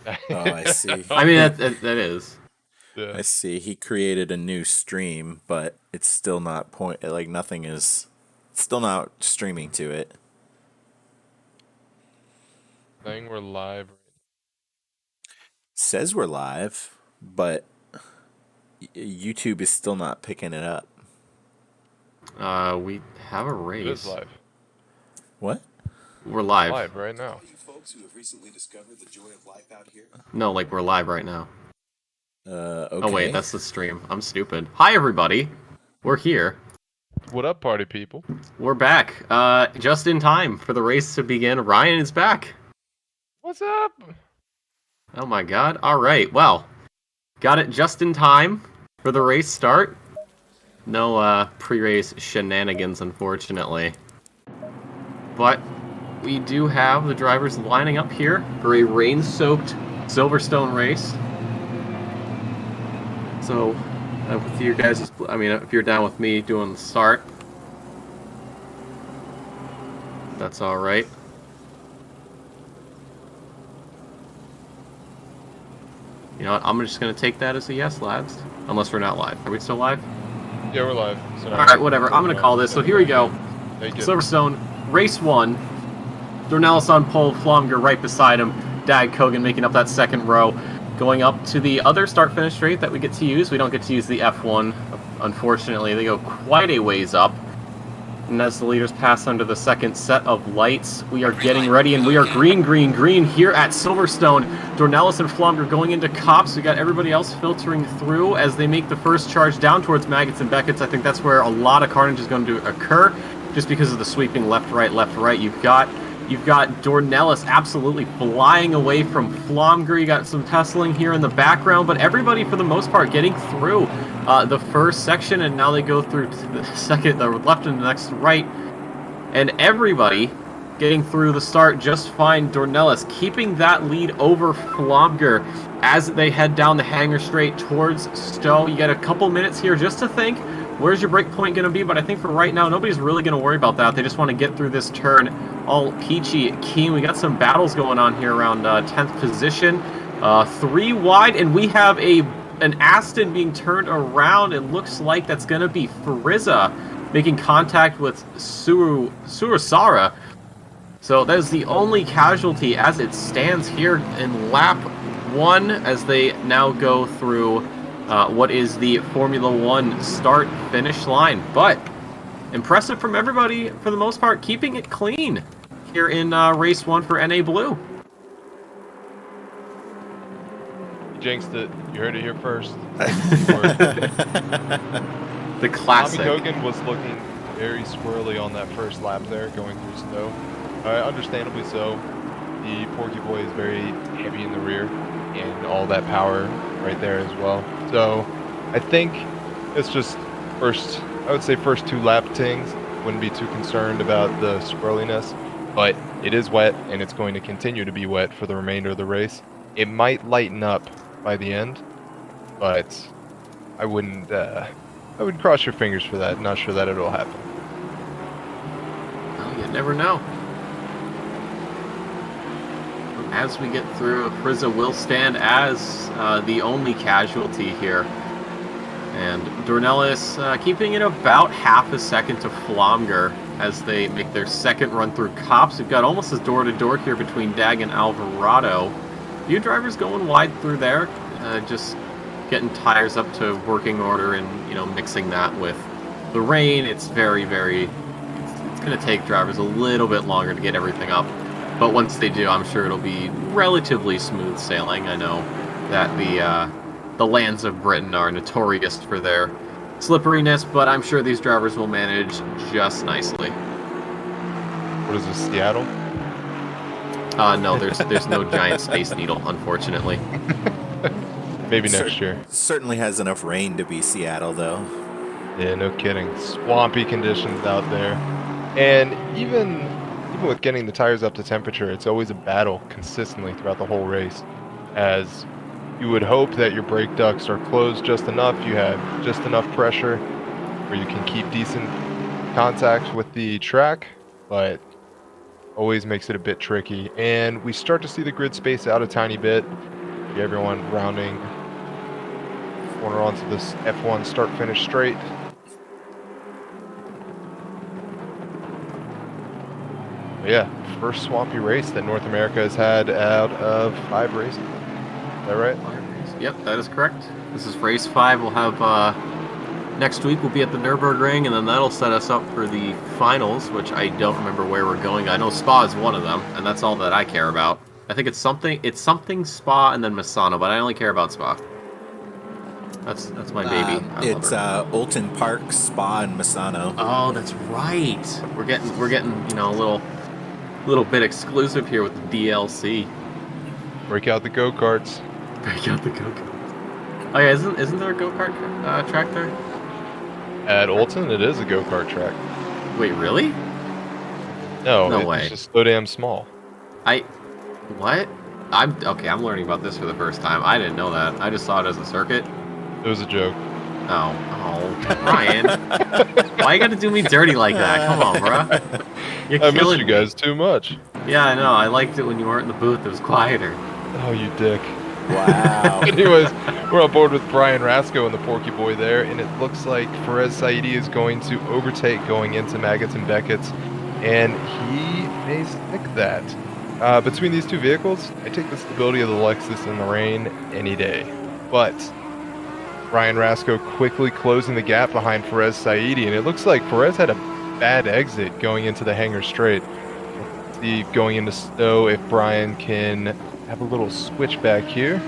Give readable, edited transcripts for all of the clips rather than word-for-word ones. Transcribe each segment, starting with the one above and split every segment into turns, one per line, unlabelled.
Oh, I see.
I mean, that is.
I
Yeah.
see. He created a new stream, but it's still not like nothing is still not streaming to it.
Saying we're live.
Says we're live, but YouTube is still not picking it up.
We have a
It is
race.
live.
What?
We're live.
Live right now.
You folks who have recently discovered the joy of life out here.
No, like we're live right now.
Okay.
Oh wait, that's the stream. I'm stupid. Hi everybody. We're here.
What up, party people?
We're back. Just in time for the race to begin. Ryan is back.
What's up?
Oh my god. Alright, well. Got it just in time for the race start. No pre-race shenanigans, unfortunately. But we do have the drivers lining up here for a rain-soaked Silverstone race. So, with you guys, I mean, if you're down with me doing the start, that's alright. You know what, I'm just going to take that as a yes, lads. Unless we're not live. Are we still live?
Yeah, we're live. So
Alright, whatever. I'm going to call this. So here we go.
Thank you.
Silverstone, race 1. Dornelis on pole, Flomger right beside him. Dag Kogan making up that second row. Going up to the other start-finish straight that we get to use. We don't get to use the F1, unfortunately. They go quite a ways up. And as the leaders pass under the second set of lights, we are getting ready, and we are green, green, green here at Silverstone. Dornelis and Flomger going into Cops. We got everybody else filtering through as they make the first charge down towards Maggots and Beckett's. I think that's where a lot of carnage is going to occur, just because of the sweeping left, right, left, right. You've got Dornelis absolutely flying away from Flomger. You got some tussling here in the background, but everybody, for the most part, getting through the first section, and now they go through to the second, the left and the next right, and everybody getting through the start just fine. Dornelis keeping that lead over Flomger as they head down the hangar straight towards Stowe. You got a couple minutes here just to think, where's your break point going to be? But I think for right now, nobody's really going to worry about that. They just want to get through this turn all peachy keen. We got some battles going on here around 10th position. 3 wide, and we have an Aston being turned around. It looks like that's going to be Frizza making contact with Surasara. So that is the only casualty as it stands here in lap 1 as they now go through what is the Formula 1 start-finish line. But impressive from everybody, for the most part, keeping it clean here in race 1 for NA Blue.
You jinxed it. You heard it here first.
The classic.
Tommy Kogan was looking very squirrely on that first lap there, going through snow. Understandably so. The Porky Boy is very heavy in the rear, and all that power right there as well. So I think it's just I would say first 2 lap tings. Wouldn't be too concerned about the squirreliness, but it is wet, and it's going to continue to be wet for the remainder of the race. It might lighten up by the end, but I wouldn't. I would cross your fingers for that. Not sure that it'll happen.
Well, you never know. As we get through, Frizza will stand as the only casualty here. And Dornelis keeping it about half a second to Flomger as they make their second run through Cops. We've got almost a door-to-door here between Dag and Alvarado. A few drivers going wide through there, just getting tires up to working order and, you know, mixing that with the rain. It's very, very... It's going to take drivers a little bit longer to get everything up. But once they do, I'm sure it'll be relatively smooth sailing. I know that the lands of Britain are notorious for their slipperiness, but I'm sure these drivers will manage just nicely.
What is this, Seattle?
No, there's no giant space needle, unfortunately.
Maybe next year.
Certainly has enough rain to be Seattle, though.
Yeah, no kidding. Swampy conditions out there. And even with getting the tires up to temperature, it's always a battle consistently throughout the whole race, as you would hope that your brake ducts are closed just enough, you have just enough pressure where you can keep decent contact with the track, but always makes it a bit tricky. And we start to see the grid space out a tiny bit Everyone rounding corner onto this F1 start-finish straight. But yeah, first swampy race that North America has had out of 5 races. Is that right?
Yep, that is correct. This is race 5. We'll have next week. We'll be at the Nürburgring, and then that'll set us up for the finals, which I don't remember where we're going. I know Spa is one of them, and that's all that I care about. I think it's something Spa and then Misano, but I only care about Spa. That's my baby. I love
It's
her.
Olton Park, Spa, and Misano.
Oh, that's right. We're getting a little bit exclusive here with the DLC.
Break out the go-karts.
Break out the go-kart. Oh yeah, isn't there a go-kart track there?
At Olton, it is a go-kart track.
Wait, really?
No,
No
it's
way.
just so damn small.
What? I'm learning about this for the first time. I didn't know that. I just saw it as a circuit.
It was a joke.
Oh, Ryan. Why you gotta do me dirty like that? Come on, bro. You're
I missed
killing
you
me.
guys too much.
Yeah, I know. I liked it when you weren't in the booth. It was quieter.
Oh, you dick.
Wow.
Anyways, we're on board with Brian Rasco and the Porky Boy there, and it looks like Perez Saidi is going to overtake going into Maggots and Beckett's, and he may stick that. Between these two vehicles, I take the stability of the Lexus in the rain any day. But Brian Rasco quickly closing the gap behind Perez Saidi, and it looks like Perez had a bad exit going into the hangar straight. Let's see, going into Stowe, if Brian can have a little switch back here.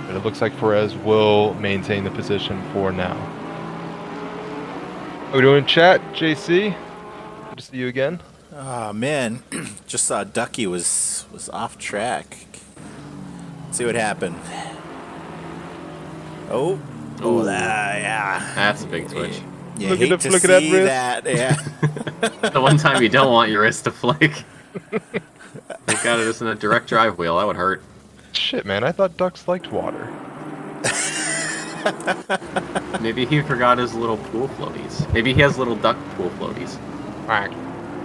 But it looks like Perez will maintain the position for now. How we doing, chat? JC? Good to see you again.
Oh man, just saw Ducky was off track. See what happened. Oh,
Ooh.
yeah.
That's a big twitch.
You
Look at
hate
the
to
flick of that
see
wrist.
that. Yeah.
The one time you don't want your wrist to flick. Thank God it isn't a direct drive wheel. That would hurt.
Shit, man, I thought ducks liked water.
Maybe he forgot his little pool floaties. Maybe he has little duck pool floaties.
Quack,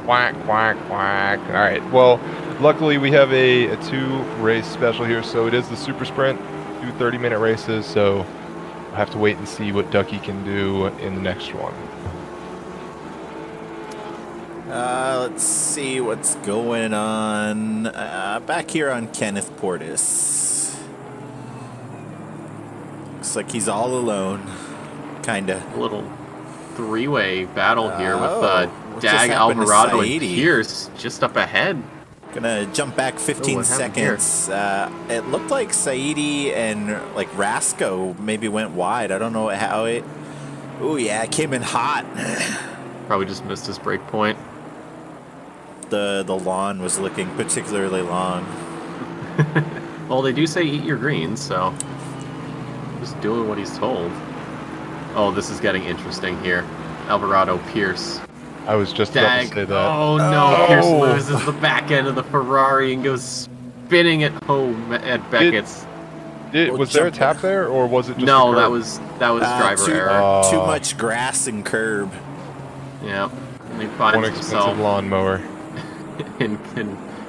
quack, quack, quack. All right, well, luckily we have a 2-race special here, so it is the Super Sprint, 2 30-minute races, so we'll have to wait and see what Ducky can do in the next one.
Let's see what's going on. Back here on Kenneth Portis. Looks like he's all alone. Kinda.
A little 3-way battle here with
what just
Dag,
happened to
Alvarado, and
Saidi?
Pierce just up ahead.
Gonna jump back 15
what happened here?
seconds. It looked like Saidi and like Rasco maybe went wide. I don't know how it. Oh yeah, it came in hot.
Probably just missed his break point.
The lawn was looking particularly long.
Well, they do say eat your greens, so just doing what he's told. Oh, this is getting interesting here. Alvarado, Pierce,
I was just about to
Dag.
say that.
Oh no,
Oh.
Pierce loses the back end of the Ferrari and goes spinning it home at Beckett's.
Was there a tap there, or was it just
No,
a
that
curb?
was driver
too,
error.
too much grass and curb.
Yeah, and he
one
finds
expensive
himself
lawnmower.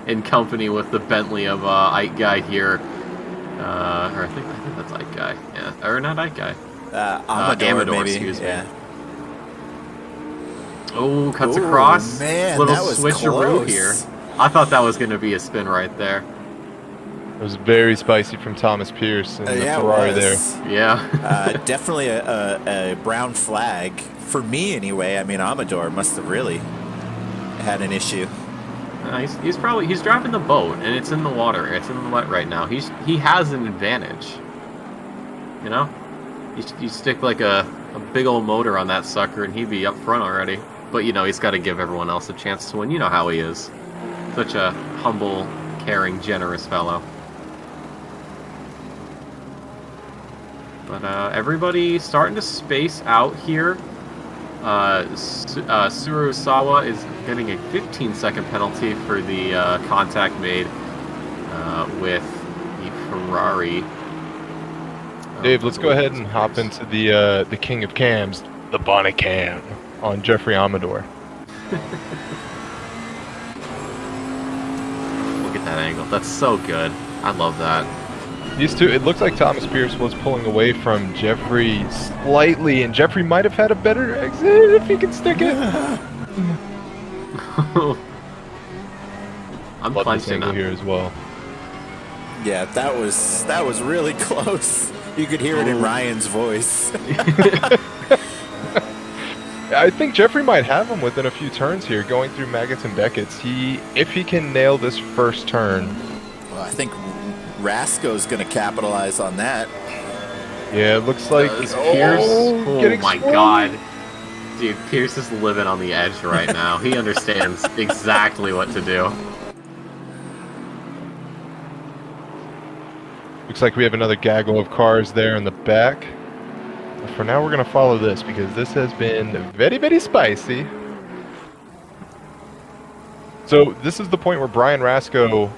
in company with the Bentley of Ike Guy here. Or I think that's Ike Guy. Yeah, or not Ike Guy.
Amador, maybe.
excuse me.
Yeah.
Oh, cuts
Ooh,
across.
man,
Little
that was
switcheroo
close.
here. I thought that was going to be a spin right there.
It was very spicy from Thomas Pierce and the
Yeah, it
Ferrari there.
was.
Yeah.
Definitely a brown flag for me anyway. I mean, Amador must have really had an issue.
He's driving the boat and it's in the water. It's in the wet right now. He has an advantage. You know, you stick like a big old motor on that sucker and he'd be up front already. But you know, he's got to give everyone else a chance to win. You know how he is. Such a humble, caring, generous fellow. But everybody starting to space out here. Surusawa is getting a 15-second penalty for the contact made with the Ferrari.
Dave, let's go ahead and hop into the king of cams, the Bonnet Cam, on Jeffrey Amador.
Look at that angle. That's so good. I love that.
These two, it looks like Thomas Pierce was pulling away from Jeffrey slightly, and Jeffrey might have had a better exit if he could stick it.
I'm
Love this
punching
angle
up.
here as well.
Yeah, that was really close. You could hear it in Ryan's voice.
I think Jeffrey might have him within a few turns here, going through Maggots and Beckett's. If he can nail this first turn.
Well, I think Rasko's going to capitalize on that.
Yeah, it looks like
Pierce. Oh
getting
my
swung.
god. Dude, Pierce is living on the edge right now. He understands exactly what to do.
Looks like we have another gaggle of cars there in the back. But for now, we're going to follow this because this has been very, very spicy. So this is the point where Brian Rasko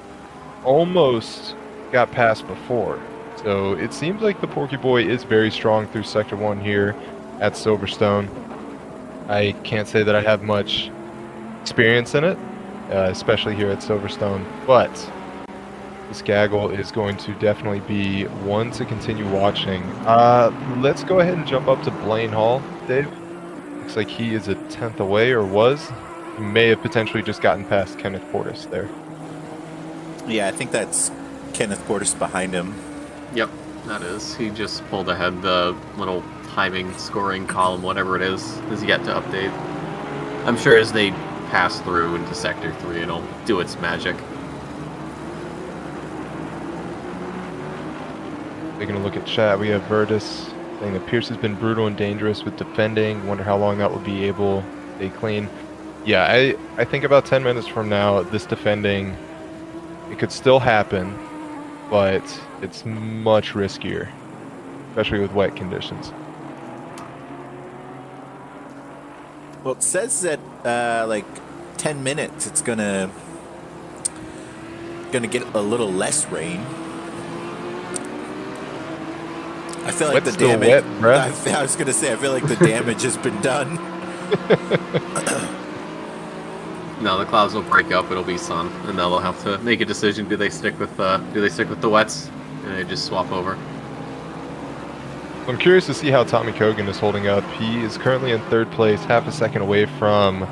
almost got past before. So it seems like the Porky Boy is very strong through Sector 1 here at Silverstone. I can't say that I have much experience in it, especially here at Silverstone, but this gaggle is going to definitely be one to continue watching. Let's go ahead and jump up to Blaine Hall, Dave. Looks like he is a 10th away, or was. He may have potentially just gotten past Kenneth Portis there.
Yeah, I think that's Kenneth Portis behind him.
Yep, that is. He just pulled ahead. The little timing scoring column, whatever it is yet to update. I'm sure as they pass through into Sector 3, it'll do its magic.
Taking a look at chat, we have Virtus saying that Pierce has been brutal and dangerous with defending. Wonder how long that will be able to stay clean. Yeah, I think about 10 minutes from now, this defending, it could still happen, but it's much riskier, especially with wet conditions.
Well, it says that like 10 minutes it's gonna get a little less rain. I feel like
Wet's
the
still
damage.
wet, bruh.
I was gonna say I feel like the damage has been done.
No, the clouds will break up. It'll be sun, and they'll have to make a decision. Do they stick with the wets, and they just swap over?
I'm curious to see how Tommy Kogan is holding up. He is currently in 3rd place, half a second away from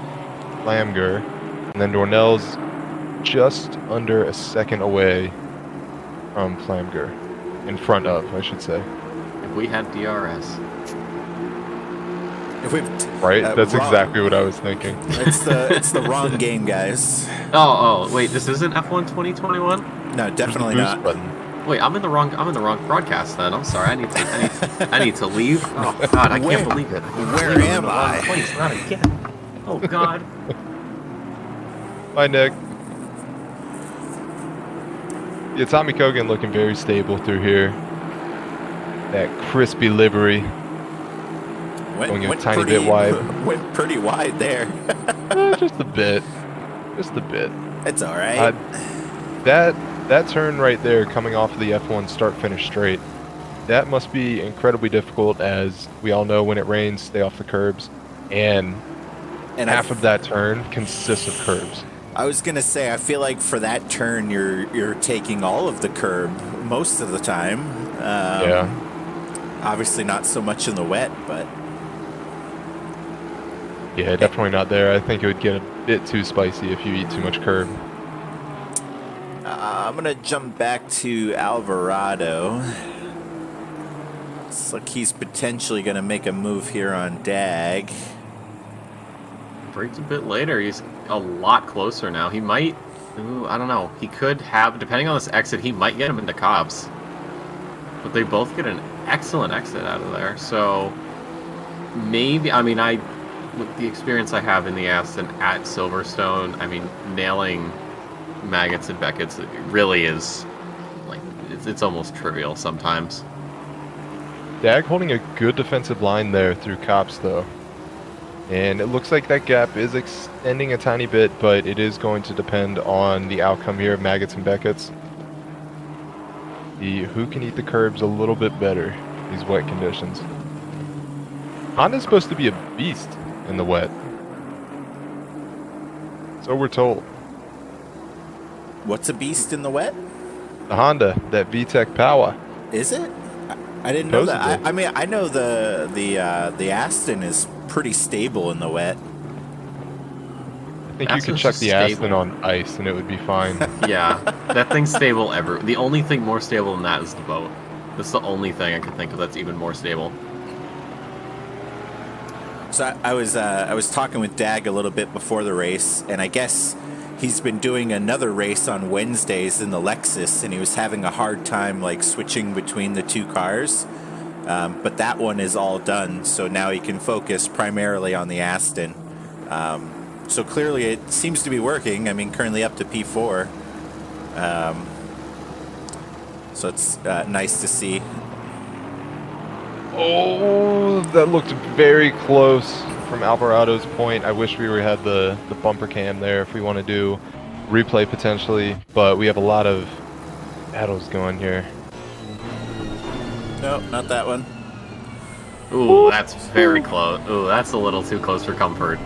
Flamger, and then Dornell's just under a second away from Flamger. In front of, I should say.
If we had DRS.
If we've
Right? That's
wrong-
exactly what I was thinking.
It's the wrong game, guys.
Oh, wait, this isn't F1 2021?
No, definitely
Boost
not.
button.
Wait, I'm in the wrong broadcast then. I'm sorry. I need to leave. Oh God, I
Where-
can't believe it.
where am I?
Place, not again. Oh God.
Bye, Nick. Yeah, Tommy Kogan looking very stable through here. That crispy livery. Going a tiny bit wide.
Went pretty wide there.
Just a bit. Just a bit.
It's all right.
That turn right there coming off of the F1 start-finish straight, that must be incredibly difficult, as we all know when it rains, stay off the curbs. And half of that turn consists of curbs.
I was gonna say, I feel like for that turn, you're taking all of the curb most of the time.
Yeah.
Obviously, not so much in the wet, but
Yeah, definitely not there. I think it would get a bit too spicy if you eat too much curb.
I'm gonna jump back to Alvarado. Looks like he's potentially gonna make a move here on Dag.
Braked a bit later. He's a lot closer now. He might. Ooh, I don't know. He could have, depending on this exit, he might get him into Cobbs. But they both get an excellent exit out of there. So maybe, I mean, with the experience I have in the Aston at Silverstone, I mean, nailing Maggots and Beckett's, it really is, like, it's almost trivial sometimes.
Dag holding a good defensive line there through Cops, though. And it looks like that gap is extending a tiny bit, but it is going to depend on the outcome here of Maggots and Beckett's. Who can eat the curbs a little bit better in these wet conditions. Honda's supposed to be a beast in the wet. So we're told.
What's a beast in the wet?
The Honda, that VTEC power.
Is it? I didn't know that.
Supposedly.
I mean, I know the Aston is pretty stable in the wet.
I think you could
Aston's
chuck
just
the Aston
stable.
on ice and it would be fine.
Yeah, that thing's stable The only thing more stable than that is the boat. That's the only thing I can think of that's even more stable.
So I was talking with Dag a little bit before the race, and I guess he's been doing another race on Wednesdays in the Lexus, and he was having a hard time like switching between the two cars. But that one is all done, so now he can focus primarily on the Aston. So clearly it seems to be working. I mean, currently up to P4. So it's nice to see.
Oh, that looked very close from Alvarado's point. I wish we had the bumper cam there if we want to do replay potentially, but we have a lot of battles going here.
No, not that one.
Ooh, that's very close. Ooh, that's a little too close for comfort.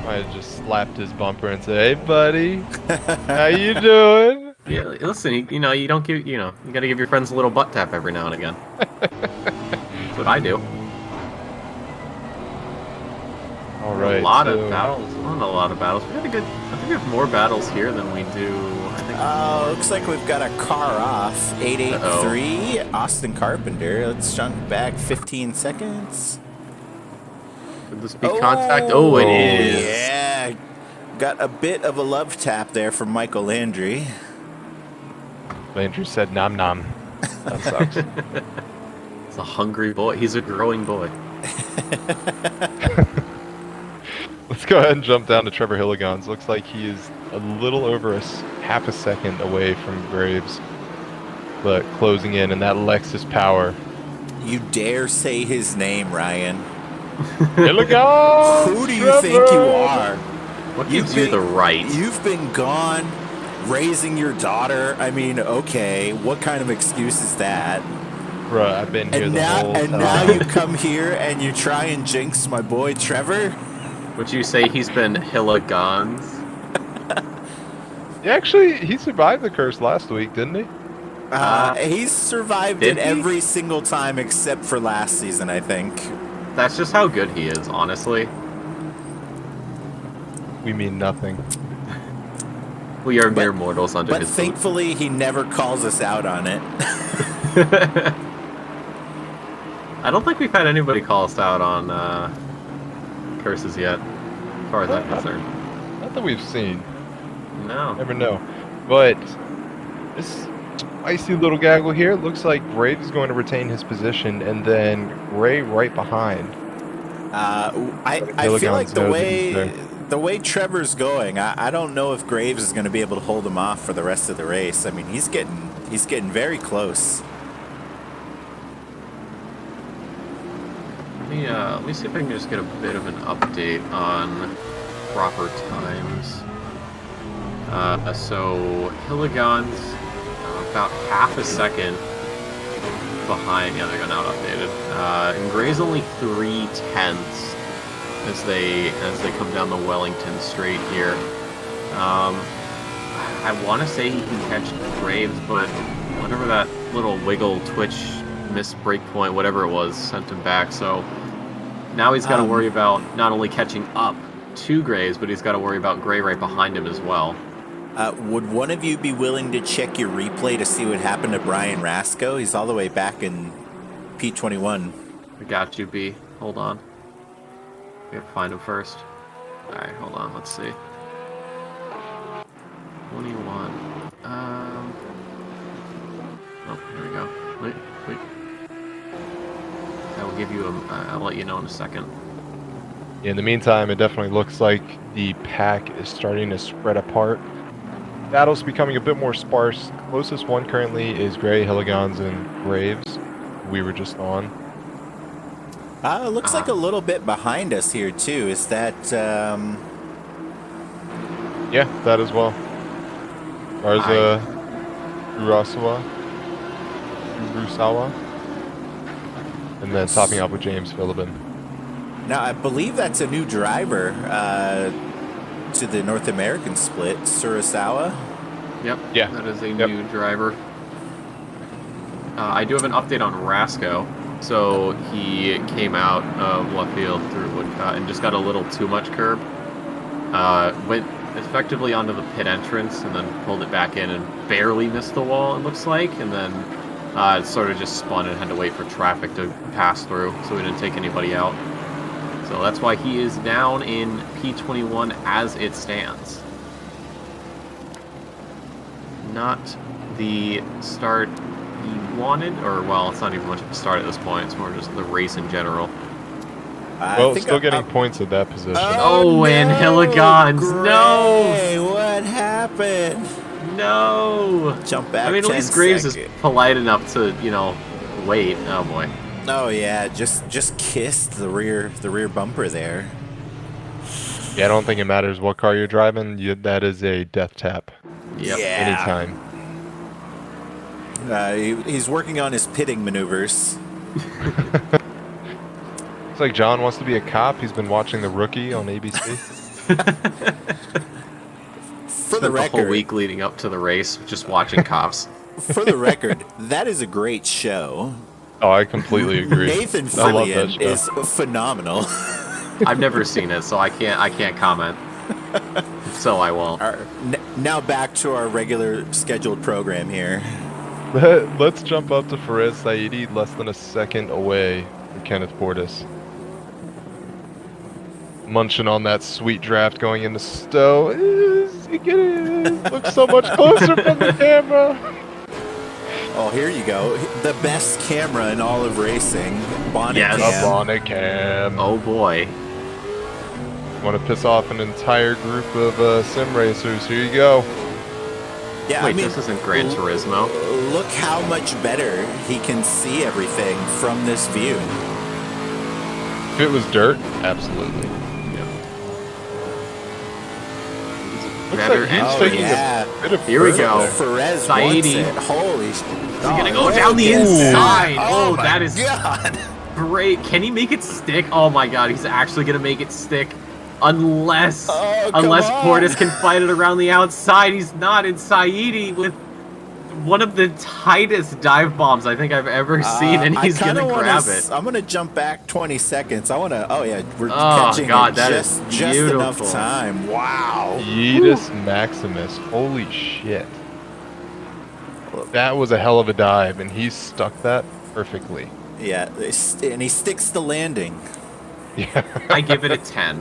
I just slapped his bumper and said, "Hey, buddy, how you doing?"
Yeah, listen, you don't give, you gotta give your friends a little butt tap every now and again. That's what I do.
All right.
A lot
so-
of battles. Not a lot of battles. I think we have more battles here than we do. I think.
Looks like we've got a car off. 883, Austin Carpenter. Let's jump back 15 seconds.
Could this be contact? Oh, it is.
Yeah. Got a bit of a love tap there from Michael Landry.
Landry said, "Nom nom." That sucks.
He's a hungry boy. He's a growing boy.
Let's go ahead and jump down to Trevor Hilligans. Looks like he is a little over half a second away from Graves, but closing in, and that Lexus power.
You dare say his name, Ryan.
Hilligans!
Who do you think you are?
What gives you the right?
You've been gone raising your daughter. I mean, okay, what kind of excuse is that?
Bruh, I've been here
And
the
now,
whole
and
time.
now you come here and you try and jinx my boy Trevor?
Would you say he's been Hilligans?
He survived the curse last week, didn't he?
He's survived
Did
it
he?
every single time except for last season, I think.
That's just how good he is, honestly.
We mean nothing.
We are mere mortals under
But
his
thankfully, he never calls us out on it.
I don't think we've had anybody call us out on curses yet, as far as I'm concerned.
Not that we've seen.
No.
Never know. But this icy little gaggle here looks like Graves is going to retain his position, and then Gray right behind.
I feel
Hilligans
like
knows that he's there.
the way Trevor's going, I don't know if Graves is going to be able to hold him off for the rest of the race. I mean, he's getting very close.
Let me see if I can just get a bit of an update on proper times. So Hilligans about half a second behind. Yeah, they're not updated. And Gray's only 3/10 as they come down the Wellington Straight here. I want to say he can catch Graves, but whatever that little wiggle twitch missed break point, whatever it was, sent him back. So now he's got to worry about not only catching up to Graves, but he's got to worry about Gray right behind him as well.
Would one of you be willing to check your replay to see what happened to Brian Rasco? He's all the way back in P21.
I got you, B. Hold on. We have to find him first. Alright, hold on. Let's see. 21. Oh, here we go. Wait. I will give you I'll let you know in a second.
In the meantime, it definitely looks like the pack is starting to spread apart. Battle's becoming a bit more sparse. Closest one currently is Gray, Hilligans, and Graves. We were just on.
It looks like a little bit behind us here too. Is that
Yeah, that as well. Garza, Urasawa, and then topping up with James Philippin.
now? I believe that's a new driver to the North American split, Surasawa.
Yep.
Yeah.
That is a
Yep.
new driver. I do have an update on Rasco. So he came out of left field through Woodcut and just got a little too much curb. Went effectively onto the pit entrance and then pulled it back in and barely missed the wall, it looks like. And then it sort of just spun and had to wait for traffic to pass through, so we didn't take anybody out. So that's why he is down in P21 as it stands. Not the start he wanted, or well, it's not even much of a start at this point. It's more just the race in general.
Well, still getting points at that position.
Oh, and Hilligons, no!
What happened?
No!
Jump back.
I mean, at
10
least Graves
seconds.
is polite enough to, wait. Oh boy.
Oh yeah, just kissed the rear bumper there.
Yeah, I don't think it matters what car you're driving. That is a death tap.
Yep.
Yeah.
Anytime.
He's working on his pitting maneuvers.
It's like John wants to be a cop. He's been watching The Rookie on ABC.
For the
The whole
record,
week leading up to the race, just watching cops.
for the record, that is a great show.
Oh, I completely agree.
Nathan
I love that
Fillion
show.
is phenomenal.
I've never seen it, so I can't comment. So I won't.
Now back to our regular scheduled program here.
Let's jump up to Fares Saidi, less than a second away from Kenneth Portis. Munching on that sweet draft going into Stowe. Looks so much closer from the camera.
Oh, here you go. The best camera in all of racing. Bonnet
Yes.
Up
cam.
on a cam.
Oh boy.
Want to piss off an entire group of sim racers. Here you go.
Yeah,
Wait,
I mean,
this isn't Gran Turismo.
look how much better he can see everything from this view.
If it was dirt, absolutely. Looks
Better
like he's
and
taking
yeah.
a bit of
Here we
further
go.
there.
Perez
Saidi.
wants it. Holy shit.
He's gonna go down the inside. Oh, that is
God.
great. Can he make it stick? Oh my god, he's actually gonna make it stick. Unless
Oh, come
unless
on.
Portis can fight it around the outside. He's not. In Saidi with one of the tightest dive bombs I think I've ever seen, and he's gonna grab it.
I'm gonna jump back 20 seconds. I wanna. Oh yeah, we're
Oh,
catching
God,
it
that
just
is
enough
beautiful.
time. Wow.
Yeetus Maximus. Holy shit. That was a hell of a dive, and he stuck that perfectly.
Yeah, and he sticks the landing.
Yeah.
I give it a 10.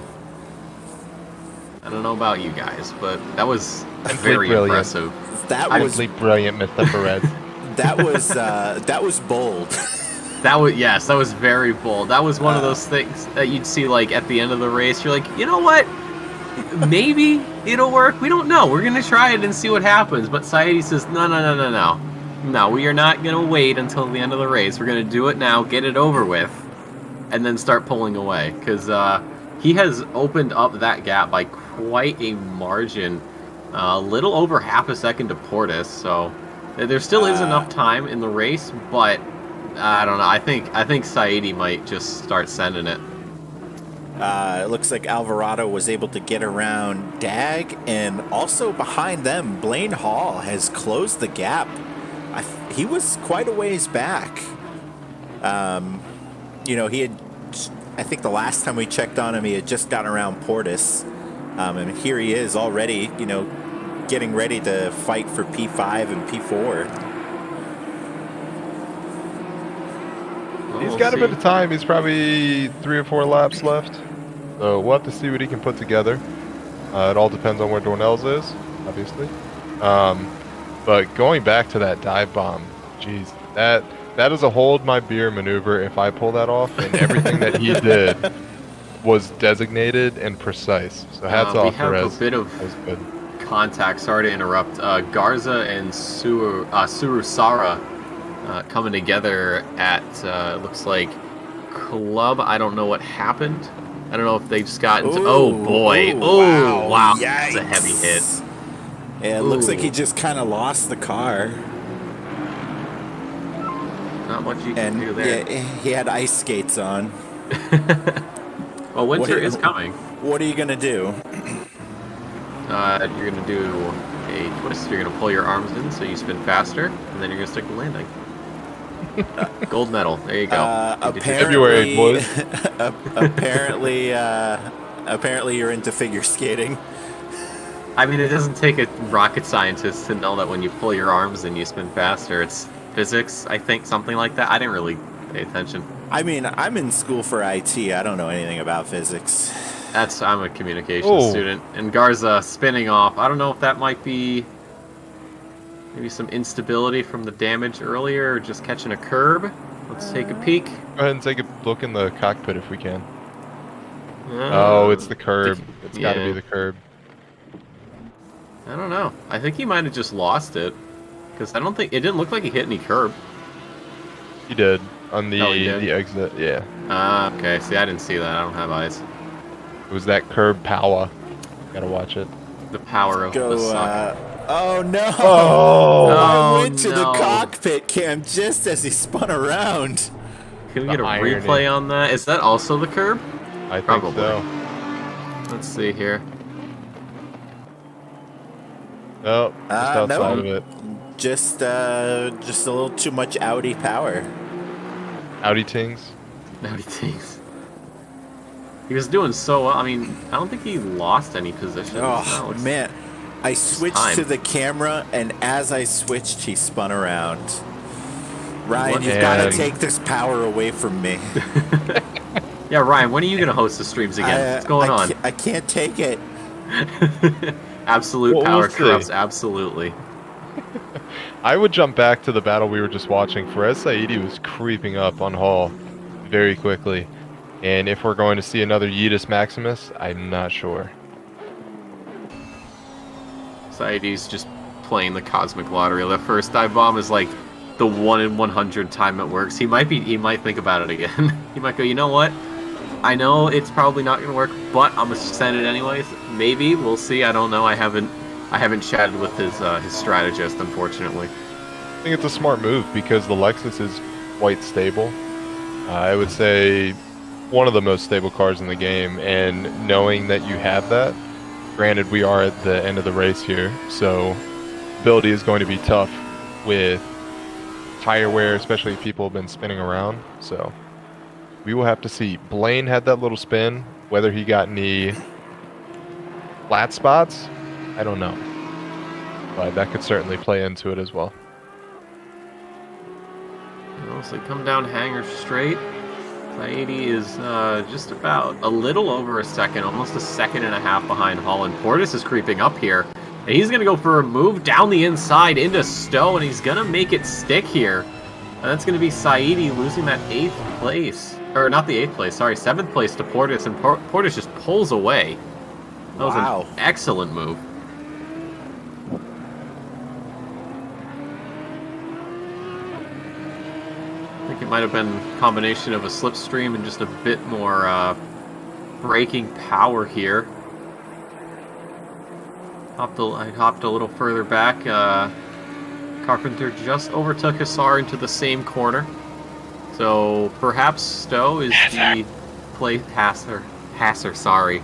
I don't know about you guys, but that was very
brilliant.
impressive.
That was
Absolutely brilliant, Mr. Perez.
that was bold.
That was very bold. That was one of those things that you'd see like at the end of the race. You're like, you know what? Maybe it'll work. We don't know. We're gonna try it and see what happens. But Saidi says, no. We are not gonna wait until the end of the race. We're gonna do it now, get it over with, and then start pulling away. Because he has opened up that gap by quite a margin. A little over half a second to Portis, so there still is enough time in the race, but I don't know. I think Saidi might just start sending it.
It looks like Alvarado was able to get around Dag, and also behind them, Blaine Hall has closed the gap. He was quite a ways back. He had, I think the last time we checked on him, he had just gotten around Portis. And here he is already, getting ready to fight for P5 and P4.
He's got a bit of time. He's probably 3 or 4 laps left. So we'll have to see what he can put together. It all depends on where Dornell's is, obviously. But going back to that dive bomb, geez, that is a hold my beer maneuver if I pull that off. And everything that he did was designated and precise. So hats off,
We have
Perez.
a bit of
That was good.
contact. Sorry to interrupt. Garza and Surusara coming together at looks like Club. I don't know what happened. I don't know if they just got into. Oh boy! Oh wow! It's a heavy hit.
Yeah, it looks like
Ooh.
he just kind of lost the car.
Not much you can do there.
Yeah, he had ice skates on.
Well, winter
What-
is coming.
What are you going to do?
You're gonna do a twist. You're gonna pull your arms in so you spin faster, and then you're gonna stick the landing. Gold medal. There you go.
February, boys.
Apparently, apparently you're into figure skating.
I mean, it doesn't take a rocket scientist to know that when you pull your arms and you spin faster, it's physics, I think, something like that. I didn't really pay attention.
I mean, I'm in school for IT. I don't know anything about physics.
I'm a communications student. And Garza spinning off. I don't know if that might be maybe some instability from the damage earlier or just catching a curb. Let's take a peek.
Go ahead and take a look in the cockpit if we can. Oh, it's the curb. It's got to be the curb.
I don't know. I think he might have just lost it. Because I don't think... It didn't look like he hit any curb.
He did. On the,
he did?
the exit, yeah.
Okay. See, I didn't see that. I don't have eyes.
It was that curb power. Gotta watch it.
The power of the suck.
Oh, no.
Oh!
I went to the
no.
cockpit cam just as he spun around.
Can we get a
irony.
replay on that? Is that also the curb?
I think
Probably.
so.
Let's see here.
Oh, just outside
no.
of it.
Just a little too much Audi power.
Audi tings.
Naughty things. He was doing so well. I mean, I don't think he lost any position.
Oh, man. I switched
time.
to the camera, and as I switched, he spun around. Ryan,
What?
you've got to
And-
take this power away from me.
Yeah, Ryan, when are you going to host the streams again? What's going on?
I can't take it.
Absolute
Well,
power
we'll see.
corrupts, absolutely.
I would jump back to the battle we were just watching. Perez Saidi was creeping up on Hall very quickly. And if we're going to see another Yeetus Maximus, I'm not sure.
Saidi's just playing the cosmic lottery. The first dive bomb is like the 1 in 100 time it works. He might think about it again. He might go, you know what? I know it's probably not going to work, but I'm gonna send it anyways. Maybe we'll see. I don't know. I haven't chatted with his strategist, unfortunately.
I think it's a smart move because the Lexus is quite stable. I would say one of the most stable cars in the game, and knowing that you have that, granted we are at the end of the race here, so ability is going to be tough with tire wear, especially if people have been spinning around, so we will have to see. Blaine had that little spin. Whether he got any flat spots, I don't know, but that could certainly play into it as well.
So they come down Hanger straight. Saidi is just about a little over a second, almost a second and a half behind Holland. Portis is creeping up here, and he's going to go for a move down the inside into Stowe, and he's going to make it stick here. And that's going to be Saidi losing that 8th place. Or not the 8th place, sorry, 7th place to Portis, and Portis just pulls away. That was
Wow.
an excellent move. I think it might have been a combination of a slipstream and just a bit more braking power here. I hopped a little further back. Carpenter just overtook Hassar into the same corner. So perhaps Stowe is the play Hasser, sorry.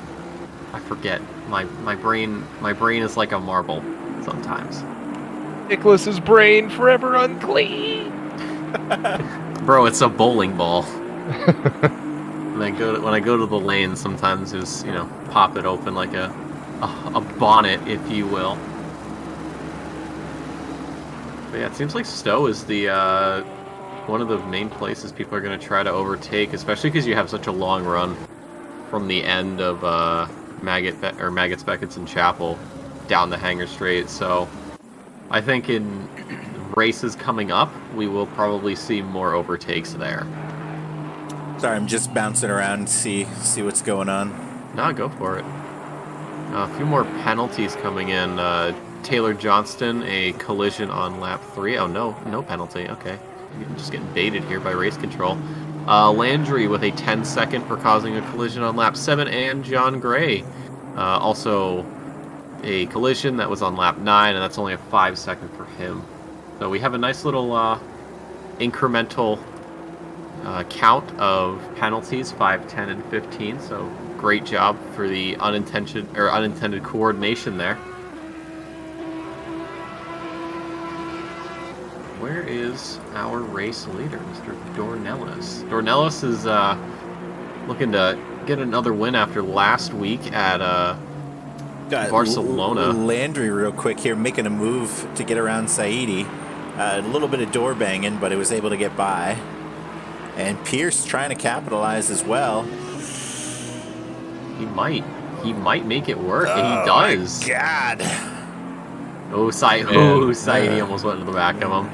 I forget. My brain is like a marble sometimes.
Nicholas's brain forever unclean.
Bro, it's a bowling ball. When I go to the lane, sometimes just pop it open like a bonnet, if you will. But yeah, it seems like Stowe is the one of the main places people are going to try to overtake, especially because you have such a long run from the end of Maggots, Beckett's, and Chapel down the Hanger Straight. So I think in races coming up, we will probably see more overtakes there.
Sorry, I'm just bouncing around to see what's going on.
No, go for it. A few more penalties coming in. Taylor Johnston, a collision on lap 3. Oh, no penalty. Okay. I'm just getting baited here by race control. Landry with a 10-second for causing a collision on lap 7, and John Gray also a collision that was on lap 9, and that's only a 5-second for him. So we have a nice little incremental count of penalties, 5, 10, and 15. So great job for the unintended coordination there. Where there is our race leader, Mr. Dornelis. Dornelis is looking to get another win after last week at
Got
Barcelona.
Landry real quick here, making a move to get around Saidi. A little bit of door banging, but it was able to get by. And Pierce trying to capitalize as well.
He might make it work, and he does.
My God.
Saidi almost went into the back of him.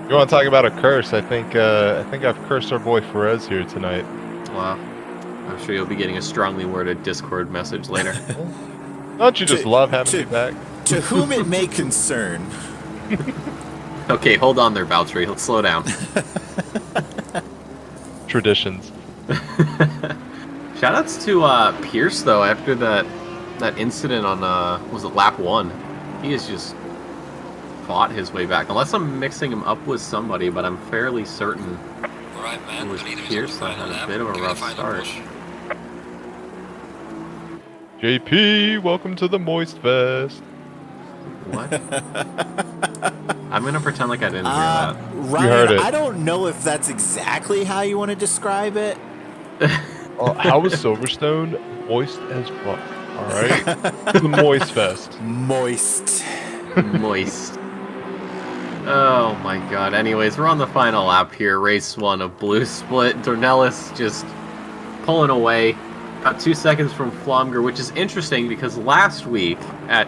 You want to talk about a curse? I think I've cursed our boy Perez here tonight.
Wow. I'm sure you'll be getting a strongly worded Discord message later.
Don't you just love having me back?
To whom it may concern.
Okay, hold on there, Valtteri. Let's slow down.
Traditions.
Shoutouts to Pierce though. After that incident on was it lap 1? He has just fought his way back. Unless I'm mixing him up with somebody, but I'm fairly certain it was Pierce that had a bit of a rough start.
JP, welcome to the Moist Fest.
What? I'm gonna pretend like I didn't hear that.
Ryan,
heard it.
I don't know if that's exactly how you want to describe it.
Oh, how was Silverstone? Moist as fuck. All right, the Moist Fest.
Moist.
Moist. Oh my god. Anyways, we're on the final lap here. Race 1 of Blue Split. Dornelis just pulling away. About 2 seconds from Flomger, which is interesting because last week at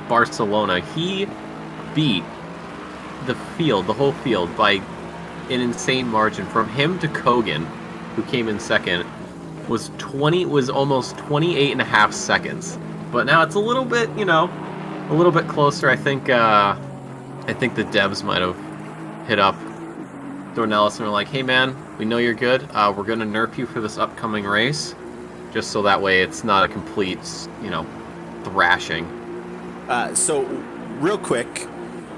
Barcelona, he beat the whole field, by an insane margin. From him to Kogan, who came in second, was almost 28 and a half seconds. But now it's a little bit, a little bit closer. I think the devs might have hit up Dornelis and were like, hey man, we know you're good. We're going to nerf you for this upcoming race, just so that way it's not a complete, thrashing.
So, real quick,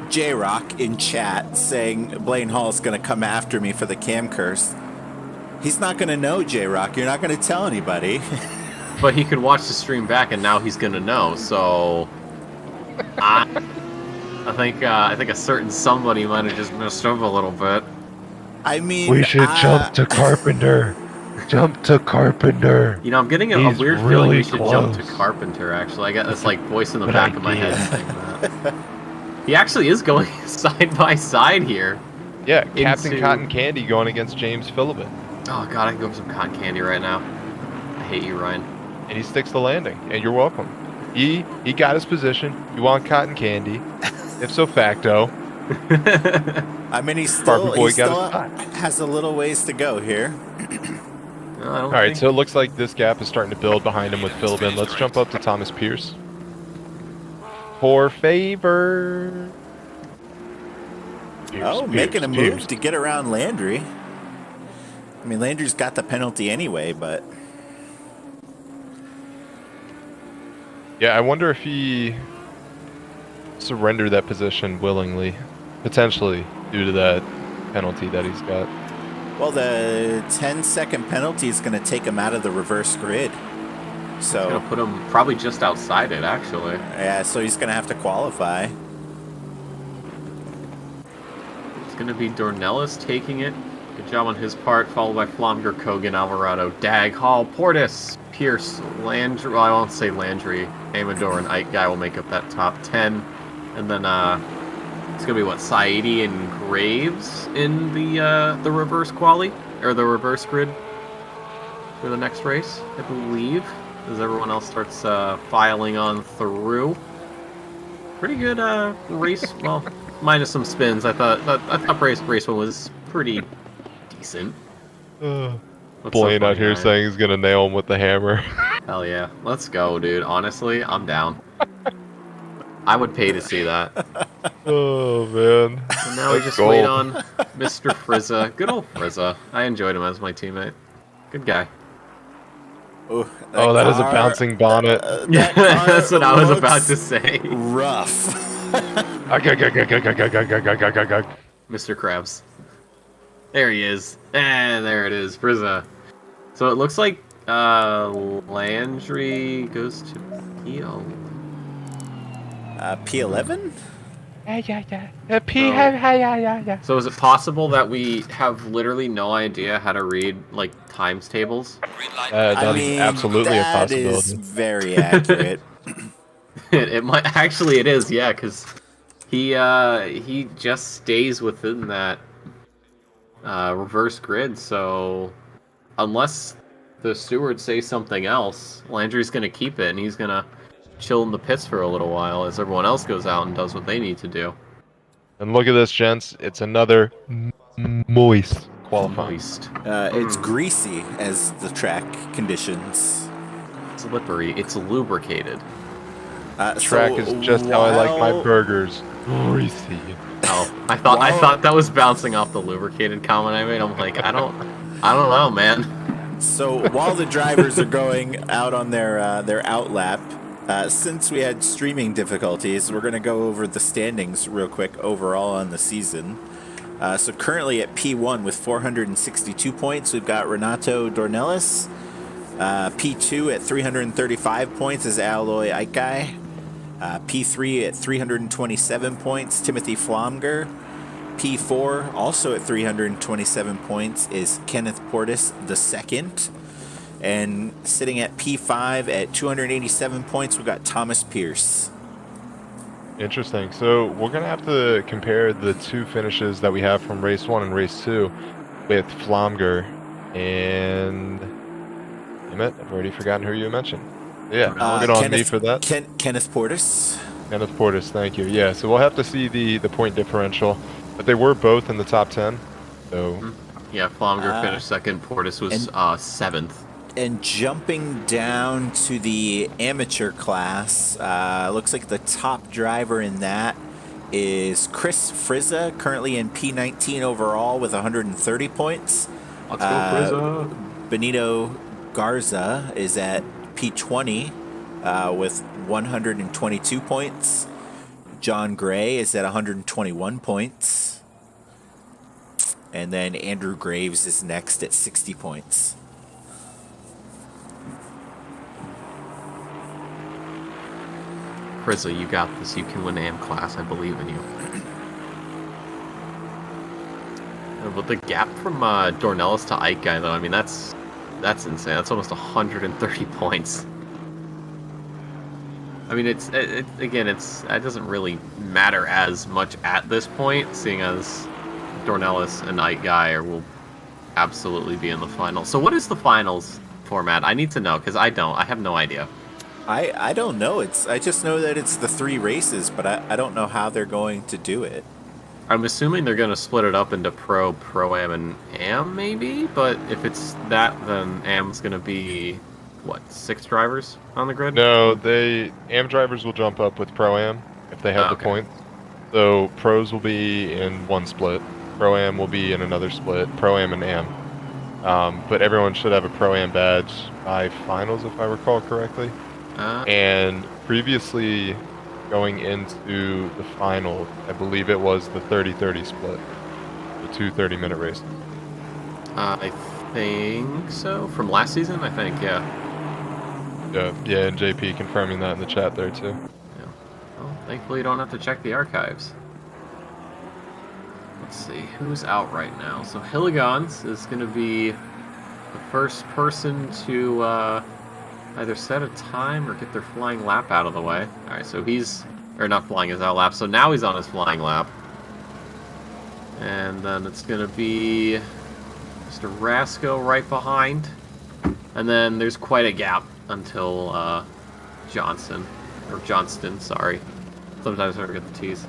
J-Rock in chat saying Blaine Hall's going to come after me for the cam curse. He's not going to know, J-Rock. You're not going to tell anybody.
But he could watch the stream back, and now he's going to know. So, I think a certain somebody might have just messed up a little bit.
I mean,
We should jump to Carpenter. Jump to Carpenter.
I'm getting a
He's
weird feeling
really
we should jump to
close.
Carpenter, actually. I got this, voice in the
Good
back of my
idea.
head saying that. He actually is going side by side here.
Yeah, Captain
Into-
Cotton Candy going against James Philbin.
Oh, God, I can go for some cotton candy right now. I hate you, Ryan.
And he sticks the landing, and you're welcome. He got his position. You want cotton candy? Ipso facto.
I mean, he
Barbie boy
still
got his
has a little ways to go here.
No, I don't
All right,
think...
so it looks like this gap is starting to build behind him with Philbin. Let's jump up to Thomas Pierce. For favor. Pierce,
Making a move
Pierce.
to get around Landry. I mean, Landry's got the penalty anyway, but...
Yeah, I wonder if he surrendered that position willingly, potentially due to that penalty that he's got.
Well, the 10-second penalty is going to take him out of the reverse grid.
It's
So,
going to put him probably just outside it, actually.
yeah, so he's going to have to qualify.
It's going to be Dornelis taking it. Good job on his part, followed by Flomger, Kogan, Alvarado, Dag, Hall, Portis, Pierce, Landry. Well, I won't say Landry. Amador and Ike Guy will make up that top 10. And then it's going to be, Saidi and Graves in the reverse quali? Or the reverse grid for the next race, I believe. As everyone else starts filing on through. Pretty good race. Well, minus some spins. I thought race 1 was pretty decent. What's so
Blaine out
funny,
here
Ryan?
saying he's going to nail him with the hammer.
Hell yeah. Let's go, dude. Honestly, I'm down. I would pay to see that.
Oh, man.
And now we
Let's
just
go.
wait on Mr. Frizza. Good old Frizza. I enjoyed him as my teammate. Good guy.
Ooh,
Oh, that is a
car-
bouncing bonnet.
Yeah,
car
that's what I was
looks
about to say.
Rough.
Mr. Krabs. There he is. And there it is, Frizza. So it looks like Landry goes to P11.
P11?
So is it possible that we have literally no idea how to read like times tables?
That is absolutely a
that is
possibility.
very accurate.
It might actually it is, yeah, because he just stays within that reverse grid. So unless the stewards say something else, Landry's gonna keep it and he's gonna chill in the pits for a little while as everyone else goes out and does what they need to do.
And look at this, gents. It's another moist qualifying.
Moist,
It's greasy as the track conditions.
slippery, it's lubricated.
Track is just how I like my burgers. Greasy.
Oh, I thought that was bouncing off the lubricated comment I made. I'm like, I don't know, man.
So while the drivers are going out on their out lap, since we had streaming difficulties, we're going to go over the standings real quick overall on the season. So currently at P1 with 462 points, we've got Renato Dornelis. P2 at 335 points is Alloy Aikai. P3 at 327 points, Timothy Flomger. P4, also at 327 points, is Kenneth Portis II. And sitting at P5 at 287 points, we've got Thomas Pierce.
Interesting. So we're going to have to compare the two finishes that we have from race 1 and race 2 with Flomger and... Damn it, I've already forgotten who you mentioned. Yeah, we're good on me for that.
Kenneth Portis.
Kenneth Portis, thank you. Yeah, so we'll have to see the point differential. But they were both in the top 10. So
Yeah, Flomger finished second. Portis was seventh.
And jumping down to the amateur class, looks like the top driver in that is Chris Frizza, currently in P19 overall with 130 points.
Let's go, Frizza.
Benito Garza is at P20 with 122 points. John Gray is at 121 points. And then Andrew Graves is next at 60 points.
Frizza, you got this. You can win AM class. I believe in you. But the gap from Dornelis to Ike guy, though, I mean, that's insane. That's almost 130 points. I mean, it doesn't really matter as much at this point, seeing as Dornelis and Ike guy will absolutely be in the finals. So what is the finals format? I need to know, because I have no idea.
I don't know. I just know that it's the 3 races, but I don't know how they're going to do it.
I'm assuming they're going to split it up into Pro, Pro-Am, and Am, maybe? But if it's that, then Am's going to be, what, 6 drivers on the grid?
no, AM drivers will jump up with Pro-Am if they have the
Okay.
points. So Pros will be in one split. Pro-Am will be in another split. Pro-Am and Am. But everyone should have a Pro-Am badge by finals, if I recall correctly. And previously, going into the final, I believe it was the 30-30 split. The 2 30-minute races.
I think so. From last season, I think, yeah.
Yeah, and JP confirming that in the chat there too.
Yeah. Well, thankfully you don't have to check the archives. Let's see, who's out right now? So Hilligans is going to be the first person to either set a time or get their flying lap out of the way. Alright, so or not flying his out lap, so now he's on his flying lap. And then it's going to be Mr. Rasco right behind. And then there's quite a gap until Johnston, sorry. Sometimes I forget the T's.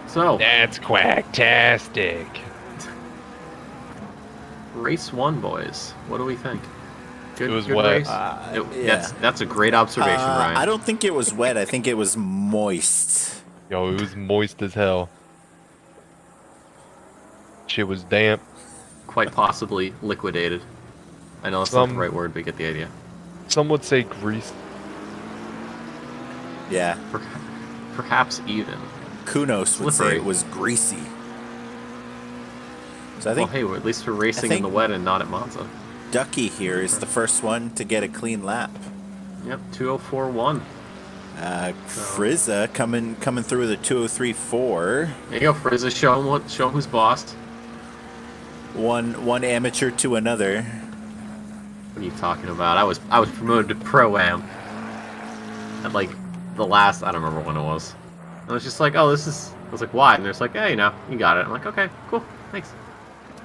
So,
That's quacktastic.
race 1, boys. What do we think? Good,
It was
good
wet.
race?
Yeah.
That's a great observation, Ryan.
I don't think it was wet. I think it was moist.
Yo, it was moist as hell. Shit was damp.
Quite possibly liquidated. I know that's not the right word, but you get the idea.
Some would say grease.
Yeah.
Perhaps even.
Kunos would say
Slippery.
it was greasy. So I
Well,
think
hey, at least we're racing in
think-
the wet and not at Monza.
Ducky here is the first one to get a clean lap.
Yep, 2041.
Frizza coming through with a 203.4.
There you go, Frizza. Show him who's boss.
One amateur to another.
What are you talking about? I was promoted to Pro-Am at like the last, I don't remember when it was. I was just like, oh, I was like, why? And they're just like, hey, you got it. I'm like, okay, cool, thanks.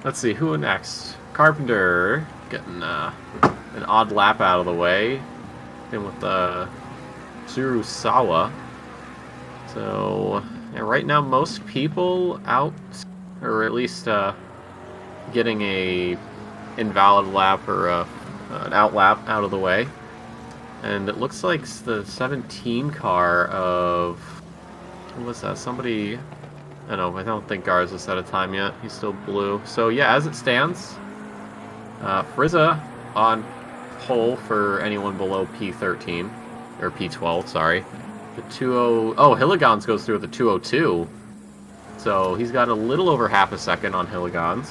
Let's see, who next? Carpenter getting an odd lap out of the way. And with Tsurusawa. So, yeah, right now most people out, or at least getting a invalid lap or an out lap out of the way. And it looks like the 17 car of, what was that? Somebody, I don't think Garza set a time yet. He's still blue. So yeah, as it stands, Frizza on pole for anyone below P13, or P12, sorry. The 20, Hilligans goes through with the 202. So he's got a little over half a second on Hilligans.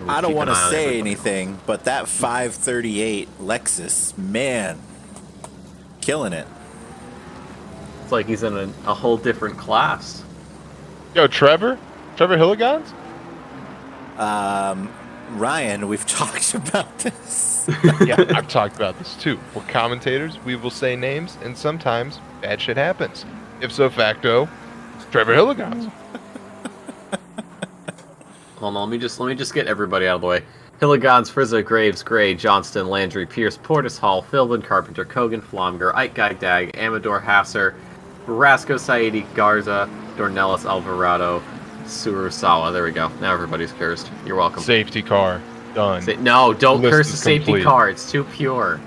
I don't want to say anything, but that 538 Lexus, man, killing it.
It's like he's in a whole different class.
Yo, Trevor Hilligans?
Ryan, we've talked about this.
Yeah, I've talked about this too. We're commentators. We will say names, and sometimes bad shit happens. Ipso facto, Trevor Hilligans.
Hold on, let me just get everybody out of the way. Hilligans, Frizza, Graves, Gray, Johnston, Landry, Pierce, Portis, Hall, Philbin, Carpenter, Kogan, Flomger, Ike, Dag, Amador, Hasser, Rasco, Saidi, Garza, Dornelis, Alvarado, Tsurusawa. There we go. Now everybody's cursed. You're welcome.
Safety car. Done.
No, don't
List
curse
is
the safety
complete.
car. It's too pure.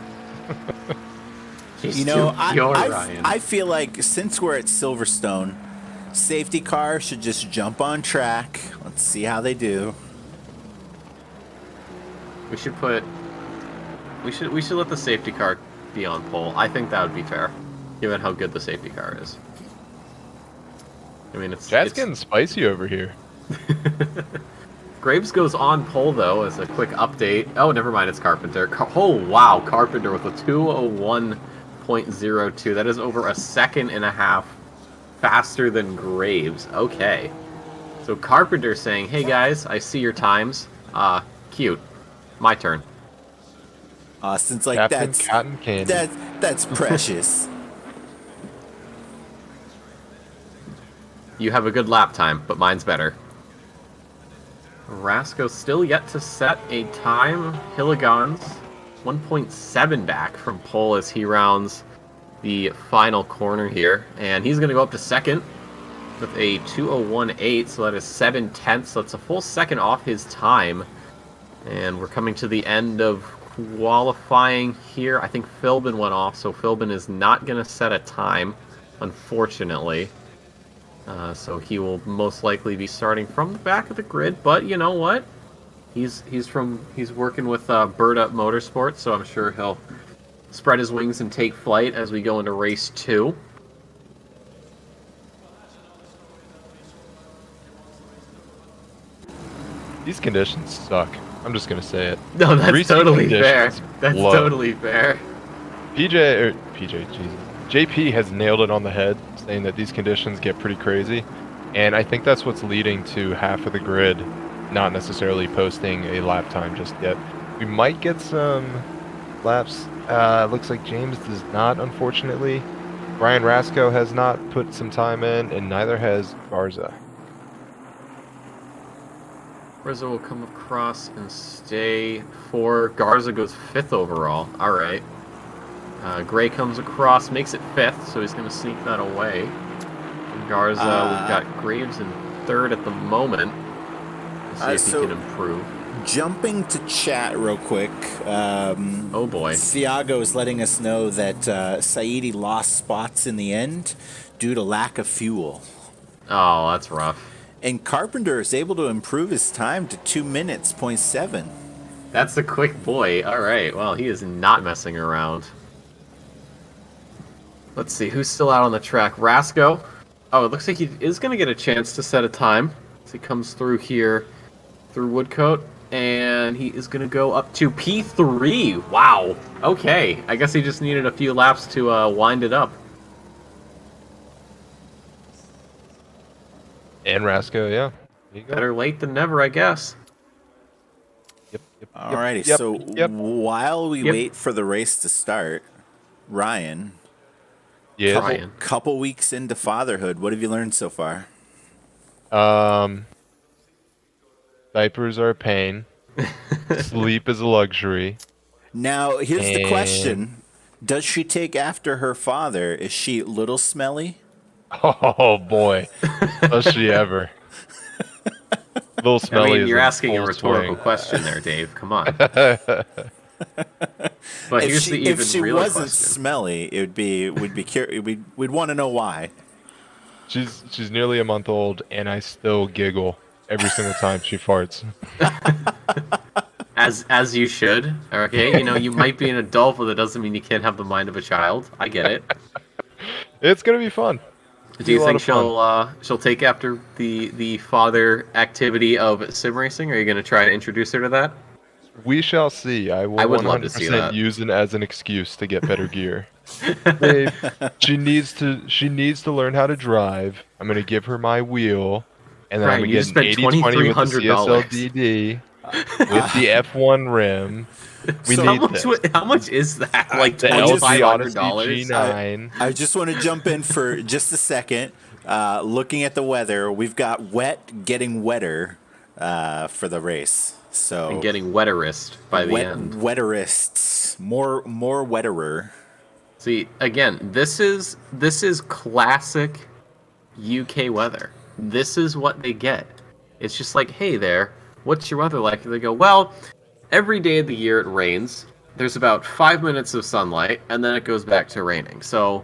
You know,
Ryan.
I feel like since we're at Silverstone, safety car should just jump on track. Let's see how they do.
We should let the safety car be on pole. I think that would be fair, given how good the safety car is. I mean, it's
Getting spicy over here.
Graves goes on pole though as a quick update. Oh, never mind, it's Carpenter. Oh wow, Carpenter with a 201.02. That is over a second and a half faster than Graves. Okay. So Carpenter saying, hey guys, I see your times. Cute. My turn.
Austin's like,
Captain Cotton Candy.
that's precious.
You have a good lap time, but mine's better. Rasco still yet to set a time. Hilligans 1.7 back from pole as he rounds the final corner here. And he's going to go up to second with a 2:01.8, so that is 7/10. So that's a full second off his time. And we're coming to the end of qualifying here. I think Philbin went off, so Philbin is not going to set a time, unfortunately. So he will most likely be starting from the back of the grid, but you know what? He's working with Bird Up Motorsports, so I'm sure he'll spread his wings and take flight as we go into race 2.
These conditions suck. I'm just gonna say it.
No, that's
Recent
totally fair.
conditions
That's
blow.
totally fair.
JP has nailed it on the head, saying that these conditions get pretty crazy, and I think that's what's leading to half of the grid not necessarily posting a lap time just yet. We might get some laps. Looks like James does not, unfortunately. Brian Rasco has not put some time in, and neither has Garza.
Rizzo will come across and stay for Garza goes 5th overall. All right. Gray comes across, makes it 5th, so he's going to sneak that away. And Garza, we've got Graves in 3rd at the moment. Let's see if he can improve.
Jumping to chat real quick.
Oh boy.
Thiago is letting us know that Saidi lost spots in the end due to lack of fuel.
Oh, that's rough.
And Carpenter is able to improve his time to 2 minutes, 0.7.
That's the quick boy. All right. Well, he is not messing around. Let's see. Who's still out on the track? Rasco. Oh, it looks like he is going to get a chance to set a time. So he comes through here, through Woodcote. And he is going to go up to P3. Wow. Okay. I guess he just needed a few laps to wind it up.
And Rasco, yeah. There you go.
Better late than never, I guess.
Yep.
Alrighty,
yep,
so
yep.
while we
Yep.
wait for the race to start, Ryan,
Yeah.
Ryan.
couple weeks into fatherhood, what have you learned so far?
Diapers are a pain. Sleep is a luxury.
Now, here's the
And-
question. Does she take after her father? Is she little smelly?
Oh boy, does she ever? Little smelly.
I mean,
is
you're
in
asking a
full
rhetorical
swing.
question there, Dave. Come on. But here's the even
if she
realer
wasn't
question.
smelly, we'd be we'd want to know why.
She's nearly a month old, and I still giggle every single time she farts.
As you should. Okay, you know, you might be an adult, but that doesn't mean you can't have the mind of a child. I get it.
It's gonna be fun.
Do you
a lot
think
of fun.
she'll take after the father activity of sim racing? Are you going to try to introduce her to that?
We shall see. I will
I would love to see
100%
that.
use it as an excuse to get better gear. Dave, she needs to learn how to drive. I'm gonna give her my wheel, and then
Ryan,
I'm
you
gonna
just
get an
spent
80/20 with the
$2,300.
CSLDD with the F1 rim. We
So
need
How
this.
much is that? Like
The LC Odyssey
$2,500?
G9.
I just want to jump in for just a second. Looking at the weather, we've got wet getting wetter for the race. So
And getting wetterist by the end.
wetterists, more wetterer.
See, again, this is classic UK weather. This is what they get. It's just like, hey there, what's your weather like? And they go, well, every day of the year it rains. There's about 5 minutes of sunlight, and then it goes back to raining. So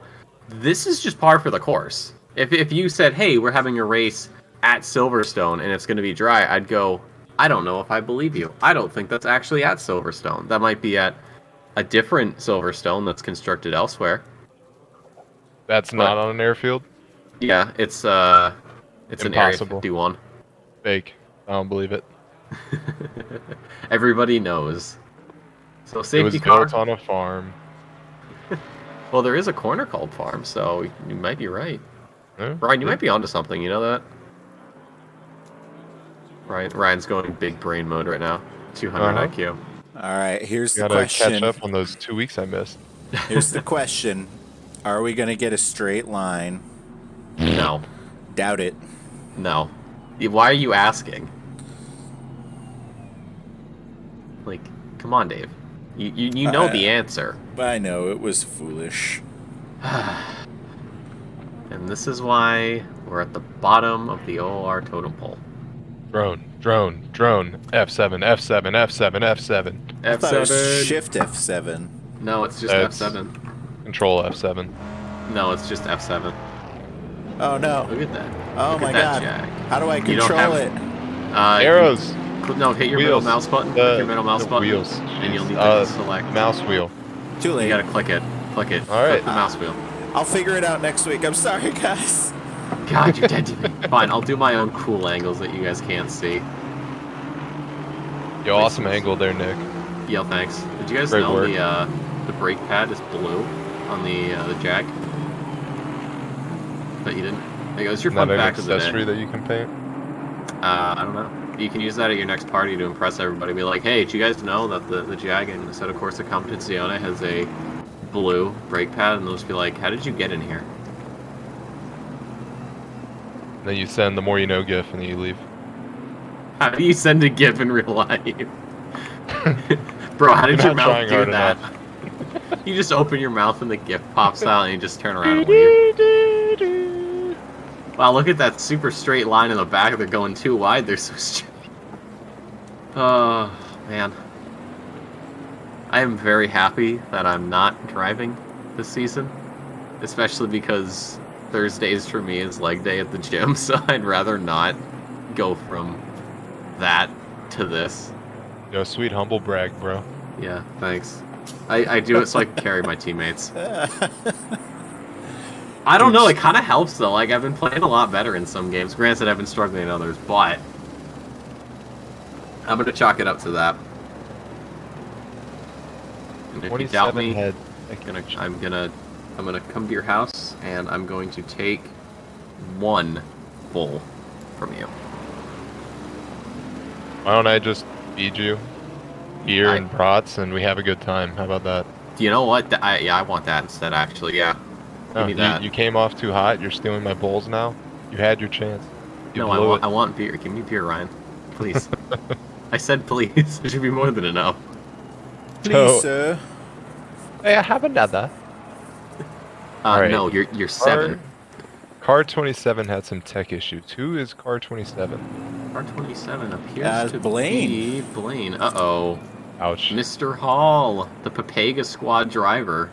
this is just par for the course. If you said, hey, we're having a race at Silverstone and it's going to be dry, I'd go, I don't know if I believe you. I don't think that's actually at Silverstone. That might be at a different Silverstone that's constructed elsewhere.
That's not on an airfield.
Yeah, it's an Area
Impossible.
51.
Fake. I don't believe it.
Everybody knows. So
It was
safety car.
built on a farm.
Well, there is a corner called Farm, so you might be right.
Yeah,
Ryan, you might be onto something. You know that? Ryan's going big brain mode right now. 200
Uh-huh.
IQ.
All right, here's the
Gotta
question.
catch up on those 2 weeks I missed.
Here's the question: are we going to get a straight line?
No,
Doubt it.
no. Why are you asking? Like, come on, Dave. You know the answer.
I know it was foolish.
And this is why we're at the bottom of the OR totem pole.
Drone. F7, F7, F7, F7.
I thought it was
F7.
Shift F7.
No, it's just
That's-
F7.
Control F7.
No, it's just F7.
Oh no!
Look at that.
Oh
Look
my
at that,
god!
Jack.
How do I
You don't
control
have-
it?
Arrows.
No, hit your middle
Wheels.
mouse button. Hit your middle mouse
the
button.
wheels.
And you'll
Jeez.
need to select.
Mouse wheel.
Too late.
You gotta click it. Click it.
All right.
Click the mouse wheel.
I'll figure it out next week. I'm sorry, guys.
God, you're dead to me. Fine, I'll do my own cool angles that you guys can't see.
Yo, awesome angle there, Nick.
Yo, thanks. Did you guys
Great
know
work.
the brake pad is blue on the Jag? But you didn't. There you go. It's your fun
Not an
fact of the
accessory
day.
that you can paint.
I don't know. You can use that at your next party to impress everybody. Be like, hey, did you guys know that the Jag in Assetto Corsa Competizione has a blue brake pad? And they'll just be like, how did you get in here?
Then you send the more you know gif and then you leave.
How do you send a GIF in real life? Bro, how did
You're
your
not
mouth
trying
do
hard
that?
enough.
You just open your mouth and the GIF pops out and you just turn around and leave. Wow, look at that super straight line in the back. They're going too wide. They're so straight. Oh, man. I am very happy that I'm not driving this season. Especially because Thursdays for me is leg day at the gym, so I'd rather not go from that to this.
Yo, sweet humble brag, bro.
Yeah, thanks. I do it so I can carry my teammates. I don't know, it kind of helps though. Like, I've been playing a lot better in some games. Granted, I've been struggling in others, but I'm gonna chalk it up to that. And if you doubt
27
me,
head.
I'm gonna come to your house and I'm going to take one full from you.
Why don't I just feed you beer
I-
and brats and we have a good time? How about that?
You know what? I want that instead, actually. Yeah.
No,
Give me that.
you came off too hot. You're stealing my bowls now. You had your chance. You
No,
blew it.
I want beer. Give me beer, Ryan. Please. I said please. There should be more than enough.
Please,
So-
sir.
Hey, I have another. All right.
No, you're 7.
Car 27 had some tech issues. Who is car 27?
Car 27 appears to
Blaine.
be Blaine. Uh-oh.
Ouch.
Mr. Hall, the Papega squad driver.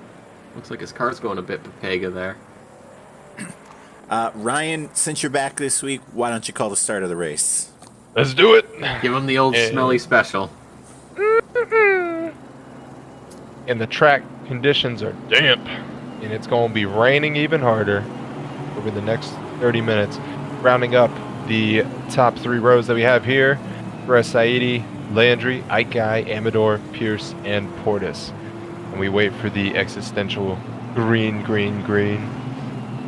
Looks like his car's going a bit Papega there.
Ryan, since you're back this week, why don't you call the start of the race?
Let's do it.
Give him the old
Yeah.
smelly special.
And the track conditions are damp, and it's going to be raining even harder over the next 30 minutes. Rounding up the top 3 rows that we have here, Saidi, Landry, Aikai, Amador, Pierce, and Portis. And we wait for the existential green.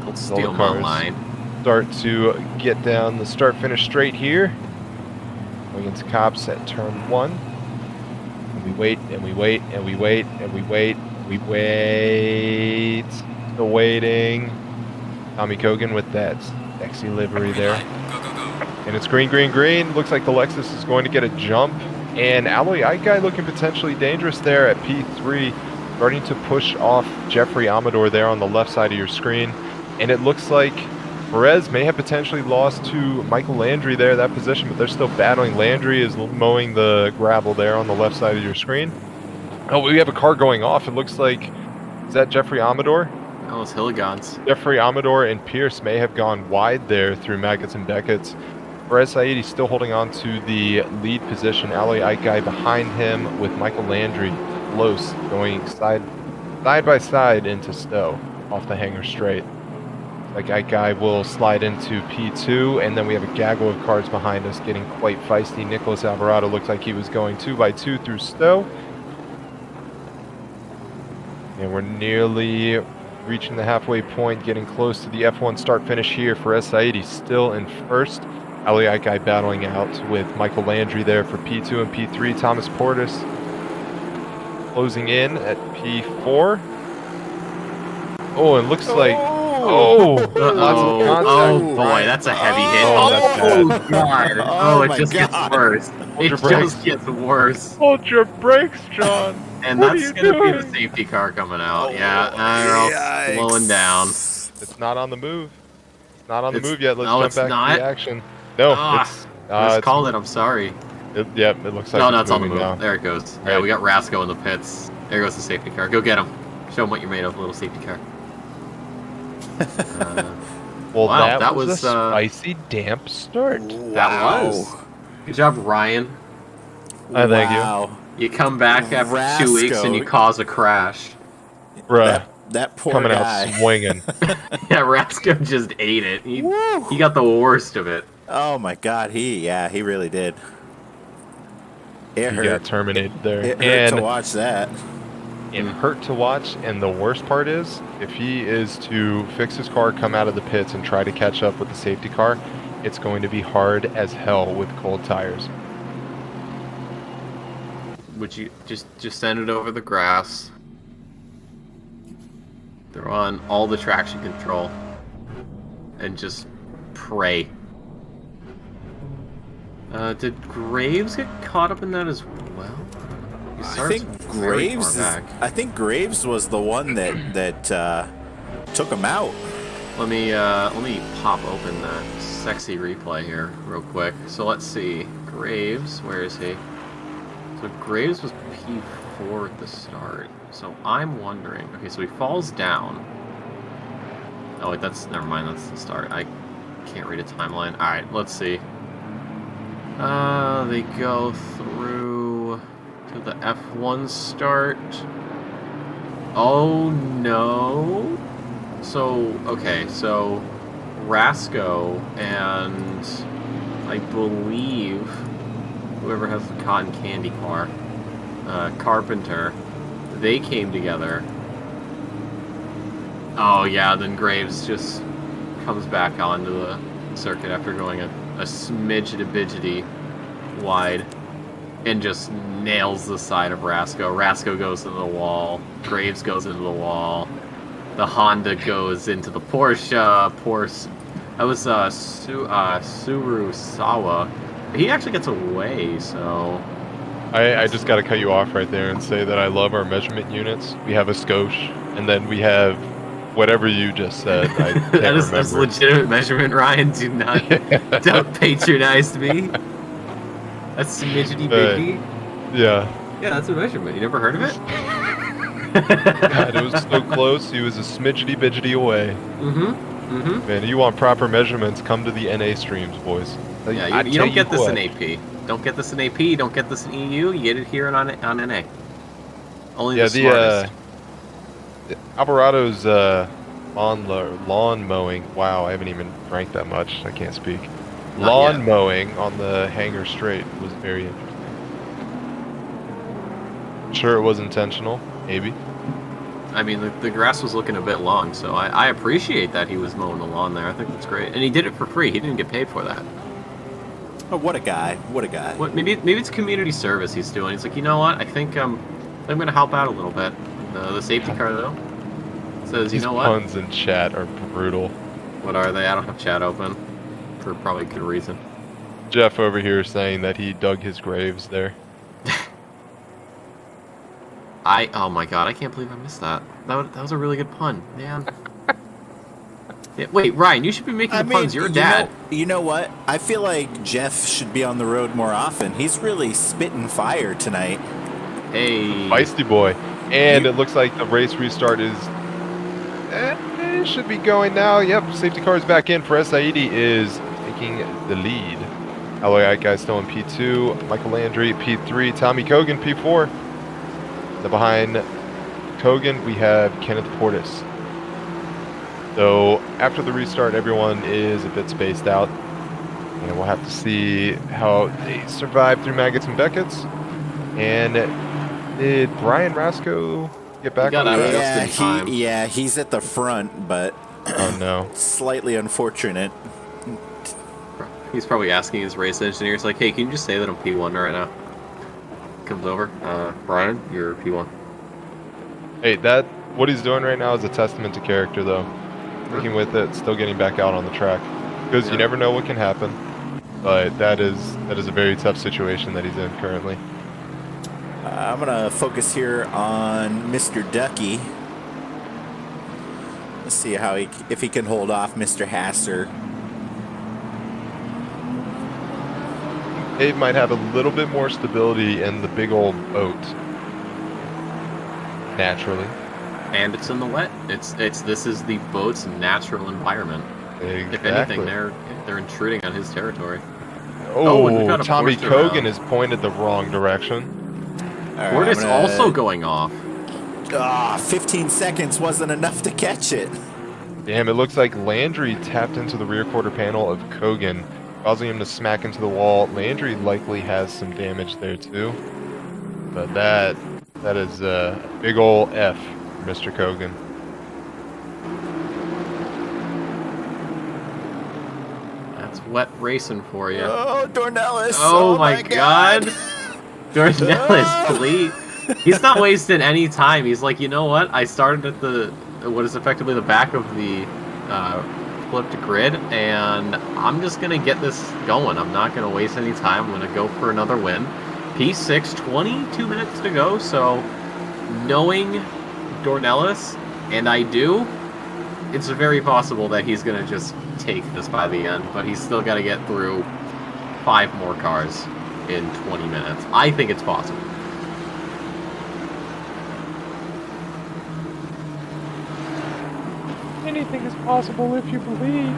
Don't steal my
cars.
line.
Start to get down the start-finish straight here. Going into cops at turn 1. And we wait, and we wait, and we wait, and we wait. We wait. Still waiting. Tommy Kogan with that sexy livery there. And it's green. Looks like the Lexus is going to get a jump. And Alloy Aikai looking potentially dangerous there at P3. Starting to push off Jeffrey Amador there on the left side of your screen. And it looks like Perez may have potentially lost to Michael Landry there, that position, but they're still battling. Landry is mowing the gravel there on the left side of your screen. Oh, we have a car going off. It looks like, is that Jeffrey Amador?
Oh, it's Hilligans.
Jeffrey Amador and Pierce may have gone wide there through Maggots and Beckett's. Perez Saidi still holding on to the lead position. Alloy Aikai behind him with Michael Landry close, going side by side into Stowe off the hanger straight. Like Aikai will slide into P2, and then we have a gaggle of cars behind us getting quite feisty. Nicholas Alvarado looked like he was going 2x2 through Stowe. And we're nearly reaching the halfway point, getting close to the F1 start-finish here for Saidi, still in first. Ali Aikai battling out with Michael Landry there for P2 and P3. Thomas Portis closing in at P4. Oh, it looks like... Oh! Lots of contact.
Oh boy, that's a heavy hit.
Oh, that's bad.
God.
Oh,
It
my
just
God.
gets worse. It
your brakes.
just gets worse.
Hold your brakes, John!
And
What are
that's
you
going to be
doing?
the safety car coming out. Yeah, they're all slowing down.
It's not on the move. It's not on the
It's-
move yet. Let's
no,
jump
it's
back
not?
to the action. No,
Ah,
it's...
I just
it's-
called it, I'm sorry.
Yep, it looks like
No, it's on the
moving
move.
now.
There it goes. Yeah,
Right.
we got Rasco in the pits. There goes the safety car. Go get him. Show him what you're made of, little safety car.
Well,
Wow,
that was a spicy, damp start.
That was. Good job, Ryan.
Thank you.
Wow.
You come back after 2 weeks and you
Rasco.
cause a crash.
Bruh,
That poor
coming
guy.
out swinging.
Yeah, Rasco just ate it. He
Woo.
got the worst of it.
Oh my God, he really did. It
He
hurt.
got terminated there.
It hurt
and
to watch that.
it hurt to watch, and the worst part is, if he is to fix his car, come out of the pits, and try to catch up with the safety car, it's going to be hard as hell with cold tires.
Would you just send it over the grass? Throw on all the traction control. And just pray. Did Graves get caught up in that as well? He
I
starts
think
very
Graves.
far back.
I think Graves was the one that took him out.
Let me pop open that sexy replay here real quick. So let's see. Graves, where is he? So Graves was P4 at the start. So I'm wondering. Okay, so he falls down. Oh wait, never mind. That's the start. I can't read a timeline. All right, let's see. They go through to the F1 start. Oh no. So, okay, so Rasco and I believe whoever has the cotton candy car, Carpenter, they came together. Oh yeah, then Graves just comes back onto the circuit after going a a smidgety wide and just nails the side of Rasco. Rasco goes into the wall. Graves goes into the wall. The Honda goes into the Porsche. That was Surusawa. He actually gets away, so...
I just got to cut you off right there and say that I love our measurement units. We have a Scoche, and then we have whatever you just said. I can't
That's legitimate measurement, Ryan. Do not don't patronize me. That's smidgety biggy.
Yeah.
Yeah, that's a measurement. You never heard of it?
God, it was so close. He was a smidgety bidgety away. Man, you want proper measurements, come to the NA streams, boys.
Yeah, you don't get this in AP. Don't get this in AP, don't get this in EU, you get it here on NA. Only the smartest.
Alvarado's lawn mowing. Wow, I haven't even drank that much. I can't speak. Lawn mowing on the Hangar Strait was very interesting. Sure, it was intentional, maybe.
I mean, the grass was looking a bit long, so I appreciate that he was mowing the lawn there. I think that's great, and he did it for free. He didn't get paid for that.
Oh, what a guy! What a guy!
Maybe it's community service he's doing. He's like, you know what? I think I'm going to help out a little bit. The safety car though says, you know what?
Puns in chat are brutal.
What are they? I don't have chat open for probably good reason.
Jeff over here saying that he dug his graves there.
Oh my god, I can't believe I missed that. That was a really good pun, man. Yeah, wait, Ryan, you should be making the puns. You're a dad.
You know what? I feel like Jeff should be on the road more often. He's really spitting fire tonight.
Hey.
Feisty boy. And it looks like the race restart is... it should be going now. Yep, safety car is back in for Saidi is taking the lead. Alloy guy still in P2. Michael Landry, P3. Tommy Kogan, P4. Then behind Kogan, we have Kenneth Portis. So after the restart, everyone is a bit spaced out. And we'll have to see how they survive through Maggots and Beckett's. And did Brian Rasco get back on the
race?
Yeah, he's at the front, but
oh no,
slightly unfortunate.
He's probably asking his race engineer. He's like, hey, can you just say that I'm P1 right now? Comes over. Brian, you're P1.
Hey, what he's doing right now is a testament to character, though. Sticking with it, still getting back out on the track. Because you never know what can happen. But that is a very tough situation that he's in currently.
I'm going to focus here on Mr. Ducky. Let's see if he can hold off Mr. Hasser.
Dave might have a little bit more stability in the big old boat. Naturally.
And it's in the wet. This is the boat's natural environment.
Exactly.
If anything, they're intruding on his territory.
Oh, Tommy Kogan has pointed the wrong direction.
Right,
Portis also going off.
15 seconds wasn't enough to catch it.
Damn, it looks like Landry tapped into the rear quarter panel of Kogan, causing him to smack into the wall. Landry likely has some damage there too. But that is a big ol' F for Mr. Kogan.
That's wet racing for you.
Oh, Dornelis.
Oh my god. Dornelis, please. He's not wasting any time. He's like, you know what? I started at what is effectively the back of the flipped grid, and I'm just going to get this going. I'm not going to waste any time. I'm going to go for another win. P6, 22 minutes to go, so knowing Dornelis, and I do, it's very possible that he's going to just take this by the end, but he's still got to get through 5 more cars in 20 minutes. I think it's possible.
Anything is possible if you believe.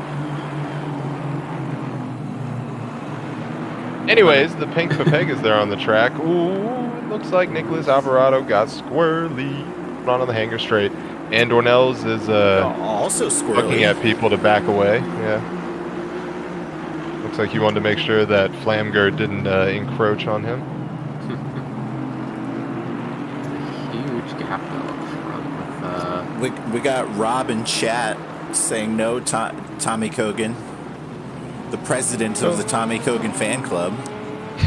Anyways, the pink Pepeg is there on the track. Ooh, it looks like Nicholas Alvarado got squirrely on the Hangar Straight. And Dornells is
also squirrely,
looking at people to back away. Yeah. Looks like he wanted to make sure that Flamgerd didn't encroach on him.
Huge gap though up front with
we got Rob in chat saying no, Tommy Kogan. The president of the Tommy Kogan fan club.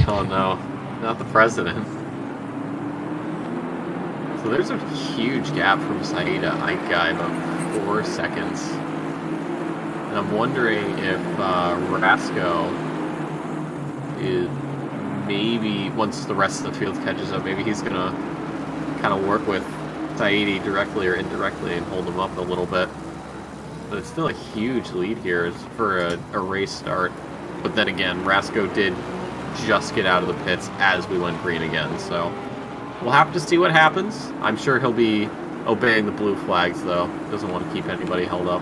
Oh no, not the president. So there's a huge gap from Saeed to Aika, about 4 seconds. And I'm wondering if Rasco is maybe, once the rest of the field catches up, maybe he's going to kind of work with Saeed directly or indirectly and hold him up a little bit. But it's still a huge lead here for a race start. But then again, Rasco did just get out of the pits as we went green again, so we'll have to see what happens. I'm sure he'll be obeying the blue flags, though. Doesn't want to keep anybody held up.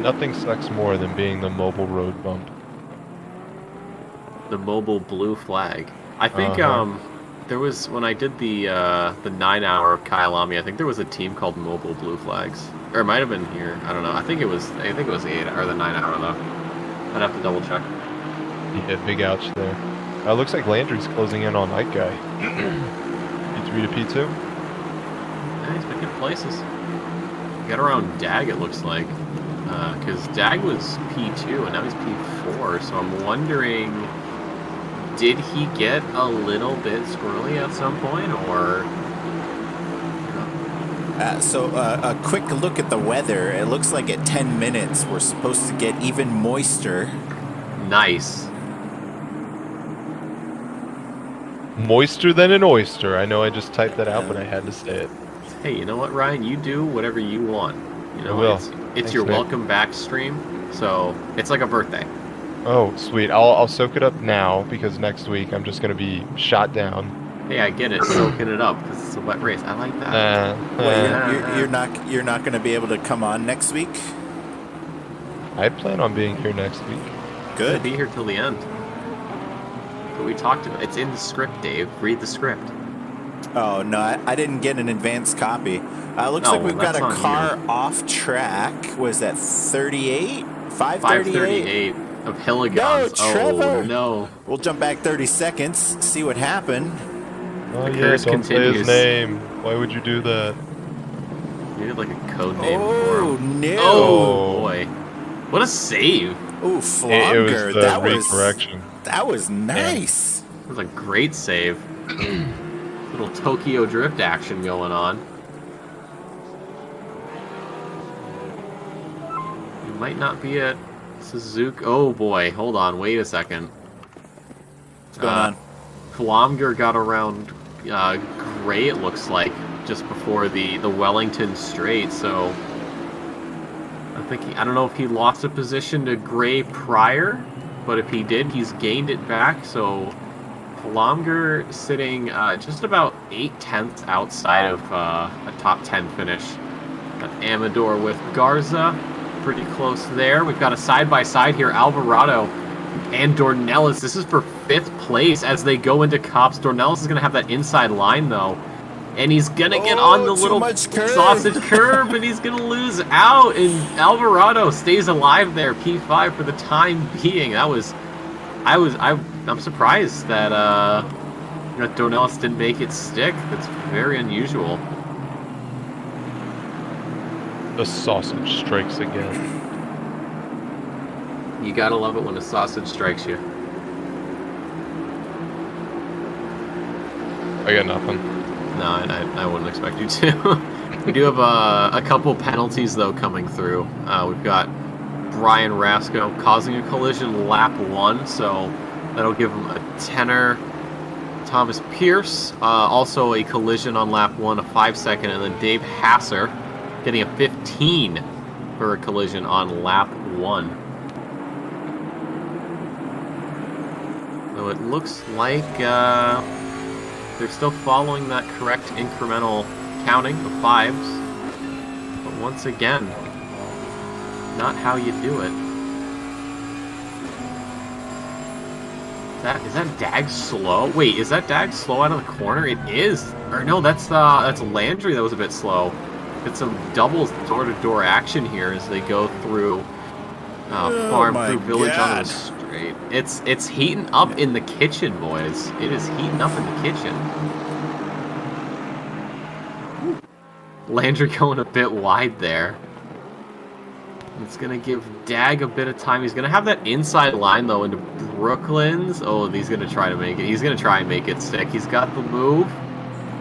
Nothing sucks more than being the mobile road bump.
The mobile blue flag. I think there was, when I did the 9 hour of Kyalami, I think there was a team called Mobile Blue Flags, or it might have been here. I don't know. I think it was the 8 or the 9 hour though. I'd have to double check.
Yeah, big ouch there. Looks like Landry's closing in on Night Guy. P3 to P2.
Yeah, he's picking places. Got around Dag, it looks like, because Dag was P2 and now he's P4. So I'm wondering, did he get a little bit squirrely at some point, or?
So a quick look at the weather. It looks like at 10 minutes we're supposed to get even moister.
Nice.
Moister than an oyster. I know I just typed that out, but I had to say it.
Hey, you know what, Ryan? You do whatever you want. You know,
I will.
It's
Thanks,
your
Nick.
welcome back stream, so it's like a birthday.
Oh, sweet. I'll soak it up now because next week I'm just gonna be shot down.
Hey, I get it, soaking it up because it's a wet race. I like that.
Well, you're not going to be able to come on next week.
I plan on being here next week.
Gonna
Good.
be here till the end. But we talked about it's in the script, Dave. Read the script.
Oh no, I didn't get an advanced copy. Looks
Oh,
like we've got
that's
a
on
car off track. Was that 38? 538?
538 of Hilligans.
No,
Oh
Trevor.
no.
We'll jump back 30 seconds, see what happened.
Oh
The
yeah,
curse
don't say
continues.
his name. Why would you do that?
You need like a code name for
Oh
him.
no!
Oh boy. What a save.
Oh,
It was
Flonger.
the
That
recorrection.
was nice.
That was a great save. Little Tokyo Drift action going on. You might not be at Suzuki. Oh boy, hold on, wait a second.
What's going on?
Flomger got around Gray, it looks like, just before the Wellington Straight, so I don't know if he lost a position to Gray prior, but if he did, he's gained it back, so Flomger sitting just about 8/10 outside of a top 10 finish. Got Amador with Garza, pretty close there. We've got a side-by-side here, Alvarado and Dornelis. This is for 5th place as they go into Cops. Dornelis is going to have that inside line, though. And he's going to get on the
too
little
much curve.
sausage curve, and he's going to lose out. And Alvarado stays alive there, P5 for the time being. I'm surprised that Dornelis didn't make it stick. That's very unusual.
The sausage strikes again.
You gotta love it when a sausage strikes you.
I got nothing.
No, I wouldn't expect you to. We do have a couple penalties, though, coming through. We've got Brian Rasco causing a collision lap 1, so that'll give him a 10er. Thomas Pierce, also a collision on lap 1, a 5-second, and then Dave Hasser getting a 15 for a collision on lap 1. So it looks like they're still following that correct incremental counting of 5s. But once again, not how you do it. Is that Dag slow? Wait, is that Dag slow out of the corner? It is. Or no, that's Landry that was a bit slow. Get some doubles door-to-door action here as they go through farm
my
through village onto
God.
the straight. It's heating up in the kitchen, boys. It is heating up in the kitchen. Landry going a bit wide there. It's going to give Dag a bit of time. He's going to have that inside line, though, into Brooklyn's. Oh, he's going to try to make it. He's going to try and make it stick. He's got the move.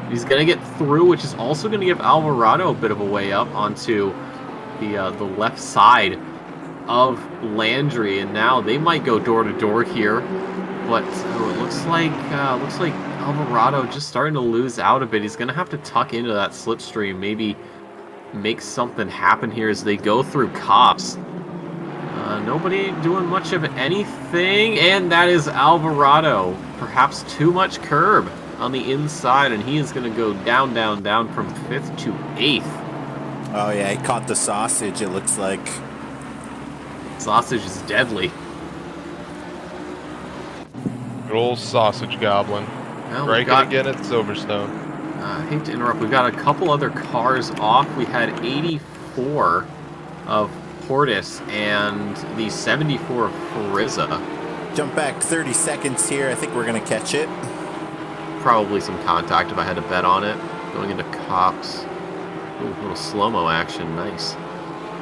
He's going to get through, which is also going to give Alvarado a bit of a way up onto the left side of Landry. And now they might go door to door here. But it looks like Alvarado just starting to lose out a bit. He's going to have to tuck into that slipstream, maybe make something happen here as they go through Cops. Nobody doing much of anything, and that is Alvarado. Perhaps too much curb on the inside, and he is going to go down, down, down from 5th to 8th.
Oh, yeah, he caught the sausage, it looks like.
Sausage is deadly.
Good old sausage goblin.
Well,
Break it again at Silverstone.
I hate to interrupt. We've got a couple other cars off. We had 84 of Portis and the 74 of Frizza.
Jump back 30 seconds here. I think we're going to catch it.
Probably some contact if I had to bet on it. Going into Cops. Ooh, a little slow-mo action. Nice.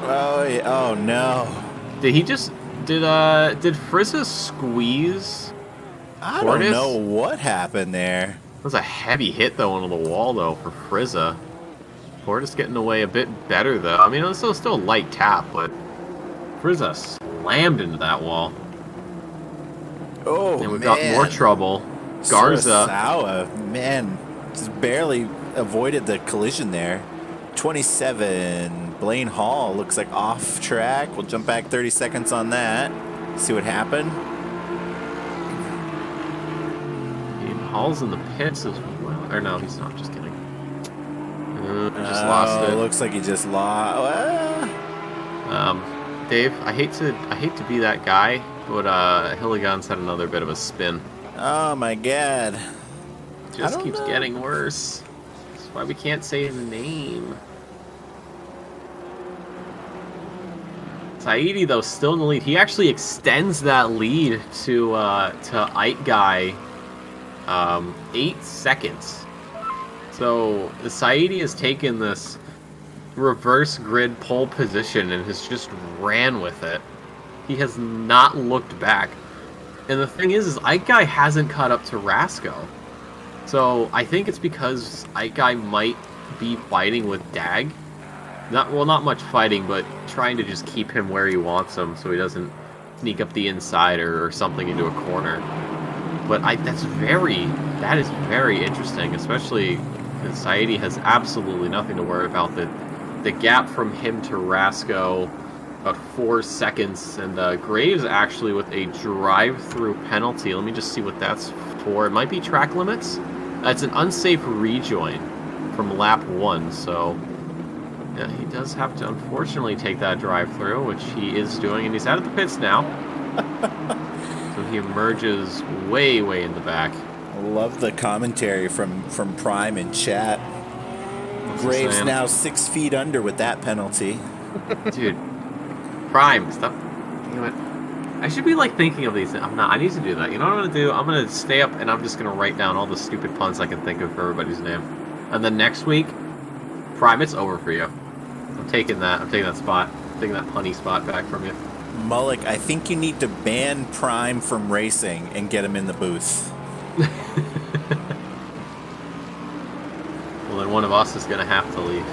Oh, yeah. Oh no.
Did he just... Did Frizza squeeze
I
Portis?
don't know what happened there.
That was a heavy hit, though, onto the wall, though, for Frizza. Portis getting away a bit better, though. I mean, it was still a light tap, but Frizza slammed into that wall.
Oh,
And we've
man.
got more trouble. Garza.
Surasawa, man, just barely avoided the collision there. 27. Blaine Hall looks like off track. We'll jump back 30 seconds on that. See what happened.
Hall's in the pits as well. Or no, he's not. Just kidding. Just lost it.
Looks like he just lost.
Dave, I hate to be that guy, but Hilligan's had another bit of a spin.
Oh my god.
Just keeps getting worse. That's why we can't say his name. Saidi, though, still in the lead. He actually extends that lead to Ike Guy 8 seconds. So Saidi has taken this reverse grid pole position and has just ran with it. He has not looked back. And the thing is Ike Guy hasn't caught up to Rasco. So I think it's because Ike Guy might be fighting with Dag. Not much fighting, but trying to just keep him where he wants him so he doesn't sneak up the inside or something into a corner. But that is very interesting, especially because Saidi has absolutely nothing to worry about. The gap from him to Rasco, about 4 seconds, and Graves actually with a drive-through penalty. Let me just see what that's for. It might be track limits. It's an unsafe rejoin from lap 1, so yeah, he does have to unfortunately take that drive-through, which he is doing, and he's out of the pits now. So he emerges way, way in the back.
I love the commentary from Prime in chat. Graves now 6 feet under with that penalty.
Dude, Prime, stop. Damn it. I should be like thinking of these. I'm not. I need to do that. You know what I'm gonna do? I'm gonna stay up and I'm just gonna write down all the stupid puns I can think of for everybody's name. And then next week, Prime, it's over for you. I'm taking that spot. I'm taking that punny spot back from you.
Mullick, I think you need to ban Prime from racing and get him in the booth.
Well, then one of us is gonna have to leave.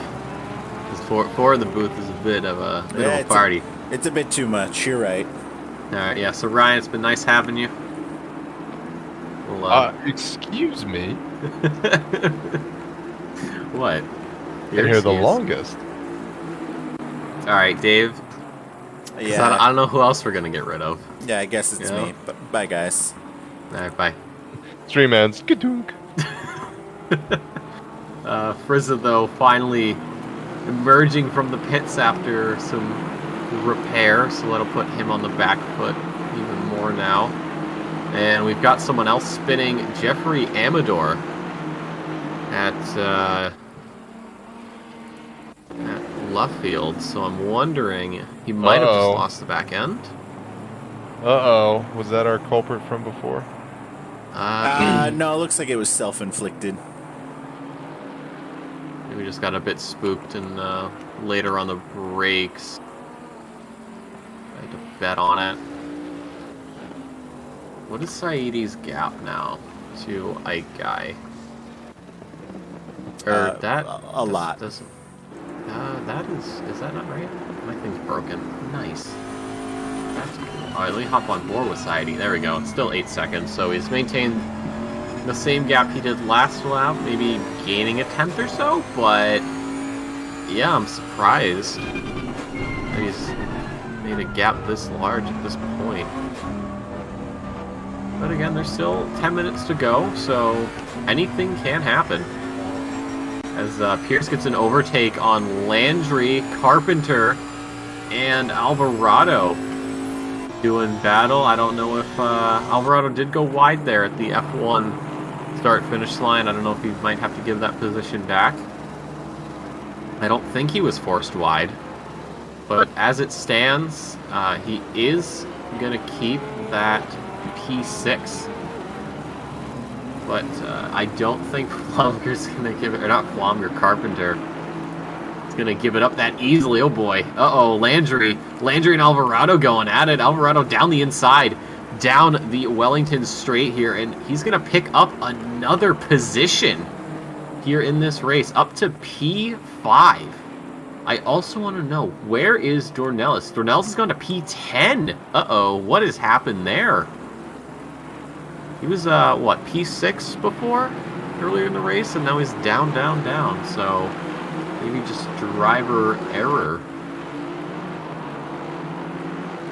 Because four in the booth is a bit of a party.
It's a bit too much. You're right.
All right, yeah. So Ryan, it's been nice having you. Well,
excuse me.
What?
Been here the longest.
All right, Dave.
Yeah.
I don't know who else we're gonna get rid of.
Yeah, I guess it's me. But bye, guys.
All right, bye.
Stream ends. Gadunk.
Frizza, though, finally emerging from the pits after some repair, so that'll put him on the back foot even more now. And we've got someone else spinning, Jeffrey Amador, at Luffield. So I'm wondering, he might have just lost the back end.
Uh-oh. Was that our culprit from before?
No, it looks like it was self-inflicted.
We just got a bit spooked and later on the brakes. I had to bet on it. What is Saeedi's gap now to Ike Guy? Or that
a lot.
Is that not right? My thing's broken. Nice. That's cool. Alright, let me hop on board with Saeedi. There we go. It's still 8 seconds, so he's maintained the same gap he did last lap, maybe gaining a tenth or so, but yeah, I'm surprised that he's made a gap this large at this point. But again, there's still 10 minutes to go, so anything can happen. As Pierce gets an overtake on Landry, Carpenter, and Alvarado doing battle. I don't know if Alvarado did go wide there at the F1 start-finish line. I don't know if he might have to give that position back. I don't think he was forced wide. But as it stands, he is going to keep that P6. But I don't think Flomger's going to give it, or not Flomger, Carpenter is going to give it up that easily. Oh boy. Uh-oh, Landry and Alvarado going at it. Alvarado down the inside, down the Wellington straight here, and he's going to pick up another position here in this race, up to P5. I also want to know, where is Dornelis? Dornelis has gone to P10. Uh-oh, what has happened there? He was, what, P6 before? Earlier in the race, and now he's down, down, down. So, maybe just driver error.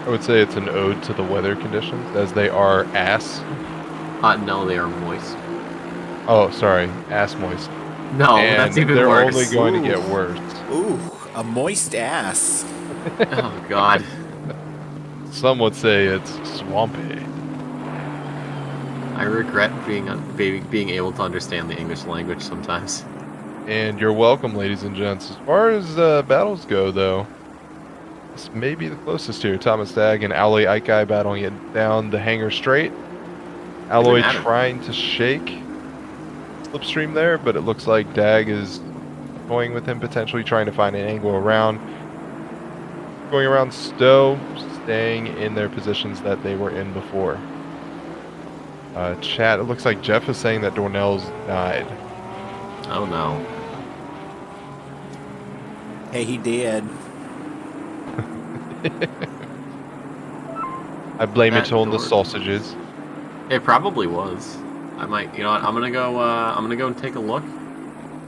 I would say it's an ode to the weather conditions, as they are ass.
No, they are moist.
Oh, sorry, ass moist.
No,
and
that's even
they're
worse.
only going to get worse.
Ooh, a moist ass.
Oh, God.
Some would say it's swampy.
I regret being able to understand the English language sometimes.
And you're welcome, ladies and gents. As far as battles go, though, this may be the closest here. Thomas Dag and Alloy Ike battling it down the hangar straight. Alloy trying to shake Slipstream there, but it looks like Dag is going with him, potentially trying to find an angle around. Going around Stowe, staying in their positions that they were in before. Chat, it looks like Jeff is saying that Dornell's died.
Oh no.
Hey, he did.
I blame
That
it on the
door.
sausages.
It probably was. I might, you know what? I'm gonna go and take a look,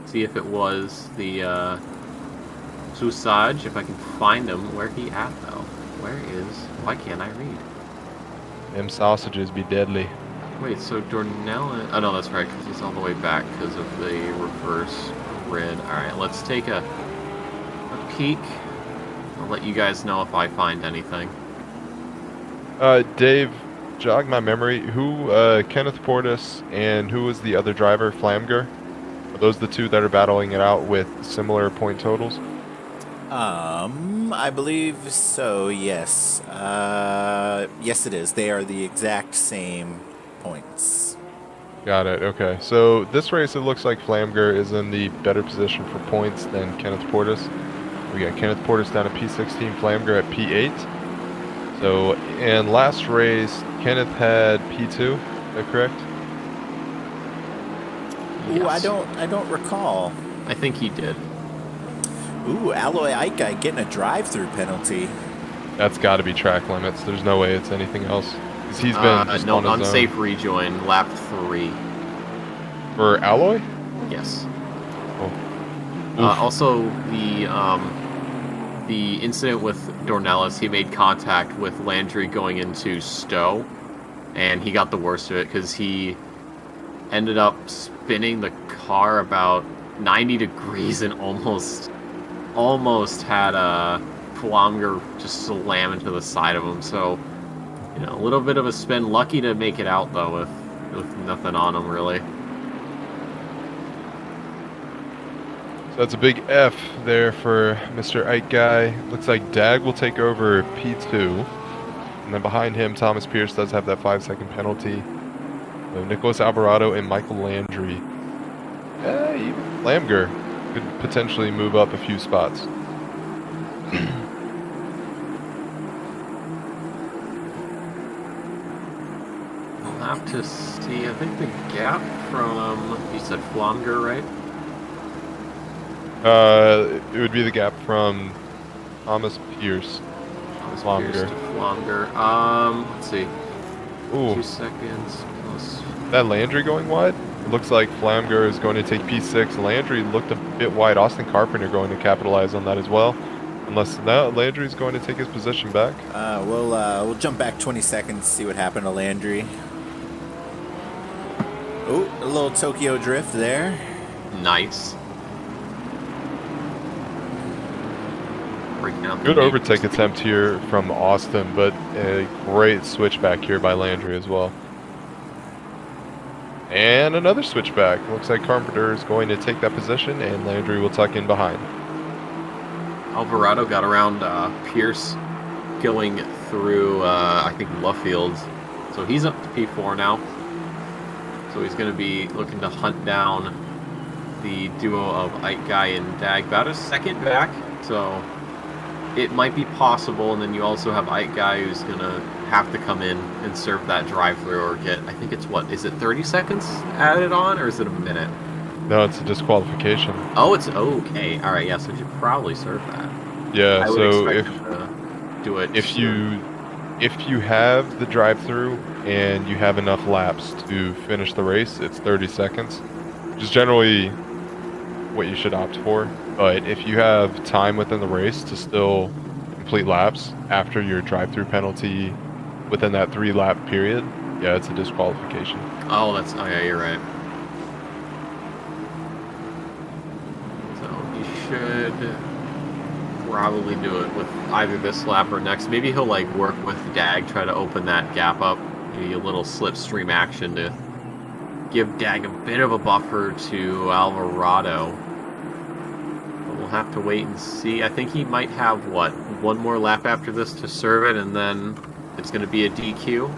see if it was the Susaj, if I can find him. Where he at though? Why can't I read?
Them sausages be deadly.
Wait, so Dornell? Oh no, that's right, because he's all the way back because of the reverse grid. All right, let's take a peek. I'll let you guys know if I find anything.
Dave, jog my memory. Who, Kenneth Portis and who was the other driver, Flamger? Are those the two that are battling it out with similar point totals?
I believe so, yes. Yes, it is. They are the exact same points.
Got it, okay. So this race, it looks like Flamger is in the better position for points than Kenneth Portis. We got Kenneth Portis down at P16, Flamger at P8. So in last race, Kenneth had P2, is that correct?
Ooh,
Yes.
I don't recall.
I think he did.
Ooh, Alloy Ike getting a drive-through penalty.
That's got to be track limits. There's no way it's anything else. 'Cause he's been just
no,
on his
unsafe
own.
rejoin, lap 3.
For Alloy?
Yes.
Oh. Oof.
Also, the incident with Dornelis, he made contact with Landry going into Stowe, and he got the worst of it because he ended up spinning the car about 90 degrees and almost had a Flomger just slam into the side of him. So, you know, a little bit of a spin. Lucky to make it out though, with nothing on him really.
So that's a big F there for Mr. Ike Guy. Looks like Dag will take over P2. And then behind him, Thomas Pierce does have that 5-second penalty. So Nicholas Alvarado and Michael Landry. Even Flamger Could potentially move up a few spots.
We'll have to see. I think the gap from, you said Flomger, right?
It would be the gap from Thomas Pierce.
Thomas
Flomger.
Pierce to Flomger. Let's see.
Ooh,
2 seconds plus.
that Landry going wide? It looks like Flamger is going to take P6. Landry looked a bit wide. Austin Carpenter going to capitalize on that as well. Unless that Landry is going to take his position back.
We'll jump back 20 seconds, see what happened to Landry. Oh, a little Tokyo drift there.
Nice. Breaking out the
Good
neighbors.
overtake attempt here from Austin, but a great switchback here by Landry as well. And another switchback. Looks like Carpenter is going to take that position, and Landry will tuck in behind.
Alvarado got around Pierce going through, I think, Luffield. So he's up to P4 now. So he's going to be looking to hunt down the duo of Ike Guy and Dag. About a second back. So it might be possible. And then you also have Ike Guy who's going to have to come in and serve that drive-through or get, I think it's what, is it 30 seconds added on or is it a minute?
No, it's a disqualification.
Oh, it's okay. All right, yeah, so you should probably serve that.
Yeah,
I would
so
expect him to do it.
if you have the drive-through and you have enough laps to finish the race, it's 30 seconds, which is generally what you should opt for. But if you have time within the race to still complete laps after your drive-through penalty within that 3-lap period, yeah, it's a disqualification.
Oh, yeah, you're right. So he should probably do it with either this lap or next. Maybe he'll like work with Dag, try to open that gap up. Maybe a little slipstream action to give Dag a bit of a buffer to Alvarado. But we'll have to wait and see. I think he might have, what, one more lap after this to serve it, and then it's going to be a DQ.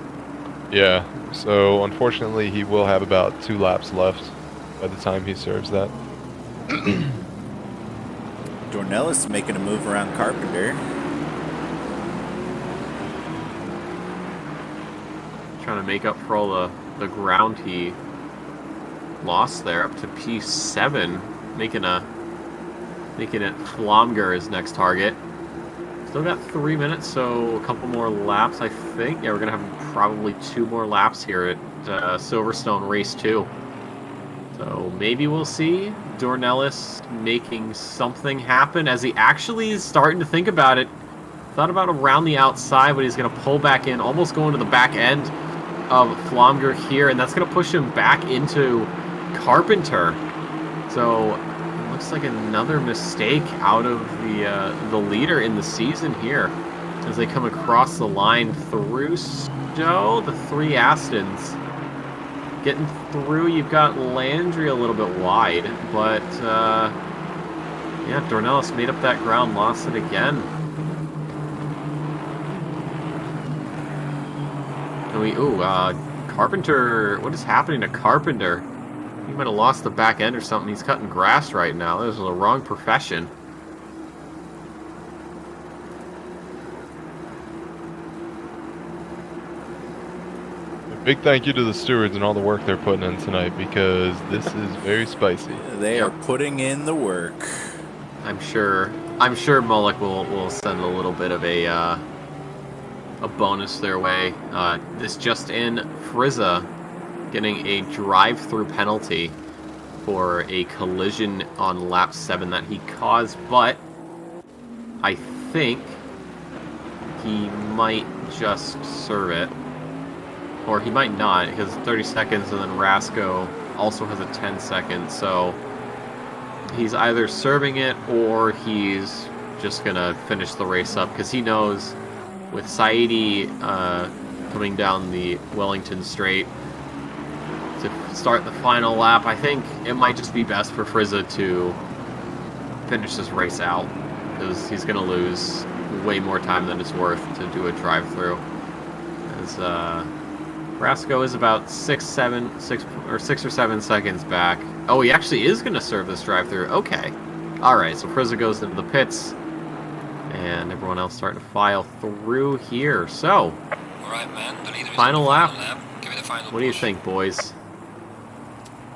Yeah, so unfortunately he will have about 2 laps left by the time he serves that.
Dornelis making a move around Carpenter.
Trying to make up for all the ground he lost there, up to P7, making it Flomger his next target. Still got 3 minutes, so a couple more laps, I think. Yeah, we're gonna have probably 2 more laps here at Silverstone Race 2. So maybe we'll see Dornelis making something happen as he actually is starting to think about it. Thought about around the outside, but he's gonna pull back in, almost going to the back end of Flomger here, and that's gonna push him back into Carpenter. So it looks like another mistake out of the leader in the season here as they come across the line through Stowe, the 3 Astons. Getting through, you've got Landry a little bit wide, but yeah, Dornelis made up that ground, lost it again. And Carpenter, what is happening to Carpenter? He might have lost the back end or something. He's cutting grass right now. This is the wrong profession.
Big thank you to the stewards and all the work they're putting in tonight, because this is very spicy.
They are putting in the work.
I'm sure Mullock will send a little bit of a bonus their way. This just in, Frizza getting a drive-through penalty for a collision on lap 7 that he caused, but I think he might just serve it. Or he might not, because 30 seconds, and then Rasco also has a 10 seconds, so he's either serving it or he's just going to finish the race up, because he knows with Saidi coming down the Wellington Straight to start the final lap, I think it might just be best for Frizza to finish this race out, because he's going to lose way more time than it's worth to do a drive-through. As Carrasco is about 6 or 7 seconds back. Oh, he actually is going to serve this drive-through. Okay. All right, so Frieza goes into the pits, and everyone else starting to file through here. So,
All right, man. The leader is
Final
in the
lap.
Give me the final
what do you
push.
think, boys?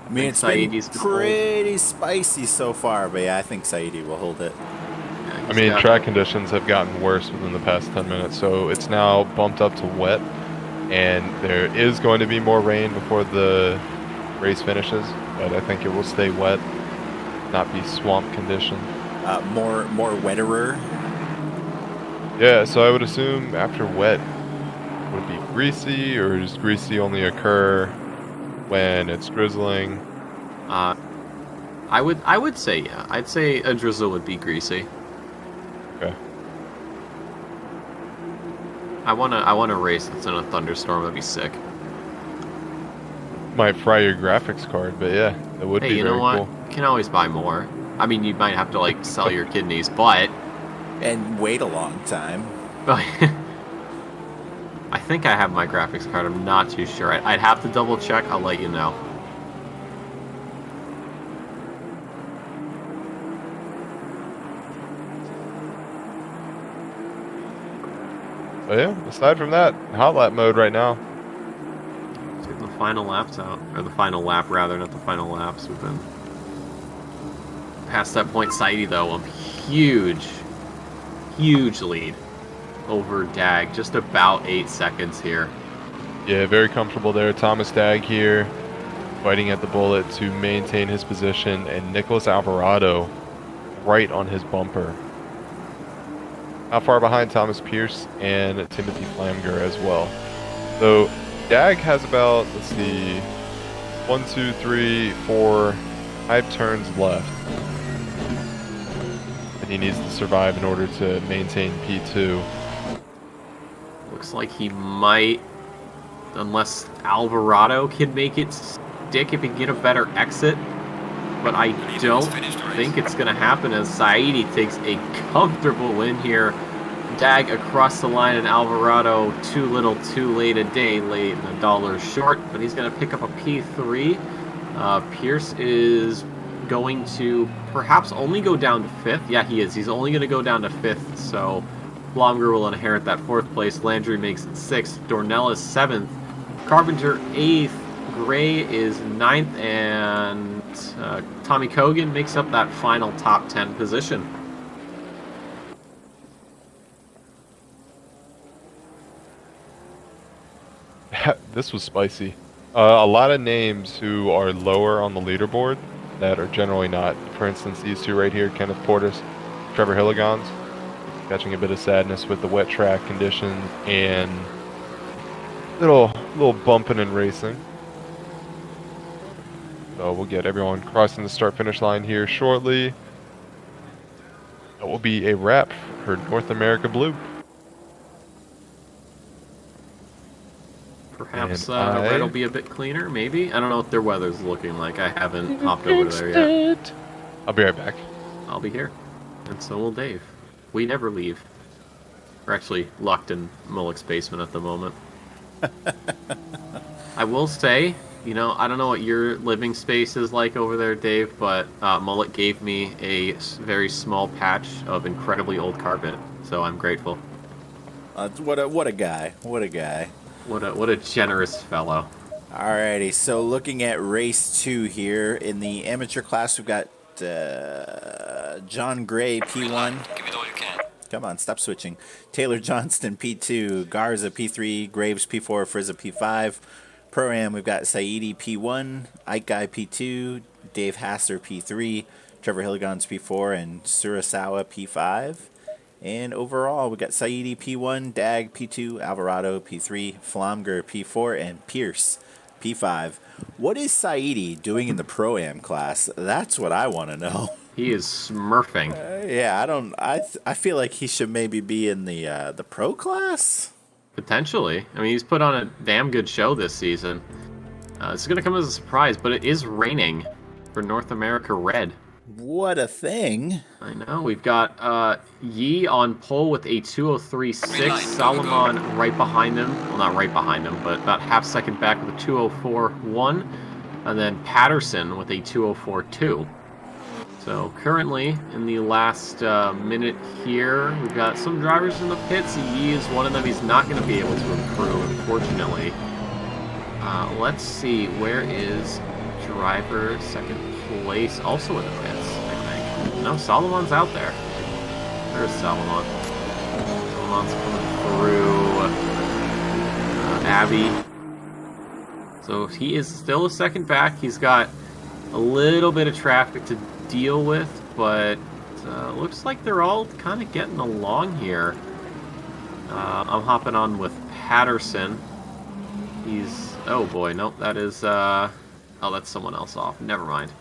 I mean, it's
Think
been
Saeedi's gonna hold?
pretty spicy so far, but yeah, I think Saeedi will hold it.
Yeah,
I
he's
mean,
got-
track conditions have gotten worse within the past 10 minutes, so it's now bumped up to wet, and there is going to be more rain before the race finishes, but I think it will stay wet, not be swamp condition.
More wetterer.
Yeah, so I would assume after wet, would it be greasy, or does greasy only occur when it's drizzling?
I would say yeah. I'd say a drizzle would be greasy.
Okay.
I wanna race that's in a thunderstorm. That'd be sick.
Might fry your graphics card, but yeah, that would
Hey,
be
you
very
know what?
cool.
You can always buy more. I mean, you might have to like sell your kidneys, but
And wait a long time.
I think I have my graphics card. I'm not too sure. I'd have to double check. I'll let you know.
But yeah, aside from that, hot lap mode right now.
Let's get the final laps out, or the final lap rather, not the final laps. We've been past that point. Saeedi though, a huge lead over Dag, just about 8 seconds here.
Yeah, very comfortable there. Thomas Dag here, fighting at the bullet to maintain his position, and Nicholas Alvarado right on his bumper. Not far behind Thomas Pierce and Timothy Flamger as well. So Dag has about, let's see, 1, 2, 3, 4, 5 turns left. And he needs to survive in order to maintain P2.
Looks like he might, unless Alvarado can make it stick if he can get a better exit. But I don't think it's going to happen as Saeedi takes a comfortable win here. Dag across the line and Alvarado too little too late, a day late and $1 short. But he's going to pick up a P3. Pierce is going to perhaps only go down to 5th. Yeah, he is. He's only going to go down to 5th. So Blomger will inherit that 4th place. Landry makes it 6th. Dornelis 7th. Carpenter 8th. Gray is 9th. And Tommy Kogan makes up that final top 10 position.
This was spicy. A lot of names who are lower on the leaderboard that are generally not. For instance, these two right here, Kenneth Portis, Trevor Hilligans, catching a bit of sadness with the wet track conditions and little bumping and racing. So we'll get everyone crossing the start-finish line here shortly. That will be a wrap for North America Blue.
Perhaps
And I-
Red will be a bit cleaner, maybe? I don't know what their weather's looking like. I haven't hopped over there yet.
I'll be right back.
I'll be here. And so will Dave. We never leave. We're actually locked in Mullick's basement at the moment. I will say, you know, I don't know what your living space is like over there, Dave, but Mullick gave me a very small patch of incredibly old carpet, so I'm grateful.
What a guy. What a guy.
What a generous fellow.
Alrighty, so looking at race 2 here in the amateur class, we've got John Gray P1.
Give it all you can.
Come on, stop switching. Taylor Johnston P2, Garza P3, Graves P4, Frieza P5. Pro-Am, we've got Saeedi P1, Ike Guy P2, Dave Hasser P3, Trevor Hilligans P4, and Surasawa P5. And overall, we got Saeedi P1, Dag P2, Alvarado P3, Flamger P4, and Pierce P5. What is Saeedi doing in the Pro-Am class? That's what I want to know.
He is smurfing.
Yeah, I feel like he should maybe be in the pro class.
Potentially. I mean, he's put on a damn good show this season. It's going to come as a surprise, but it is raining for North America Red.
What a thing.
I know. We've got Yi on pole with a 2:03.6. Salomon right behind him. Well, not right behind him, but about half second back with a 2:04.1. And then Patterson with a 2:04.2. So currently, in the last minute here, we've got some drivers in the pits. Yi is one of them. He's not going to be able to improve, unfortunately. Let's see. Where is driver second place? Also in the pits, I think. No, Salomon's out there. There's Salomon. Salomon's coming through Abbey. So he is still a second back. He's got a little bit of traffic to deal with, but looks like they're all kind of getting along here. I'm hopping on with Patterson. Oh boy, nope, that is oh, that's someone else off. Never mind.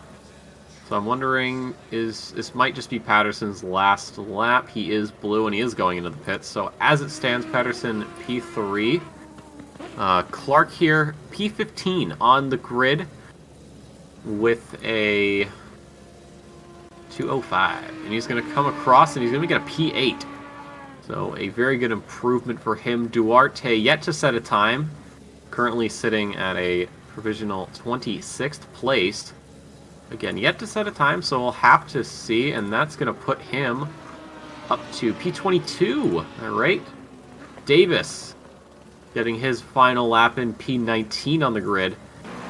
So I'm wondering, this might just be Patterson's last lap. He is blue and he is going into the pits. So as it stands, Patterson P3. Clark here, P15 on the grid with a 2:05, and he's going to come across and he's going to get a P8. So a very good improvement for him. Duarte yet to set a time, currently sitting at a provisional 26th place. Again, yet to set a time, so we'll have to see, and that's going to put him up to P22. All right, Davis getting his final lap in P19 on the grid,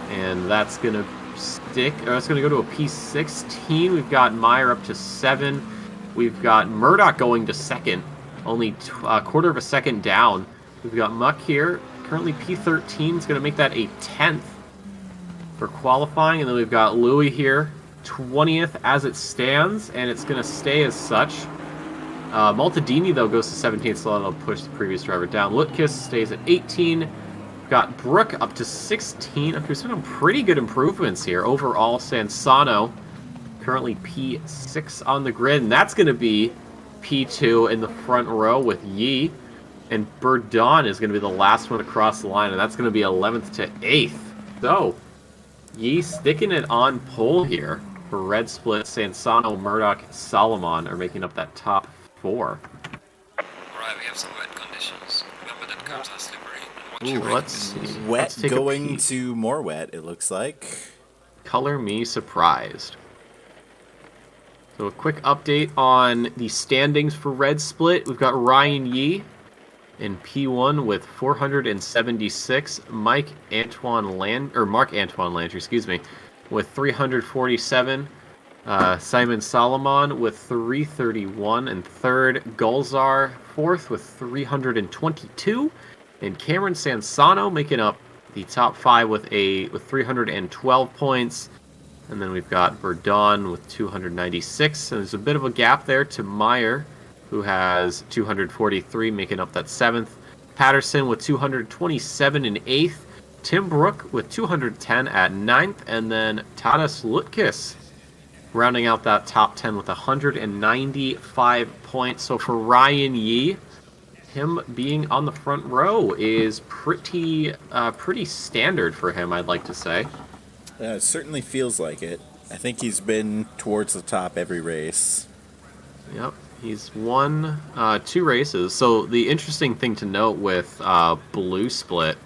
and that's going to stick. It's going to go to a P16. We've got Meyer up to 7. We've got Murdoch going to second, only a quarter of a second down. We've got Muck here, currently P13. It's going to make that a 10th for qualifying, and then we've got Louis here, 20th as it stands, and it's going to stay as such. Maltadini, though, goes to 17th, so that'll push the previous driver down. Lutkus stays at 18. Got Brook up to 16. Okay, some pretty good improvements here. Overall, Sansano currently P6 on the grid, and that's going to be P2 in the front row with Yi. And Burdon is going to be the last one across the line, and that's going to be 11th to 8th. So, Yi sticking it on pole here for Red Split. Sansano, Murdoch, Salomon are making up that top 4.
Alright, we have some wet conditions. Remember that cars are slippery. And
Ooh,
watch your
let's
braking.
see.
Wet
Let's take a
going
peek.
to more wet, it looks like.
Color me surprised. So a quick update on the standings for Red Split. We've got Ryan Yi in P1 with 476. Mark Antoine Landry, with 347. Simon Salomon with 331 and third. Gulzar fourth with 322. And Cameron Sansano making up the top 5 with 312 points. And then we've got Verdon with 296. And there's a bit of a gap there to Meyer, who has 243, making up that 7th. Patterson with 227 in 8th. Tim Brook with 210 at 9th. And then Tadas Lutkus rounding out that top 10 with 195 points. So for Ryan Yi, him being on the front row is pretty standard for him, I'd like to say.
It certainly feels like it. I think he's been towards the top every race.
Yep, he's won 2 races. So the interesting thing to note with Blue Split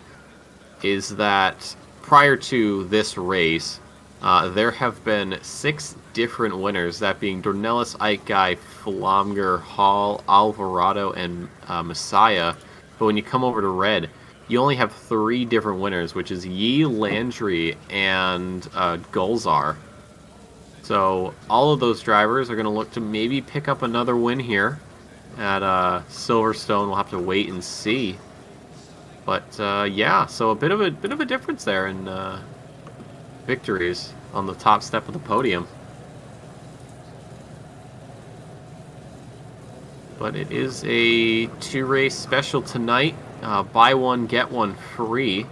is that prior to this race, there have been 6 different winners, that being Dornelis, Ike, Flomger, Hall, Alvarado, and Messiah. But when you come over to Red, you only have 3 different winners, which is Yi, Landry, and Gulzar. So all of those drivers are going to look to maybe pick up another win here at Silverstone. We'll have to wait and see. But yeah, so a bit of a difference there in victories on the top step of the podium. But it is a 2-race special tonight. Buy one, get one free.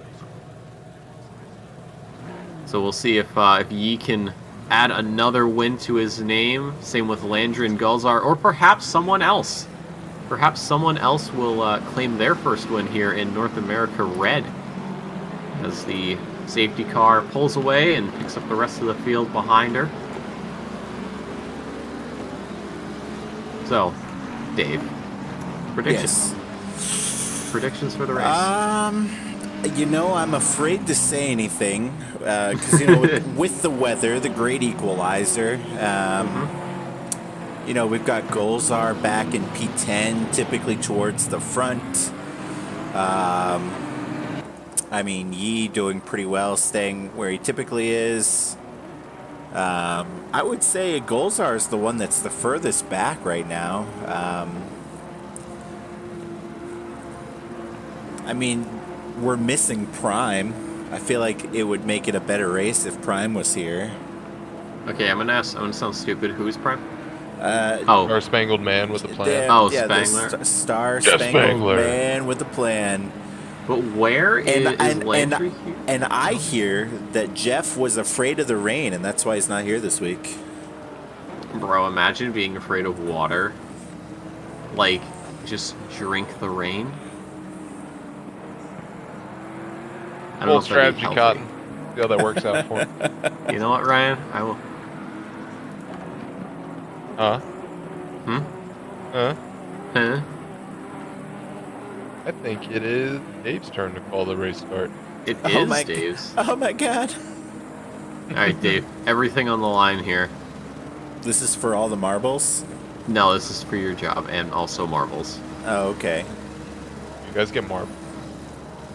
So we'll see if Yi can add another win to his name. Same with Landry and Gulzar, or perhaps someone else. Perhaps someone else will claim their first win here in North America Red, as the safety car pulls away and picks up the rest of the field behind her. So, Dave, predictions.
Yes.
Predictions for the race.
I'm afraid to say anything because with the weather, the great equalizer. We've got Golzar back in P10, typically towards the front. Yi doing pretty well, staying where he typically is. I would say Golzar is the one that's the furthest back right now. We're missing Prime. I feel like it would make it a better race if Prime was here.
Okay, I'm gonna sound stupid. Who is Prime?
Star Spangled Man with a plan.
Spangler.
The Star
Yeah,
Spangled
Spangler.
Man with a plan.
But where is Landry here?
And I hear that Jeff was afraid of the rain, and that's why he's not here this week.
Bro, imagine being afraid of water. Like, just drink the rain. I don't know
Old
if that'd be
strategy,
healthy.
Cotton. See how that works out for him.
You know what, Ryan? I will.
Huh? Huh?
Huh?
I think it is Dave's turn to call the race start.
It
Oh
is
my-
Dave's.
Oh my god.
Alright, Dave. Everything on the line here.
This is for all the marbles?
No, this is for your job and also marbles.
Oh, okay.
You guys get marble.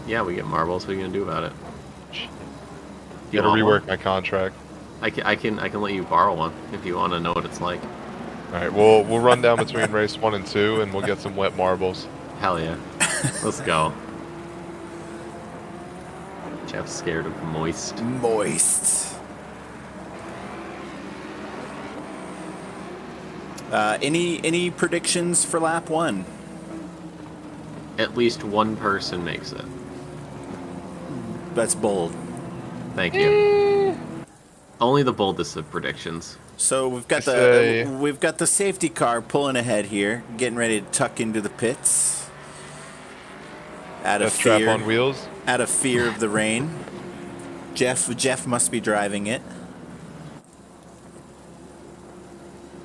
Yeah, we get marbles. What are you gonna do about it? You
Gotta
want
rework
one?
my contract.
I can let you borrow one if you want to know what it's like.
Alright, we'll run down between race 1 and 2 and we'll get some wet marbles.
Hell yeah. Let's go. Jeff's scared of moist.
Moist. Any predictions for lap 1?
At least one person makes it.
That's bold.
Thank you. Only the boldest of predictions.
So we've got
Say-
the safety car pulling ahead here, getting ready to tuck into the pits. Out of
That strap
fear,
on wheels.
out of fear of the rain. Jeff must be driving it.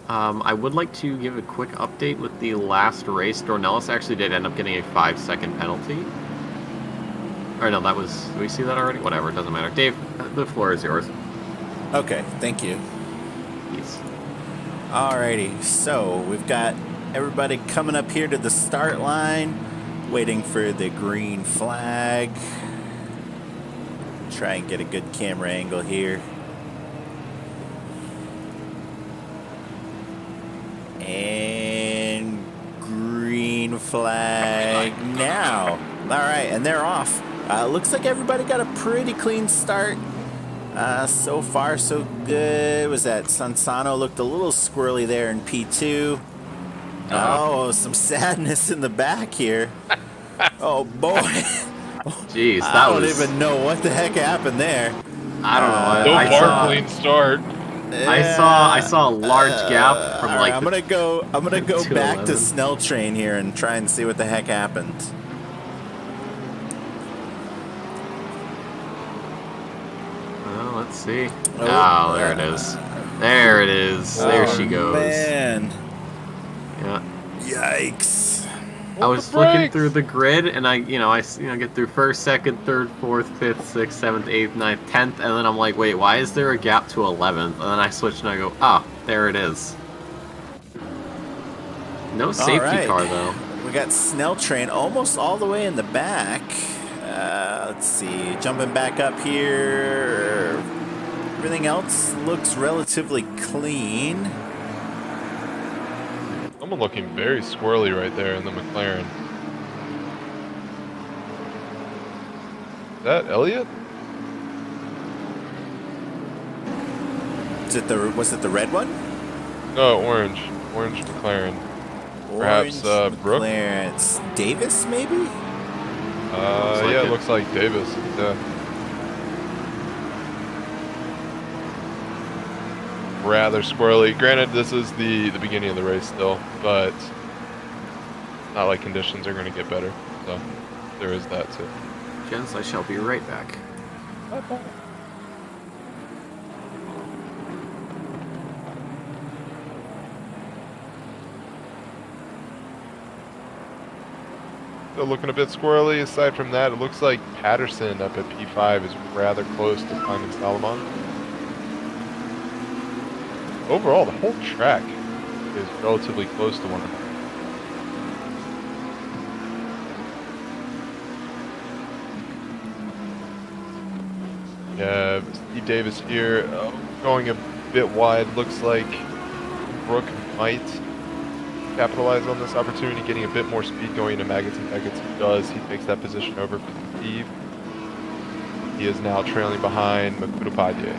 I would like to give a quick update with the last race. Dornelis actually did end up getting a 5-second penalty. Or no, that was... Did we see that already? Whatever, it doesn't matter. Dave, the floor is yours.
Okay, thank you.
Yes.
Alrighty, so we've got everybody coming up here to the start line, waiting for the green flag. Try and get a good camera angle here. And green flag now. Alright, and they're off. Looks like everybody got a pretty clean start. So far, so good. Was that Sansano looked a little squirrely there in P2. Oh, some sadness in the back here. Oh boy.
Jeez,
I
that
don't
was...
even know what the heck happened there.
I don't know.
So
I
far,
saw...
clean start.
I saw a large gap from
All
like.
right, I'm gonna go
to
back to
11.
Snell Train here and try and see what the heck happened.
Well, let's see.
Oh,
Oh, there it is. There it is. There she goes.
Man,
Yeah.
yikes.
I was
the
flicking
brakes?
through the grid, and I get through first, second, third, fourth, fifth, sixth, seventh, eighth, ninth, 10th, and then I'm like, wait, why is there a gap to 11th? And then I switch and I go, ah, there it is. No safety
right.
car though.
We got Snell Train almost all the way in the back. Let's see, jumping back up here. Everything else looks relatively clean.
Someone looking very squirrely right there in the McLaren. Is that Elliott?
Was it the red one?
No, orange. Orange McLaren. Perhaps, Brooke?
McLaren. It's Davis, maybe?
Looks like
Yeah,
it.
it looks like Davis. Yeah. Rather squirrely. Granted, this is the beginning of the race still, but not like conditions are going to get better. So there is that too.
Gents, I shall be right back.
Still looking a bit squirrely. Aside from that, it looks like Patterson up at P5 is rather close to Simon Salomon. Overall, the whole track is relatively close to one another. Yeah, Steve Davis here, going a bit wide. Looks like Brooke might capitalize on this opportunity, getting a bit more speed going into Maggots. Maggots does. He takes that position over for Steve. He is now trailing behind Makuta Padye.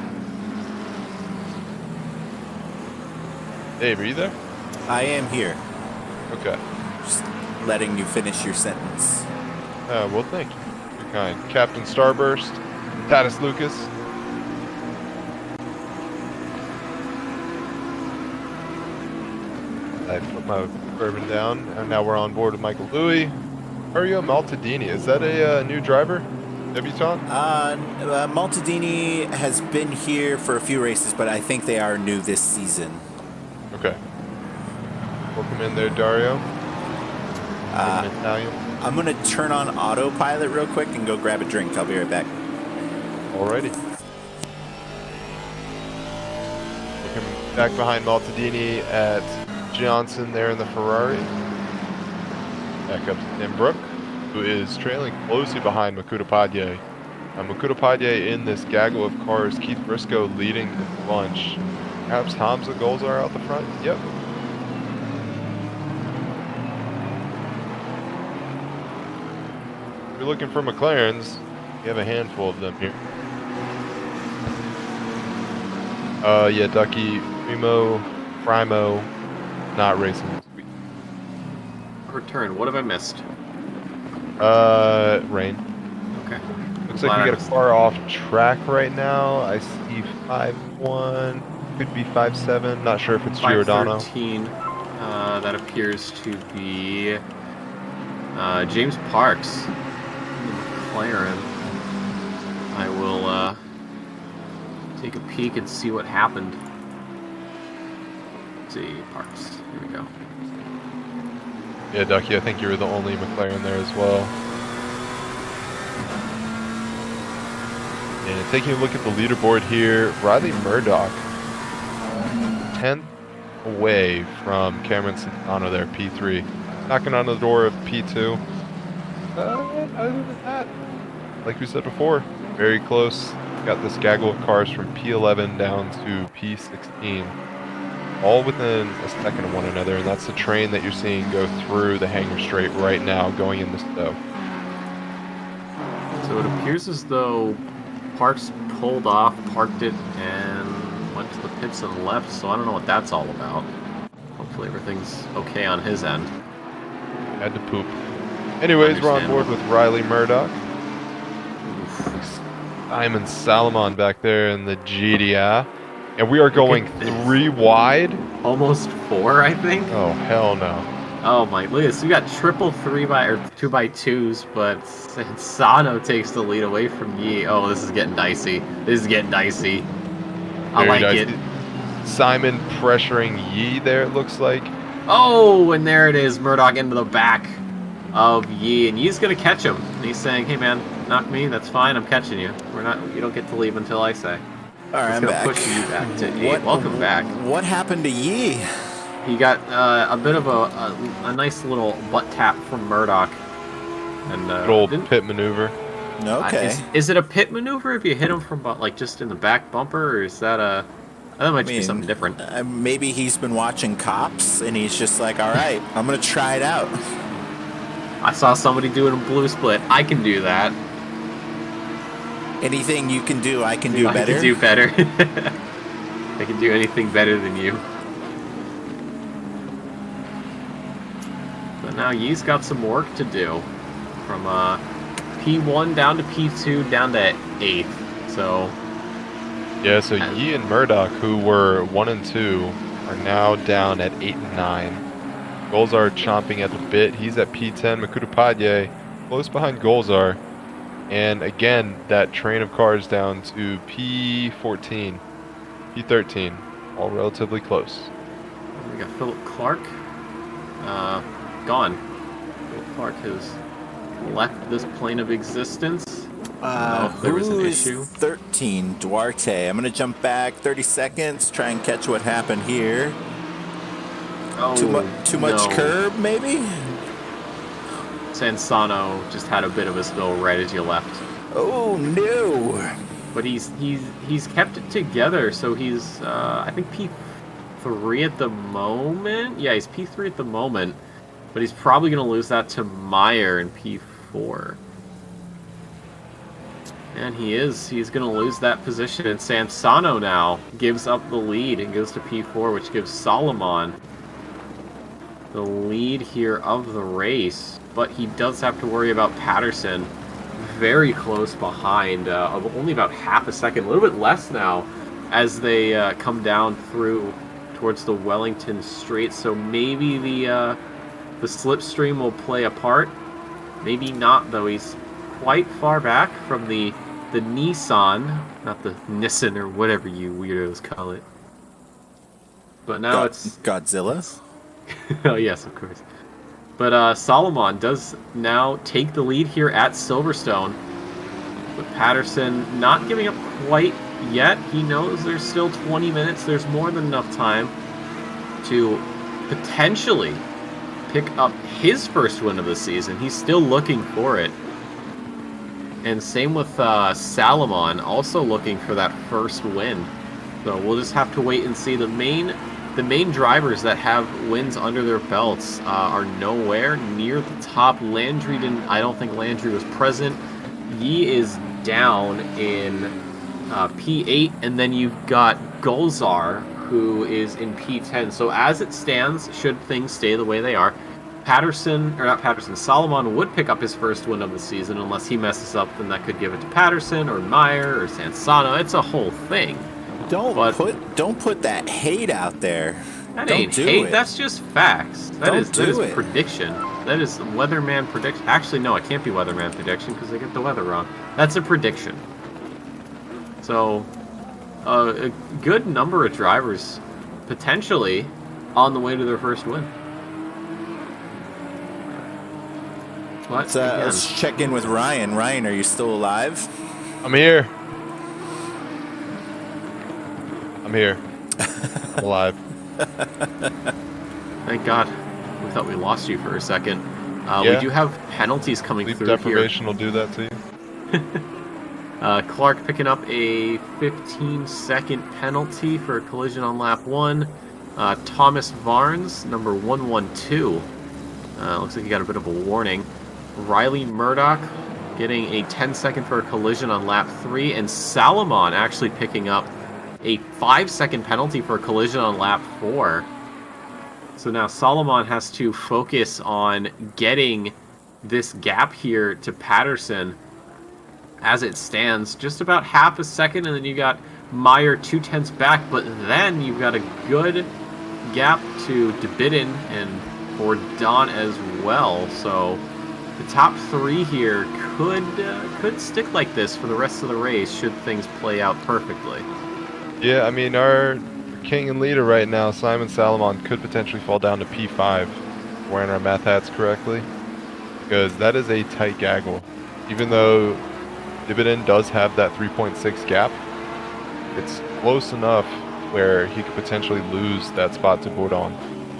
Dave, are you there?
I am here.
Okay.
Just letting you finish your sentence.
Well, thank you. You're kind. Captain Starburst, Tatus Lucas. I put my bourbon down, and now we're on board with Michael Louis. Mario Maltadini, is that a new driver? Debutant?
Maltadini has been here for a few races, but I think they are new this season.
Okay. Welcome in there, Dario. Italian.
I'm going to turn on autopilot real quick and go grab a drink. I'll be right back.
Alrighty. Looking back behind Maltadini at Johnson there in the Ferrari. Back up to Tim Brook, who is trailing closely behind Makuta Padye. Makuta Padye in this gaggle of cars. Keith Briscoe leading the bunch. Perhaps Hamza Golzar out the front. Yep. If you're looking for McLarens, you have a handful of them here. Yeah, Ducky, Primo, not racing this week.
Return. What have I missed?
Rain.
Okay.
Looks like we got a car off track right now. I see 5-1, could be 5-7. Not sure if it's Giordano.
513. That appears to be James Parks. McLaren. I will take a peek and see what happened. Let's see, Parks. Here we go.
Yeah, Ducky, I think you were the only McLaren there as well. And taking a look at the leaderboard here, Riley Murdoch, 10th away from Cameron Santano there, P3. Knocking on the door of P2. Other than that, like we said before, very close. Got this gaggle of cars from P11 down to P16. All within a second of one another, and that's the train that you're seeing go through the hangar straight right now, going in the stow.
So it appears as though Parks pulled off, parked it, and went to the pits and left, so I don't know what that's all about. Hopefully everything's okay on his end.
Had to poop. Anyways, we're on board with Riley Murdoch. Simon Salomon back there in the GDI. And we are going 3 wide.
Almost 4, I think.
Oh, hell no.
Oh my, look at this. We got triple 2x2s, but Sano takes the lead away from Yi. Oh, this is getting dicey. This is getting dicey. I like it.
Simon pressuring Yi there, it looks like.
Oh, and there it is. Murdoch into the back of Yi, and Yi's gonna catch him. And he's saying, "Hey man, knock me. That's fine. I'm catching you. You don't get to leave until I say."
All right, I'm back.
Push you back to 8. Welcome back.
What happened to Yi?
He got a bit of a nice little butt tap from Murdoch. And
good old pit maneuver.
Okay.
Is it a pit maneuver if you hit him from like just in the back bumper, or is that that might be something different?
Maybe he's been watching Cops and he's just like, all right, I'm gonna try it out.
I saw somebody doing a blue split. I can do that.
Anything you can do, I can do better.
I can do better. I can do anything better than you. But now Yi's got some work to do. From P1 down to P2 down to 8th. So
yeah, so Yi and Murdoch, who were 1 and 2, are now down at 8 and 9. Golzar chomping at the bit. He's at P10. Makuta Padye close behind Golzar. And again, that train of cars down to P14, P13, all relatively close.
We got Philip Clark. Gone. Philip Clark has left this plane of existence. I don't know if there was an
Who is
issue.
13? Duarte. I'm going to jump back 30 seconds, try and catch what happened here.
Oh,
Too much
no.
curb, maybe?
Sansano just had a bit of a spill right as you left.
Oh, no.
But he's kept it together, so he's I think P3 at the moment. Yeah, he's P3 at the moment, but he's probably going to lose that to Meyer in P4. And he's going to lose that position. And Sansano now gives up the lead and goes to P4, which gives Solomon the lead here of the race. But he does have to worry about Patterson very close behind, of only about half a second, a little bit less now, as they come down through towards the Wellington Strait. So maybe the slipstream will play a part. Maybe not, though. He's quite far back from the Nissan, not the Nissan or whatever you weirdos call it. But now it's
Godzilla.
oh yes, of course. But Solomon does now take the lead here at Silverstone, with Patterson not giving up quite yet. He knows there's still 20 minutes. There's more than enough time to potentially pick up his first win of the season. He's still looking for it. And same with Salomon, also looking for that first win. So we'll just have to wait and see. The main drivers that have wins under their belts are nowhere near the top. Landry didn't. I don't think Landry was present. Yi is down in P8, and then you've got Golzar, who is in P10. So as it stands, should things stay the way they are, Solomon would pick up his first win of the season. Unless he messes up, then that could give it to Patterson or Meyer or Sansano. It's a whole thing.
Don't put that hate out there.
That
Don't
ain't
do
hate.
It.
That's just facts. That is
it.
prediction. That is weatherman prediction. Actually, no, it can't be weatherman prediction because they get the weather wrong. That's a prediction. So, a good number of drivers potentially on the way to their first win. What?
Let's check in with Ryan. Ryan, are you still alive?
I'm here. I'm alive.
Thank God. We thought we lost you for a second.
Yeah.
We do have penalties coming
Sleep
through
deprivation will do that to you.
Clark picking up a 15-second penalty for a collision on lap 1. Thomas Varnes, number 112. Looks like he got a bit of a warning. Riley Murdoch getting a 10-second for a collision on lap 3. And Salomon actually picking up a 5-second penalty for a collision on lap 4. So now Solomon has to focus on getting this gap here to Patterson. As it stands, just about half a second, and then you got Meyer 2/10 back, but then you've got a good gap to DeBidden and Bourdon as well. So the top 3 here could stick like this for the rest of the race should things play out perfectly.
Yeah, I mean, our king and leader right now, Simon Salomon, could potentially fall down to P5, wearing our math hats correctly, because that is a tight gaggle. Even though Dividend does have that 3.6 gap, it's close enough where he could potentially lose that spot to Bourdon.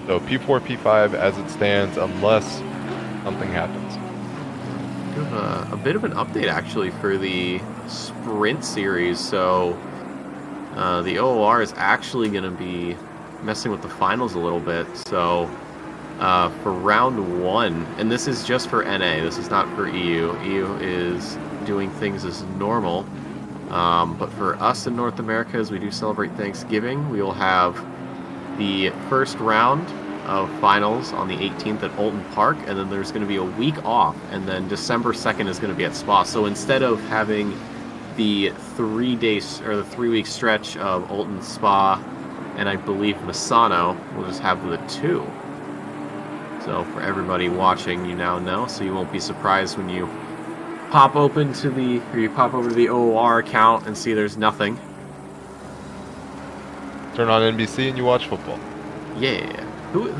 So P4, P5 as it stands, unless something happens.
A bit of an update actually for the sprint series. So the OOR is actually going to be messing with the finals a little bit. So for round 1, and this is just for NA, this is not for EU. EU is doing things as normal. But for us in North America, as we do celebrate Thanksgiving, we will have the first round of finals on the 18th at Oulton Park, and then there's going to be a week off, and then December 2nd is going to be at Spa. So instead of having the 3-week stretch of Oulton, Spa, and I believe Misano, we'll just have the 2. So for everybody watching, you now know, so you won't be surprised when you pop over to the OOR account and see there's nothing.
Turn on NBC and you watch football.
Yeah.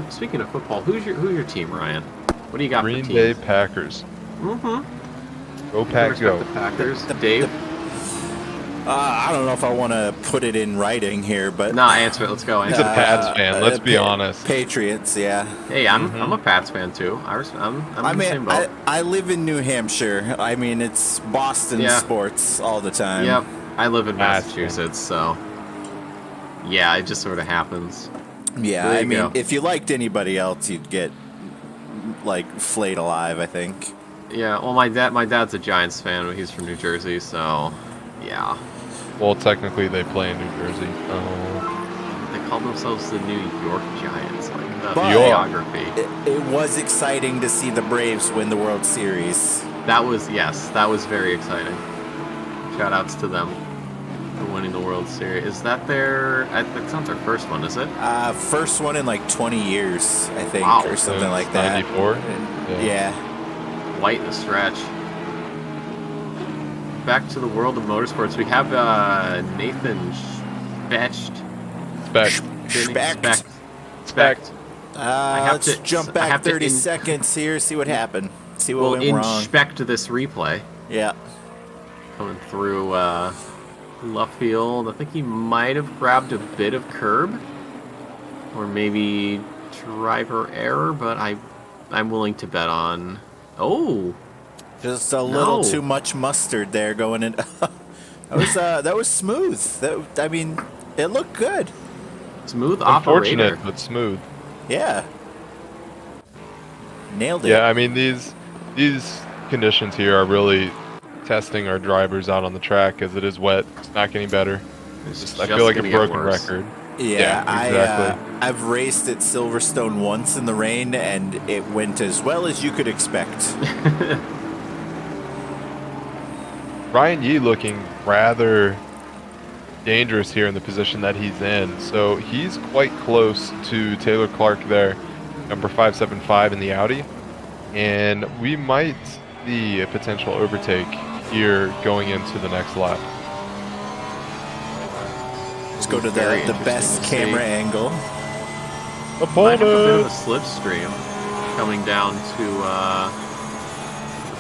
Speaking of football, who's your team, Ryan? What do you got
Green
for
Bay
teams?
Packers.
Mm-hmm.
Go Pack, go.
The Packers. Dave?
I don't know if I want to put it in writing here, but
Nah, answer it. Let's go.
He's
Answer
a
it.
Pats fan. Let's be honest.
Patriots, yeah.
Hey, I'm a Pats fan too. I'm
I
in the same
mean,
boat.
I live in New Hampshire. I mean, it's Boston
Yeah.
sports all the time.
Yep. I live in
Pats
Massachusetts, so yeah, it just sort of happens.
Yeah,
There
I
you
mean,
go.
if you liked anybody else, you'd get like flayed alive, I think.
Yeah. Well, my dad's a Giants fan, but he's from New Jersey, so yeah.
Well, technically they play in New Jersey.
They call themselves the New York Giants, like the
But-
geography.
It was exciting to see the Braves win the World Series.
That was very exciting. Shout outs to them for winning the World Series. Is that that's not their first one, is it?
First one in like 20 years, I think,
Wow.
or something
Since
like that.
94?
Yeah.
Quite the stretch. Back to the world of motorsports, we have Nathan Specht.
Specht.
have
Let's
to-
jump
I
back
have to
30
in-
seconds here, see what happened. See what
We'll
went wrong.
inspect this replay.
Yeah.
Coming through left field. I think he might have grabbed a bit of curb. Or maybe driver error, but I'm willing to bet on... Oh!
Just a little
No.
too much mustard there going in. that was smooth. I mean, it looked good.
Smooth
Unfortunate,
operator.
but smooth.
Yeah. Nailed it.
Yeah, I mean these conditions here are really testing our drivers out on the track as it is wet. It's not getting better.
It's
I
just
feel like a
gonna get
broken
worse.
record.
Yeah,
exactly.
I've raced at Silverstone once in the rain, and it went as well as you could expect.
Ryan Yee looking rather dangerous here in the position that he's in. So he's quite close to Taylor Clark there, number 575 in the Audi. And we might see a potential overtake here going into the next lap.
Let's go to
Very
the
interesting
best
to see.
camera angle.
Might have a bit of a slipstream coming down to the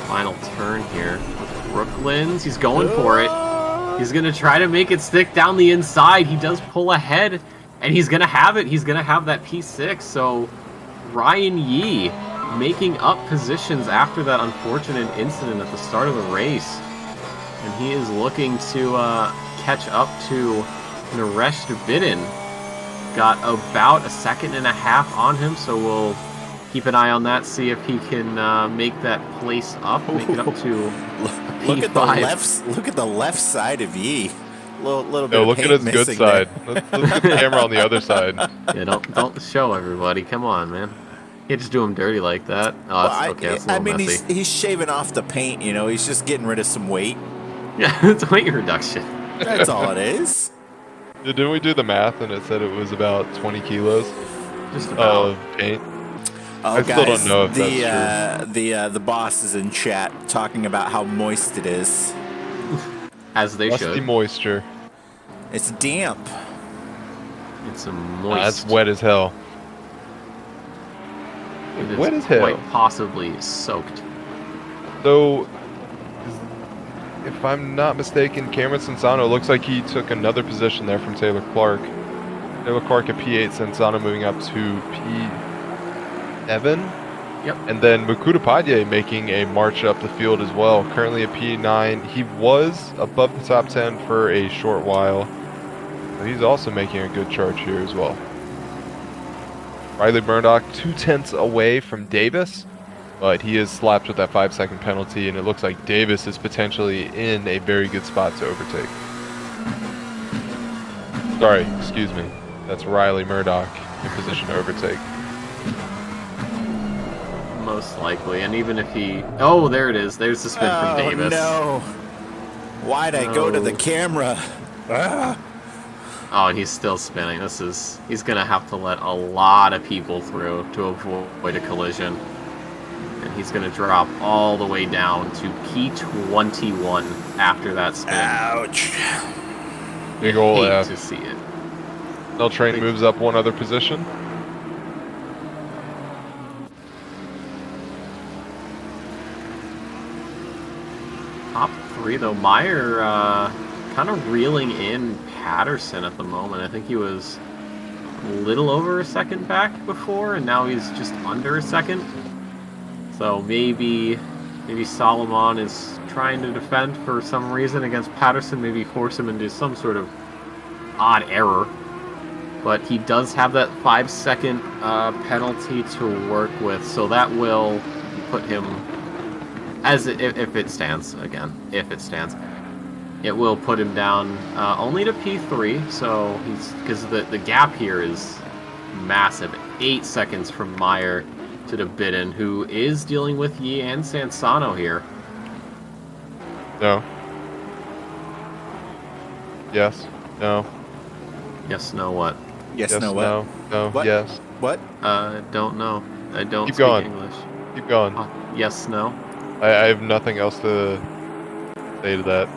final turn here with Brooklands. He's going for it. He's going to try to make it stick down the inside. He does pull ahead, and he's going to have it. He's going to have that P6. So Ryan Yee making up positions after that unfortunate incident at the start of the race. And he is looking to catch up to Naresh Vidin. Got about a second and a half on him, so we'll keep an eye on that, see if he can make that place up, make it up to
Look at the
P5.
Look at the left side of Yee. Little bit
No,
of
look at
paint
his good
missing there.
side. Let's get the camera on the other side.
Yeah, don't show everybody. Come on, man. You can't just do him dirty like that. Oh,
Well,
that's okay. That's a little
mean,
messy.
he's shaving off the paint. You know, he's just getting rid of some weight.
Yeah, it's weight reduction.
That's all it is.
Yeah, didn't we do the math and it said it was about 20 kilos
Just about.
of paint?
Oh,
I
guys,
still don't know if that's
the boss is in chat talking about how moist it is.
As they
Musty
should.
moisture.
It's damp.
It's a moist.
That's wet as hell.
It is
wet as hell.
Quite possibly soaked.
So, if I'm not mistaken, Cameron Sensano looks like he took another position there from Taylor Clark. Taylor Clark at P8, Sensano moving up to P7.
Yep.
And then Makuta Padye making a march up the field as well. Currently at P9. He was above the top 10 for a short while. But he's also making a good charge here as well. Riley Murdoch 2/10 away from Davis. But he is slapped with that 5-second penalty, and it looks like Davis is potentially in a very good spot to overtake. Sorry, excuse me. That's Riley Murdoch in position to overtake.
Most likely. And even if he... Oh, there it is. There's the spin from Davis.
No. Why'd I go to the
No.
camera? Ah.
Oh, and he's still spinning. He's going to have to let a lot of people through to avoid a collision. And he's going to drop all the way down to P21 after that spin.
Ouch.
Big ol'
Hate
F.
to see it.
L Train moves up one other position.
top 3, though. Meyer kind of reeling in Patterson at the moment. I think he was a little over a second back before, and now he's just under a second. So maybe Solomon is trying to defend for some reason against Patterson, maybe force him into some sort of odd error. But he does have that 5-second penalty to work with, so that will put him, if it stands, it will put him down only to P3, so because the gap here is massive. 8 seconds from Meyer to Dabidin, who is dealing with Yi and Sansano here.
No. Yes. No.
Yes, no, what?
Yes,
Yes,
no, what?
no. No.
What?
Yes.
What?
Don't know. I don't
Keep
speak
going.
English.
Keep going.
Yes, no.
I have nothing else to say to that.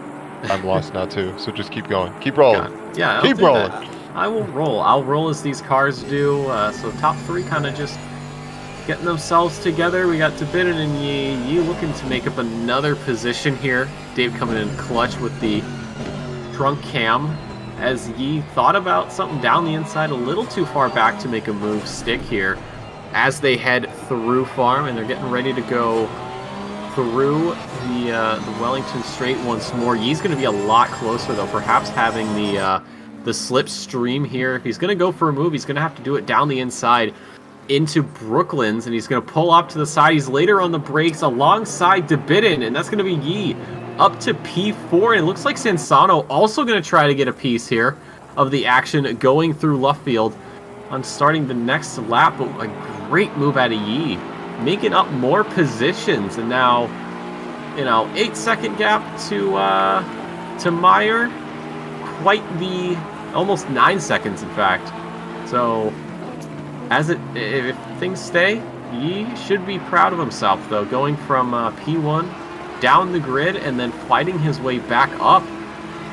I'm lost now too. So just keep going. Keep rolling.
God. Yeah, I'll
Keep
do
rolling.
that. I will roll. I'll roll as these cars do. So top 3 kind of just getting themselves together. We got Dabidin and Yi. Yi looking to make up another position here. Dave coming in clutch with the trunk cam. As Yi thought about something down the inside, a little too far back to make a move stick here. As they head through farm, and they're getting ready to go through the Wellington Straight once more. Yi's going to be a lot closer, though, perhaps having the slipstream here. If he's going to go for a move, he's going to have to do it down the inside into Brooklands, and he's going to pull off to the side. He's later on the brakes alongside Dabidin, and that's going to be Yi up to P4, and it looks like Sansano also going to try to get a piece here of the action going through Luffield on starting the next lap. But a great move out of Yi, making up more positions, and now 8-second gap to Meyer, quite the almost 9 seconds in fact. So if things stay, Yi should be proud of himself, though, going from P1 down the grid and then fighting his way back up.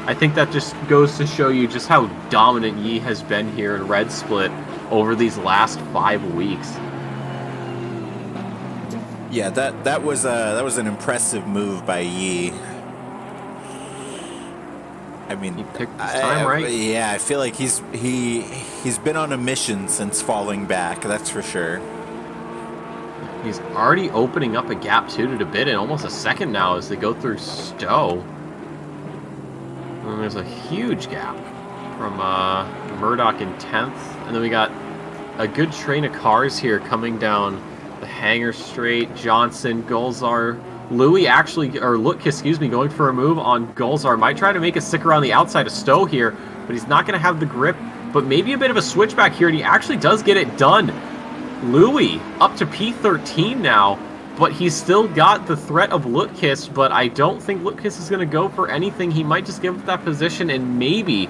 I think that just goes to show you just how dominant Yi has been here in Red Split over these last 5 weeks.
Yeah, that was an impressive move by Yi. I mean,
He picked his time right.
Yeah, I feel like he's been on a mission since falling back. That's for sure.
He's already opening up a gap too to Dabidin, almost a second now as they go through Stowe. And there's a huge gap from Murdoch in 10th, and then we got a good train of cars here coming down the Hangar Straight. Johnson, Gulzar, Louis going for a move on Gulzar. Might try to make a stick around the outside of Stowe here, but he's not going to have the grip. But maybe a bit of a switchback here, and he actually does get it done. Louis up to P13 now, but he's still got the threat of Lutkis, but I don't think Lutkis is going to go for anything. He might just give up that position and maybe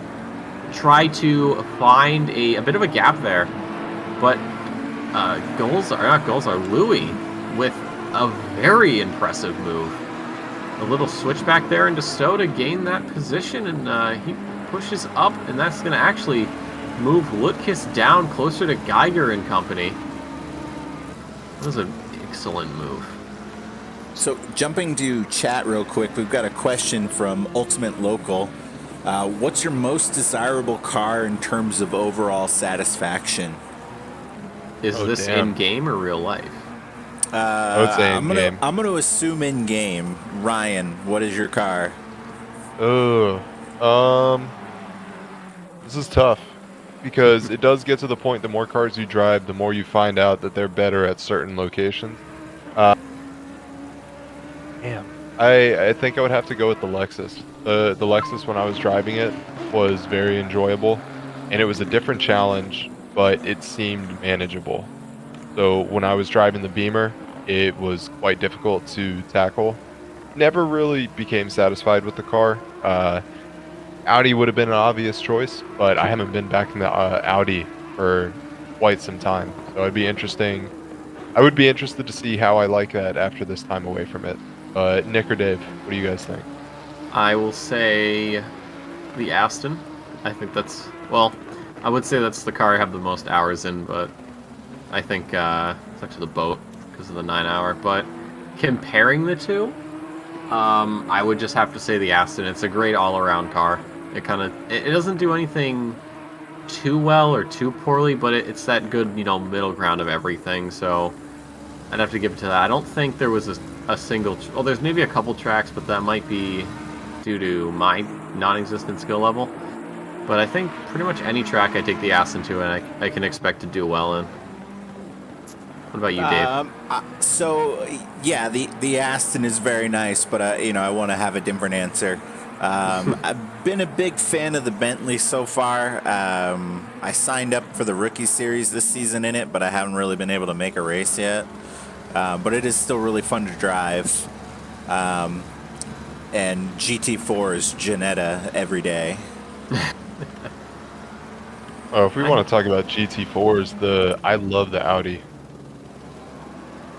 try to find a bit of a gap there. But Louis with a very impressive move. A little switchback there into Stowe to gain that position, and he pushes up, and that's going to actually move Lutkis down closer to Geiger and company. That was an excellent move.
So jumping to chat real quick, we've got a question from Ultimate Local. What's your most desirable car in terms of overall satisfaction?
Is this
damn.
in-game or real life?
I would say in-game.
I'm gonna assume in-game. Ryan, what is your car?
This is tough because it does get to the point, the more cars you drive, the more you find out that they're better at certain locations. I think I would have to go with the Lexus. The Lexus, when I was driving it, was very enjoyable, and it was a different challenge, but it seemed manageable. So when I was driving the Beamer, it was quite difficult to tackle. Never really became satisfied with the car. Audi would have been an obvious choice, but I haven't been back in the Audi for quite some time. So it'd be interesting. I would be interested to see how I like that after this time away from it. Nick or Dave, what do you guys think?
I will say the Aston. I think that's, well, I would say that's the car I have the most hours in, but I think it's actually the boat because of the 9 hour. But comparing the two, I would just have to say the Aston. It's a great all-around car. It doesn't do anything too well or too poorly, but it's that good, middle ground of everything. So I'd have to give it to that. I don't think there was a single. Well, there's maybe a couple tracks, but that might be due to my non-existent skill level. But I think pretty much any track I take the Aston to, and I can expect to do well in. What about you, Dave?
So, yeah, the Aston is very nice, but, I want to have a different answer. I've been a big fan of the Bentley so far. I signed up for the Rookie Series this season in it, but I haven't really been able to make a race yet. But it is still really fun to drive. And GT4 is Janetta every day.
Oh, if we want to talk about GT4s, I love the Audi.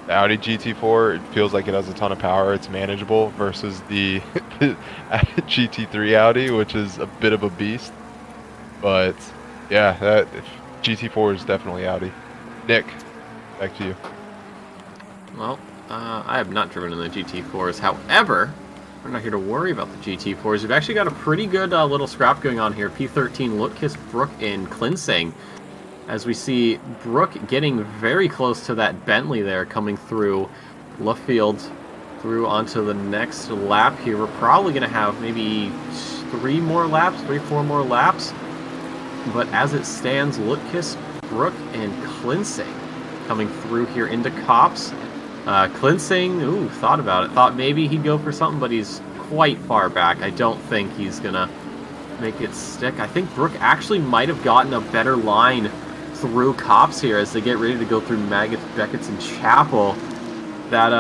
The Audi GT4, it feels like it has a ton of power. It's manageable versus the GT3 Audi, which is a bit of a beast. But yeah, GT4 is definitely Audi. Nick, back to you.
Well, I have not driven in the GT4s. However, we're not here to worry about the GT4s. We've actually got a pretty good little scrap going on here. P13, Lutkiss, Brook, and Klinsing. As we see Brook getting very close to that Bentley there, coming through Luffield, through onto the next lap here. We're probably going to have maybe 4 more laps. But as it stands, Lutkiss, Brook, and Klinsing coming through here into Copse. Klinsing, thought about it. Thought maybe he'd go for something, but he's quite far back. I don't think he's going to make it stick. I think Brook actually might have gotten a better line through Copse here as they get ready to go through Maggots, Beckett's, and Chapel. That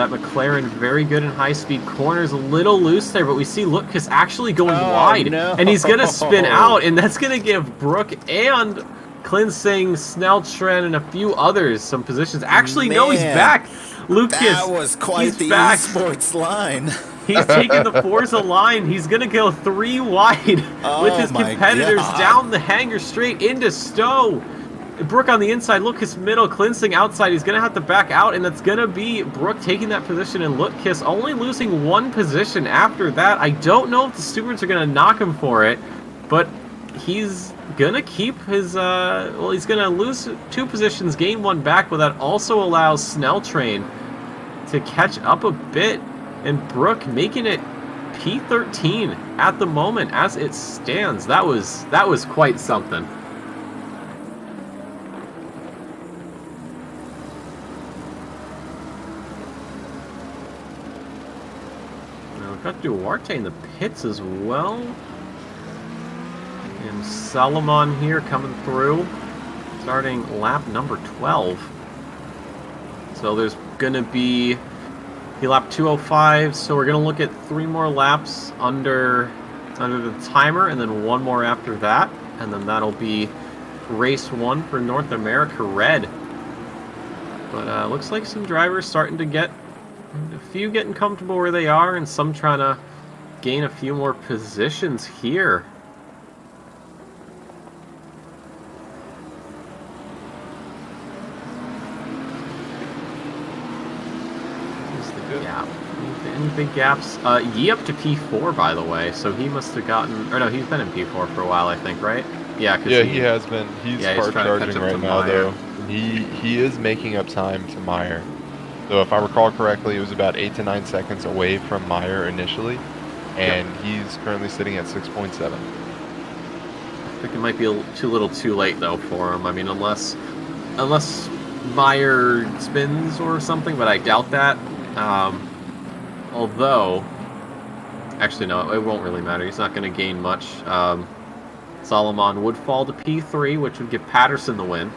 McLaren very good in high-speed corners, a little loose there, but we see Lutkiss actually going wide, and he's going to spin out, and that's going to give Brook and Klinsing, Sneltren, and a few others some positions. Actually, no, he's back. Lucas,
that was quite the esports line.
He's taking the Forza line. He's going to go 3 wide with his competitors down the hanger straight into Stowe. Brook on the inside, Lutkiss middle, Klinsing outside. He's going to have to back out, and that's going to be Brook taking that position, and Lutkiss only losing 1 position after that. I don't know if the stewards are going to knock him for it, but he's going to keep his, he's going to lose 2 positions, gain 1 back, but that also allows Sneltrain to catch up a bit, and Brook making it P13 at the moment as it stands. That was quite something. We've got Duarte in the pits as well. And Salomon here coming through, starting lap number 12. So there's going to be lap 205, so we're going to look at 3 more laps under the timer, and then 1 more after that. And then that'll be race 1 for North America Red. But looks like some drivers starting to get a few getting comfortable where they are, and some trying to gain a few more positions here. Any big gaps? Yee up to P4, by the way, so he must have gotten, or no, he's been in P4 for a while, I think, right? Yeah,
he has been. He's hard charging right now, though. He is making up time to Meyer. So if I recall correctly, it was about 8 to 9 seconds away from Meyer initially, and he's currently sitting at 6.7.
I think it might be too little too late, though, for him. I mean, unless Meyer spins or something, but I doubt that. Although, actually, no, it won't really matter. He's not going to gain much. Solomon would fall to P3, which would give Patterson the win,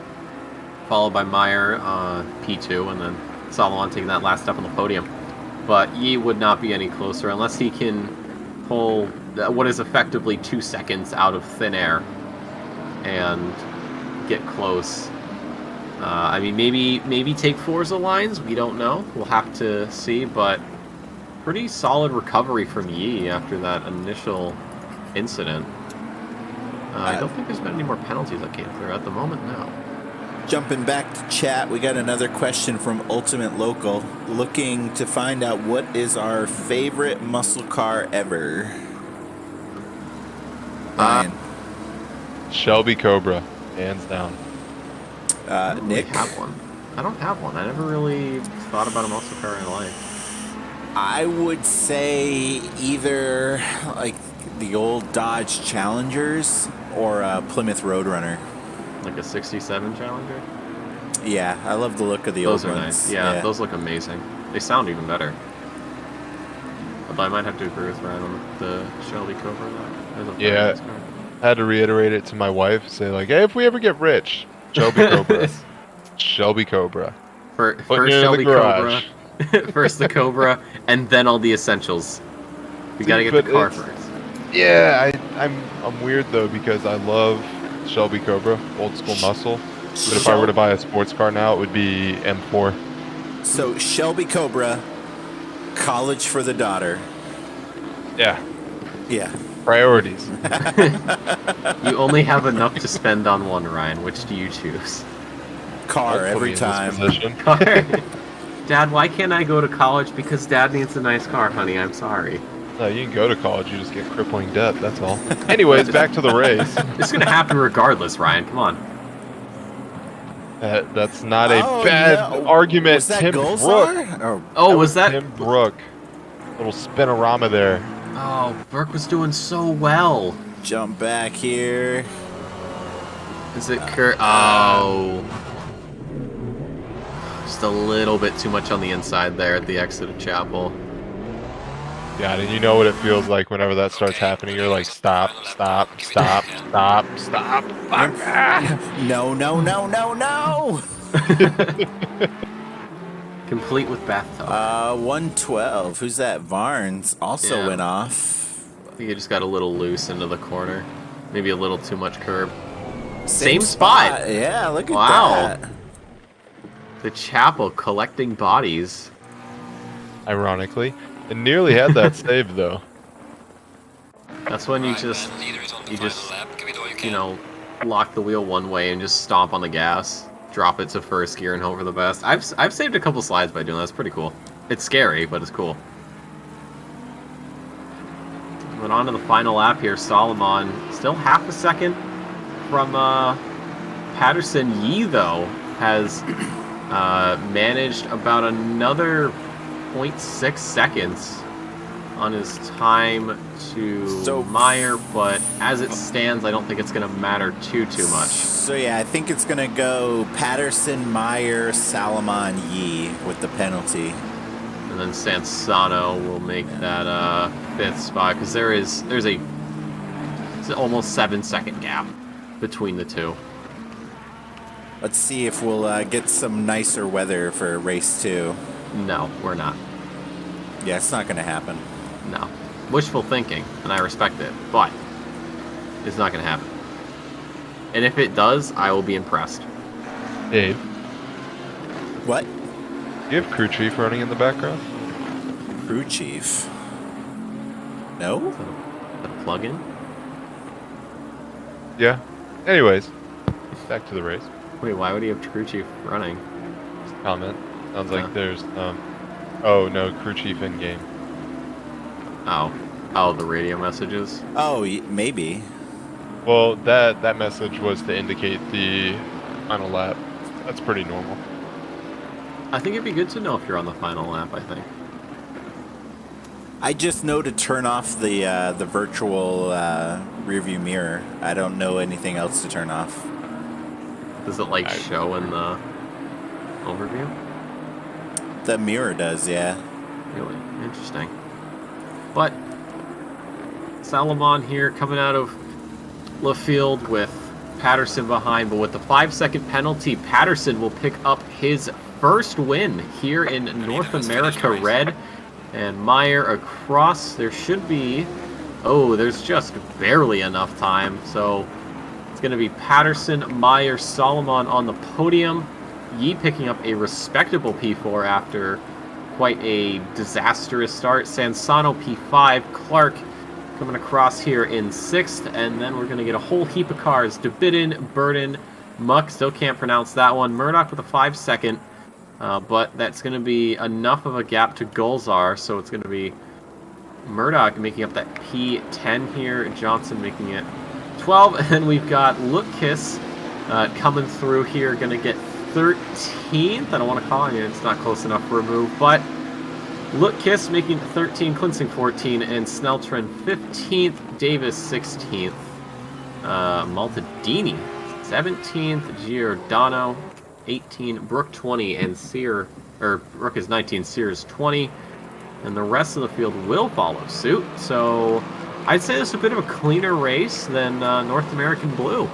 followed by Meyer P2, and then Solomon taking that last step on the podium. But Yee would not be any closer unless he can pull what is effectively 2 seconds out of thin air and get close. I mean, maybe take Forza lines. We don't know. We'll have to see. But pretty solid recovery from Yee after that initial incident. I don't think there's been any more penalties that came through at the moment. No.
Jumping back to chat, we got another question from Ultimate Local, looking to find out what is our favorite muscle car ever. Ryan.
Shelby Cobra, hands down.
Nick.
I have one. I don't have one. I never really thought about a muscle car in life.
I would say either like the old Dodge Challengers or a Plymouth Roadrunner.
Like a 67 Challenger?
Yeah, I love the look of the
Those
old
are
ones.
nice. Yeah, those look amazing. They sound even better. Although I might have to agree with Ryan on the Shelby Cobra. That is a very
Yeah.
nice car.
Had to reiterate it to my wife, say like, hey, if we ever get rich, Shelby Cobra. Shelby Cobra.
First
Put it in the
Shelby
garage.
Cobra, first the Cobra, and then all the essentials. We gotta get the
But
car
it's-
first.
Yeah, I'm weird though because I love Shelby Cobra, old school muscle. But if I were to buy a sports car now, it would be M4.
So Shelby Cobra, college for the daughter.
Yeah,
Yeah.
priorities.
You only have enough to spend on one, Ryan. Which do you choose?
Car
Don't put me
every
in this
time.
position.
Car. Dad, why can't I go to college? Because Dad needs a nice car, honey. I'm sorry.
No, you can go to college, you just get crippling debt. That's all. Anyways, back to the race.
It's gonna happen regardless, Ryan. Come on.
That's not a
Oh,
bad
no.
argument.
Was that
Tim Brook.
Golzar? Or
Oh, was that?
Tim Brook? Little spinorama there.
Oh, Burke was doing so well.
jump back here.
Is it Kurt? Oh. Just a little bit too much on the inside there at the exit of Chapel.
Yeah, and you know what it feels like whenever that starts happening. You're like, stop, stop, stop, stop, stop. Fuck. Ah.
No, no, no, no, no.
Complete with bathtub.
112. Who's that? Varnes also
Yeah.
went off.
I think he just got a little loose into the corner. Maybe a little too much curb. Same spot.
Yeah, look at
Wow.
that.
The Chapel collecting bodies.
Ironically, it nearly had that saved though.
That's when you
Right,
just,
man, leader is on the
you
final
just,
lap. Give it all you
you
can.
know, lock the wheel one way and just stomp on the gas. Drop it to first gear and hope for the best. I've saved a couple slides by doing that. It's pretty cool. It's scary, but it's cool. Went on to the final lap here. Solomon still half a second from Patterson. Yee, though, has managed about another 0.6 seconds on his time to
So-
Meyer, but as it stands, I don't think it's going to matter too much.
So yeah, I think it's gonna go Patterson, Meyer, Salomon, Yee with the penalty.
And then Sansano will make that fifth spot because there's a it's an almost 7-second gap between the two.
Let's see if we'll get some nicer weather for race 2.
No, we're not.
Yeah, it's not gonna happen.
No. Wishful thinking, and I respect it, but it's not going to happen. And if it does, I will be impressed.
Dave,
What?
do you have crew chief running in the background?
Crew chief? No?
Is that a plug-in?
Yeah. Anyways, back to the race.
Wait, why would he have crew chief running?
Just a comment. Sounds like
Yeah.
there's oh no, crew chief in game.
Oh, the radio messages?
Oh, maybe.
Well, that message was to indicate the final lap. That's pretty normal.
I think it'd be good to know if you're on the final lap, I think.
I just know to turn off the virtual rearview mirror. I don't know anything else to turn off.
Does it, like, show in the overview?
The mirror does, yeah.
Really? Interesting. But Salomon here coming out of LaField with Patterson behind, but with the 5-second penalty, Patterson will pick up his first win here in North America Red. And Meyer across, there should be, there's just barely enough time. So it's going to be Patterson, Meyer, Solomon on the podium. Yee picking up a respectable P4 after quite a disastrous start. Sansano P5, Clark coming across here in 6th, and then we're going to get a whole heap of cars. DeBidden, Burden, Muck still can't pronounce that one. Murdoch with a 5-second, but that's going to be enough of a gap to Gulzar, so it's going to be Murdoch making up that P10 here, Johnson making it 12, and then we've got Lookkiss coming through here, going to get 13th. I don't want to call it, it's not close enough for a move, but Lookkiss making 13, Klinsing 14, and Sneltren 15th, Davis 16th, Maltadini 17th, Giordano 18, Brook 20, and Brook is 19, Sears 20, and the rest of the field will follow suit. So I'd say this is a bit of a cleaner race than North American Blue.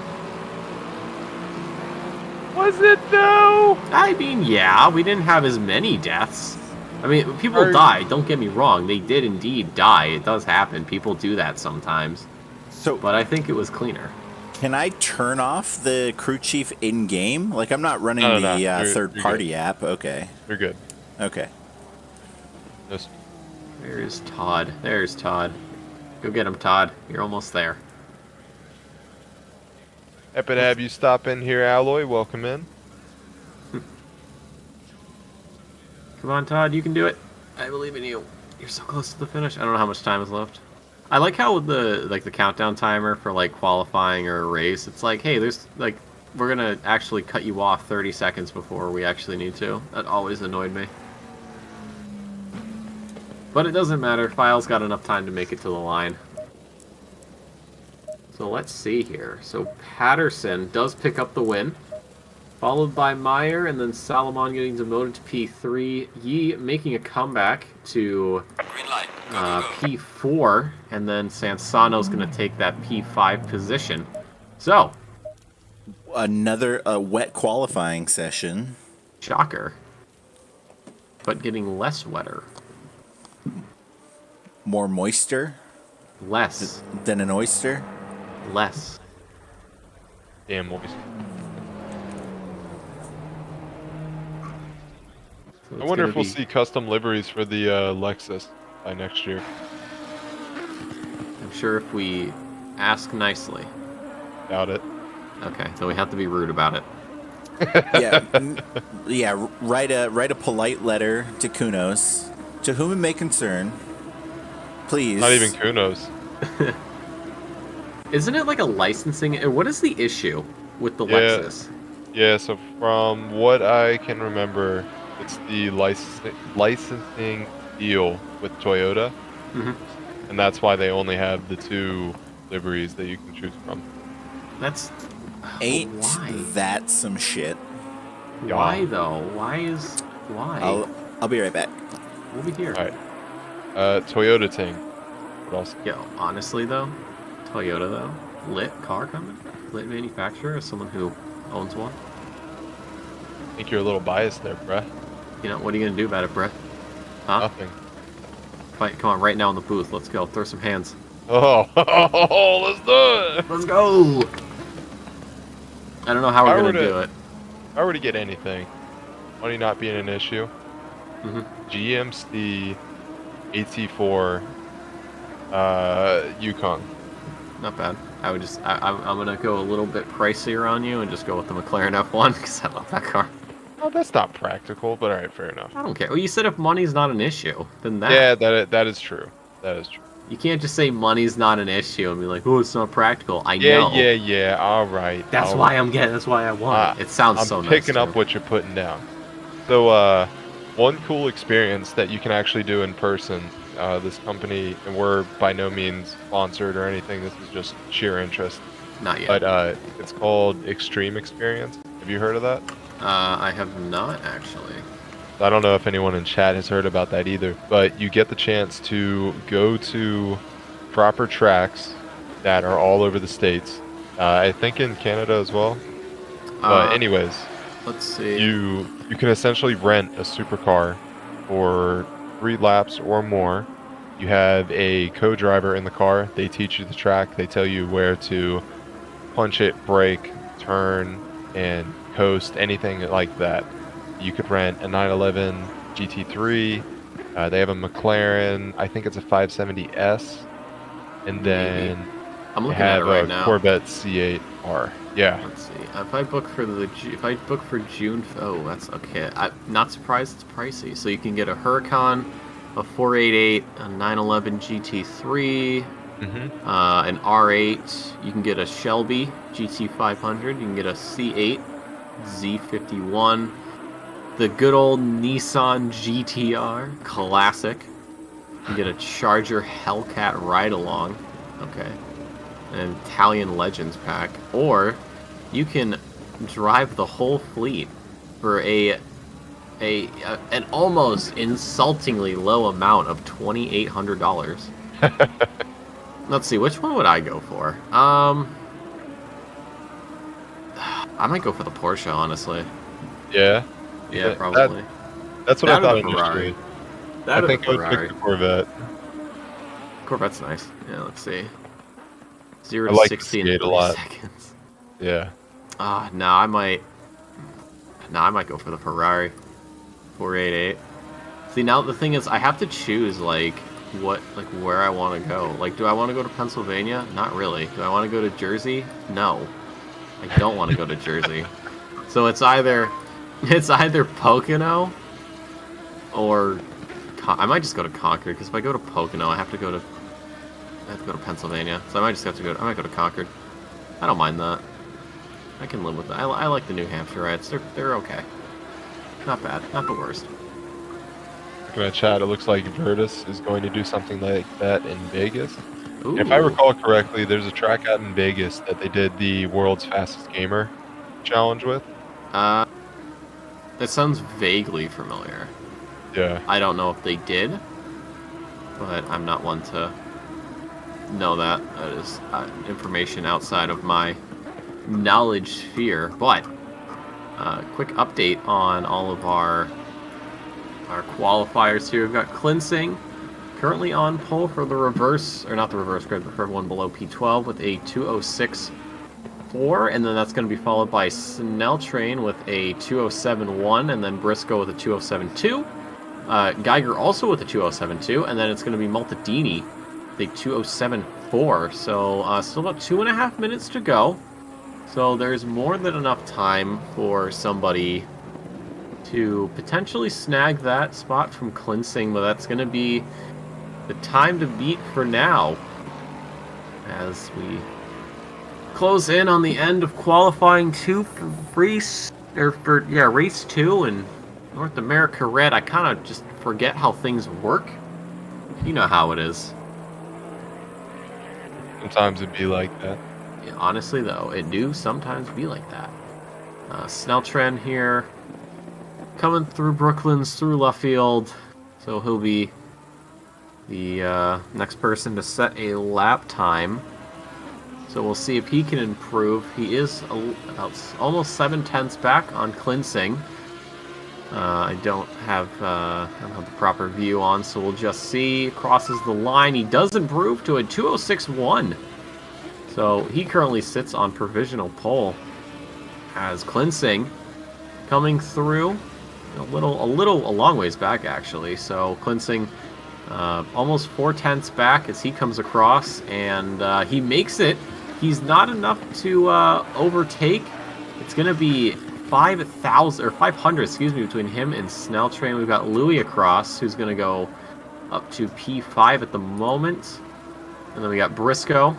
Was it though?
I mean, yeah, we didn't have as many deaths. I mean, people died, don't get me wrong. They did indeed die. It does happen. People do that sometimes.
So,
But I think it was cleaner.
can I turn off the crew chief in-game? Like, I'm not running
No,
the
you're
third-party
good.
app. Okay.
You're good.
Okay.
Just
There's Todd. There's Todd. Go get him, Todd. You're almost there.
happy to have you stop in here, Alloy. Welcome in.
Come on, Todd. You can do it. I believe in you. You're so close to the finish. I don't know how much time is left. I like how with the countdown timer for like qualifying or a race, it's like, hey, there's like we're gonna actually cut you off 30 seconds before we actually need to. That always annoyed me. But it doesn't matter. File's got enough time to make it to the line. So let's see here. So Patterson does pick up the win, followed by Meyer, and then Salomon getting demoted to P3. Yi making a comeback to
Green light. Go, go, go.
P4, and then Sansano's going to take that P5 position. So,
Another wet qualifying session.
shocker. But getting less wetter.
More moisture
Less.
than an oyster.
Less.
Damn, what we.
So
I
it's
wonder
gonna
if we'll
be-
see custom liveries for the Lexus by next year.
I'm sure if we ask nicely.
Doubt it.
Okay, so we have to be rude about it.
Yeah. Write a polite letter to Kunos, to whom it may concern. Please.
Not even Kunos.
Isn't it like a licensing? What is the issue with the
Yeah.
Lexus?
Yeah, so from what I can remember, it's the licensing deal with Toyota.
Mhm.
And that's why they only have the 2 liveries that you can choose from.
That's
Ain't
why?
that some shit?
Why though? Why?
I'll be right back.
We'll be here.
Alright. Toyota Ting. What else?
Yo, honestly though, Toyota though, lit car company, lit manufacturer, as someone who owns one.
I think you're a little biased there, bruh.
You know, what are you gonna do about it, Brett? Huh?
Nothing.
Fight, come on, right now in the booth. Let's go. Throw some hands.
Oh, let's do it!
Let's go. I don't know how
If I
we're
were
gonna
to-
do it.
If I were to get anything, money not being an issue,
Mhm.
GMC AT4 Yukon.
Not bad. I would just, I'm gonna go a little bit pricier on you and just go with the McLaren F1 because I love that car.
Oh, that's not practical, but alright, fair enough.
I don't care. Well, you said if money's not an issue, then that.
Yeah, that is true. That is true.
You can't just say money's not an issue and be like, oh, it's not practical. I
Yeah,
know.
yeah. All right.
That's
all
why
right.
I'm getting. That's why I want it. It sounds
I'm
so nice.
picking up
too.
what you're putting down. So, one cool experience that you can actually do in person. This company, and we're by no means sponsored or anything. This is just sheer interest.
Not yet.
But it's called Extreme Experience. Have you heard of that?
I have not actually.
I don't know if anyone in chat has heard about that either, but you get the chance to go to proper tracks that are all over the states. I think in Canada as well. But anyways,
Let's see.
you can essentially rent a supercar for 3 laps or more. You have a co-driver in the car. They teach you the track. They tell you where to punch it, brake, turn, and coast, anything like that. You could rent a 911 GT3. They have a McLaren, I think it's a 570S. And then
I'm
They
looking at it
have
right
a
now.
Corvette C8R. Yeah.
Let's see. If I book for June, oh, that's okay. I'm not surprised it's pricey. So you can get a Huracan, a 488, a 911 GT3,
Mm-hmm.
an R8. You can get a Shelby GT500. You can get a C8 Z51, the good old Nissan GTR Classic. You can get a Charger Hellcat Ride Along. Okay. An Italian Legends pack, or you can drive the whole fleet for an almost insultingly low amount of $2,800. Let's see, which one would I go for? I might go for the Porsche, honestly.
Yeah.
Yeah,
That-
probably.
That's what
That
I
or
thought
the Ferrari.
initially.
That
I
or
think
the
I would
Ferrari.
pick the Corvette.
Corvette's nice. Yeah, let's see. 0
I
to
like the
60 in
C8 a
3
lot.
seconds.
Yeah.
No, I might go for the Ferrari 488. See, now the thing is, I have to choose where I want to go. Like, do I want to go to Pennsylvania? Not really. Do I want to go to Jersey? No, I don't want to go to Jersey. So it's either Pocono or I might just go to Concord, because if I go to Pocono, I have to go to Pennsylvania. So I might go to Concord. I don't mind that. I can live with that. I like the New Hampshire rides. They're okay. Not bad. Not the worst.
Looking at chat, it looks like Virtus is going to do something like that in Vegas.
Ooh.
If I recall correctly, there's a track out in Vegas that they did the World's Fastest Gamer challenge with.
That sounds vaguely familiar.
Yeah.
I don't know if they did, but I'm not one to know that. That is information outside of my knowledge sphere. But quick update on all of our qualifiers here. We've got Klinsing currently on pole for the reverse, or not the reverse grid, but for everyone below P12 with a 206.4, and then that's going to be followed by Snell Train with a 207.1, and then Briscoe with a 207.2. Geiger also with a 207.2, and then it's going to be Maltadini with a 207.4. So still about 2.5 minutes to go. So there's more than enough time for somebody to potentially snag that spot from Klinsing, but that's going to be the time to beat for now as we close in on the end of qualifying 2 for race 2 in North America Red. I kind of just forget how things work. You know how it is.
Sometimes it'd be like that.
Yeah, honestly, though, it do sometimes be like that. Snelltren here, coming through Brooklands, through Luffield, so he'll be the next person to set a lap time. So we'll see if he can improve. He is about almost 7/10 back on Klinsing. I don't have the proper view on, so we'll just see. Crosses the line. He does improve to a 206.1. So he currently sits on provisional pole as Klinsing coming through a long ways back, actually. So Klinsing almost 4/10 back as he comes across, and he makes it. He's not enough to overtake. It's going to be 500, between him and Snell Train. We've got Louis across, who's going to go up to P5 at the moment. And then we got Briscoe,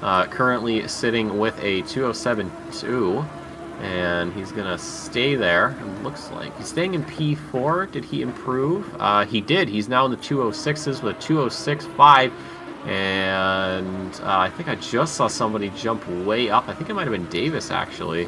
currently sitting with a 207.2. And he's going to stay there. It looks like he's staying in P4. Did he improve? He did. He's now in the 206s with a 206.5. And I think I just saw somebody jump way up. I think it might have been Davis, actually.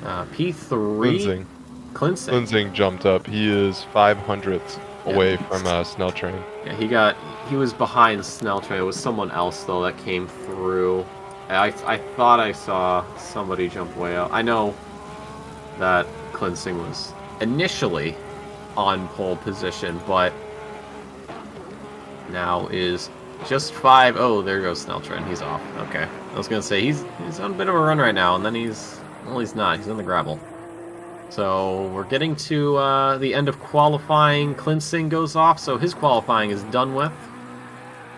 P3.
Klinsing jumped up. He is 500ths away from Snell Train.
Yeah, he was behind Snell Train. It was someone else, though, that came through. I thought I saw somebody jump way up. I know that Klinsing was initially on pole position, but now is just 5. Oh, there goes Snell Train. He's off. Okay. I was going to say, he's on a bit of a run right now, and then he's not. He's in the gravel. So we're getting to the end of qualifying. Klinsing goes off, so his qualifying is done with.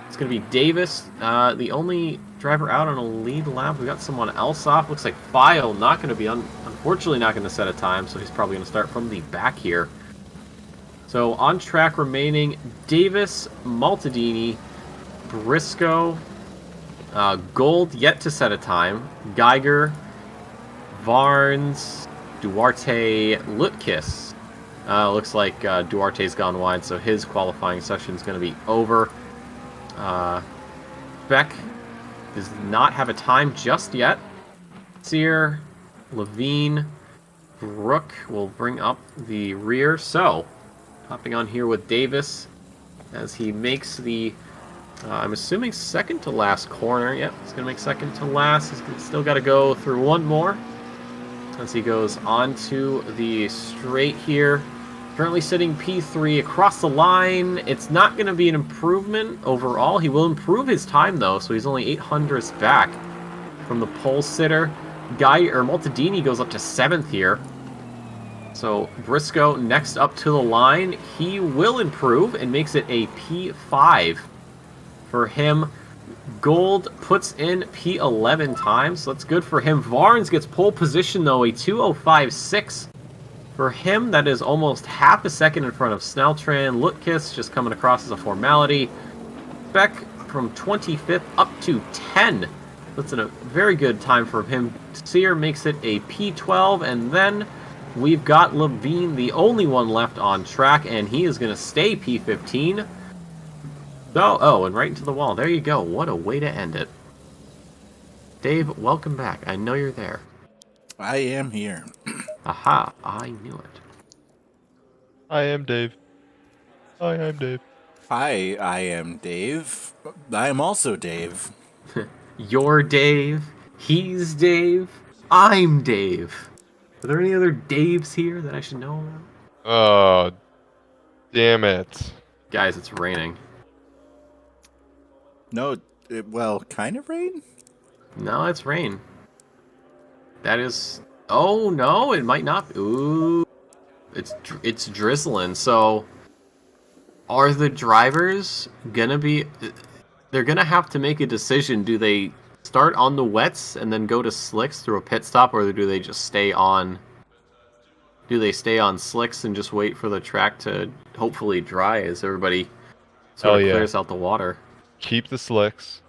It's going to be Davis. The only driver out on a lead lap. We got someone else off. Looks like File not going to be, unfortunately not going to set a time, so he's probably going to start from the back here. So on track remaining, Davis, Maltadini, Briscoe, Gold yet to set a time, Geiger, Varnes, Duarte, Lutkis. Looks like Duarte's gone wide, so his qualifying session is going to be over. Beck does not have a time just yet. Sear, Levine, Brook will bring up the rear. So, hopping on here with Davis as he makes the, I'm assuming second to last corner. Yep, he's going to make second to last. He's still got to go through one more as he goes onto the straight here. Currently sitting P3 across the line. It's not going to be an improvement overall. He will improve his time, though, so he's only 800ths back from the pole sitter. Maltadini goes up to 7th here. So Briscoe next up to the line. He will improve and makes it a P5 for him. Gold puts in P11 time, so that's good for him. Varnes gets pole position, though, a 2:05.6. For him, that is almost half a second in front of Sneltran. Lutkis just coming across as a formality. Beck from 25th up to 10. That's a very good time for him. Sear makes it a P12, and then we've got Levine, the only one left on track, and he is going to stay P15. Oh, and right into the wall. There you go. What a way to end it. Dave, welcome back. I know you're there.
I am here.
Aha, I knew it.
I am Dave. I am Dave.
I am Dave. I am also Dave.
You're Dave. He's Dave. I'm Dave. Are there any other Daves here that I should know about?
Oh, damn it.
Guys, it's raining.
No, well, kind of rain?
No, it's rain. That is... Oh, no, it might not be. Ooh. It's drizzling, so... Are the drivers gonna be... They're gonna have to make a decision. Do they start on the wets and then go to slicks through a pit stop, or do they just stay on... Do they stay on slicks and just wait for the track to hopefully dry as everybody sort of clears out the water?
Keep the slicks.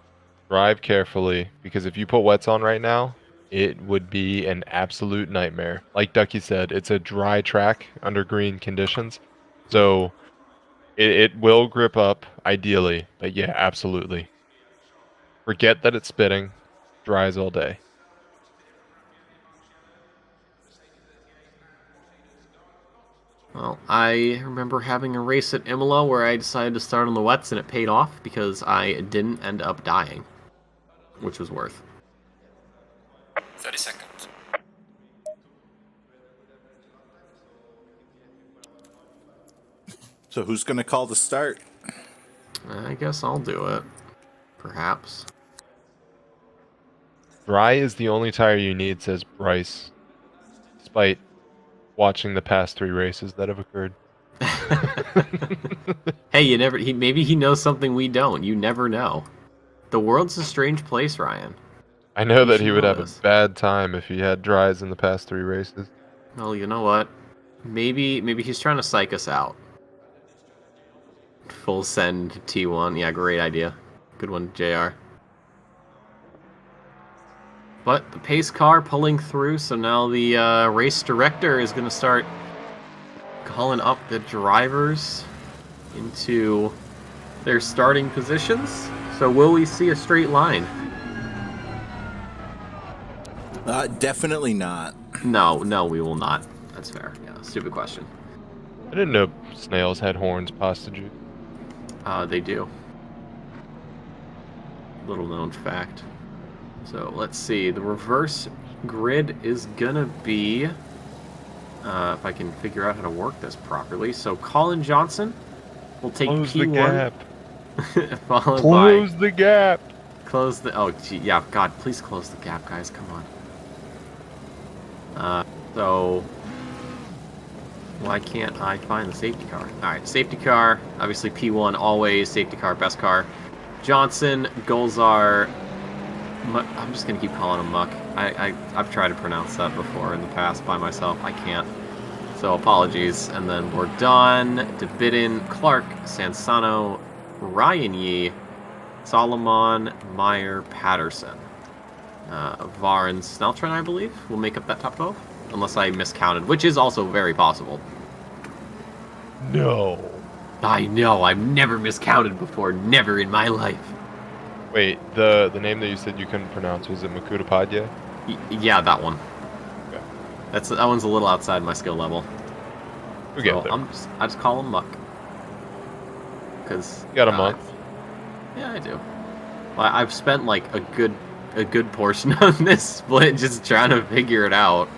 Drive carefully, because if you put wets on right now, it would be an absolute nightmare. Like Ducky said, it's a dry track under green conditions. So it will grip up, ideally. But yeah, absolutely. Forget that it's spitting. Dries all day.
Well, I remember having a race at Imola where I decided to start on the wets and it paid off because I didn't end up dying, which was worth.
30 seconds.
So who's going to call the start?
I guess I'll do it. Perhaps.
Dry is the only tire you need, says Bryce. Despite watching the past 3 races that have occurred.
Hey, you never... maybe he knows something we don't. You never know. The world's a strange place, Ryan.
I know that he would have
this.
a bad time if he had dries in the past 3 races.
Well, you know what? Maybe he's trying to psych us out. Full send T1. Yeah, great idea. Good one, JR. But the pace car pulling through, so now the race director is going to start calling up the drivers into their starting positions. So will we see a straight line?
Definitely not.
No, we will not. That's fair. Yeah, stupid question.
I didn't know snails had horns, Pasta Juice.
They do. Little known fact. So let's see. The reverse grid is gonna be, if I can figure out how to work this properly. So Colin Johnson will take
Close
P1.
the gap.
Followed
Close
by
the gap.
close the. Oh, gee, yeah. God, please close the gap, guys. Come on. So why can't I find the safety car? All right, safety car. Obviously P1 always. Safety car, best car. Johnson, Golzar, I'm just gonna keep calling him Muck. I've tried to pronounce that before in the past by myself. I can't. So apologies. And then Bourdon, DeBidden, Clark, Sansano, Ryan Yee, Solomon, Meyer, Patterson. Varn, Sneltron, I believe, will make up that top 12. Unless I miscounted, which is also very possible.
No.
I know, I've never miscounted before. Never in my life.
Wait, the name that you said you couldn't pronounce, was it Makuta?
Yeah, that one.
Okay.
That one's a little outside my skill level.
We get
So
there.
I just call him Muck. Cause
You got a month.
Yeah, I do. I've spent like a good portion of this split just trying to figure it out.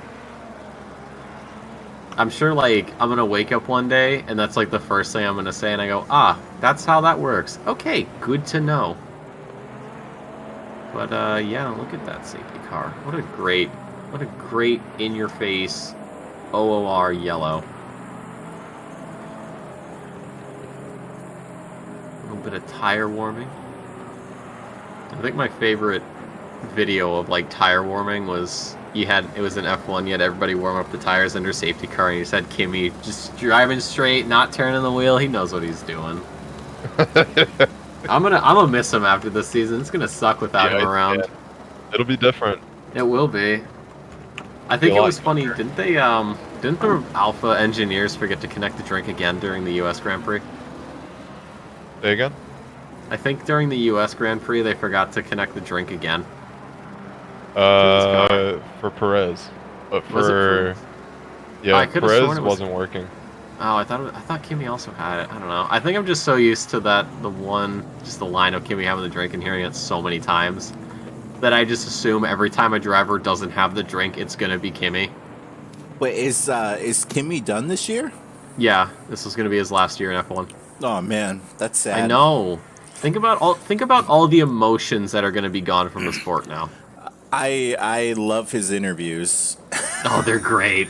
I'm sure like I'm gonna wake up one day and that's like the first thing I'm gonna say, and I go, that's how that works. Okay, good to know. But yeah, look at that safety car. What a great in-your-face OOR yellow. A little bit of tire warming. I think my favorite video of like tire warming was it was an F1, you had everybody warm up the tires under safety car, and you just had Kimi just driving straight, not turning the wheel. He knows what he's doing. I'm gonna miss him after this season. It's gonna suck without him around.
Yeah. It'll be different.
It will be. I think it was funny. Didn't the Alpha engineers forget to connect the drink again during the U.S. Grand Prix?
Say again?
I think during the U.S. Grand Prix they forgot to connect the drink again.
For Perez, but for
I could've sworn
Perez
it was-
wasn't working.
Oh, I thought Kimi also had it. I don't know. I think I'm just so used to just the line of Kimi having the drink and hearing it so many times that I just assume every time a driver doesn't have the drink, it's gonna be Kimi.
Wait, is Kimi done this year?
Yeah, this was gonna be his last year in F1.
Oh man, that's sad.
I know. Think about all the emotions that are gonna be gone from the sport now.
I love his interviews.
Oh, they're great.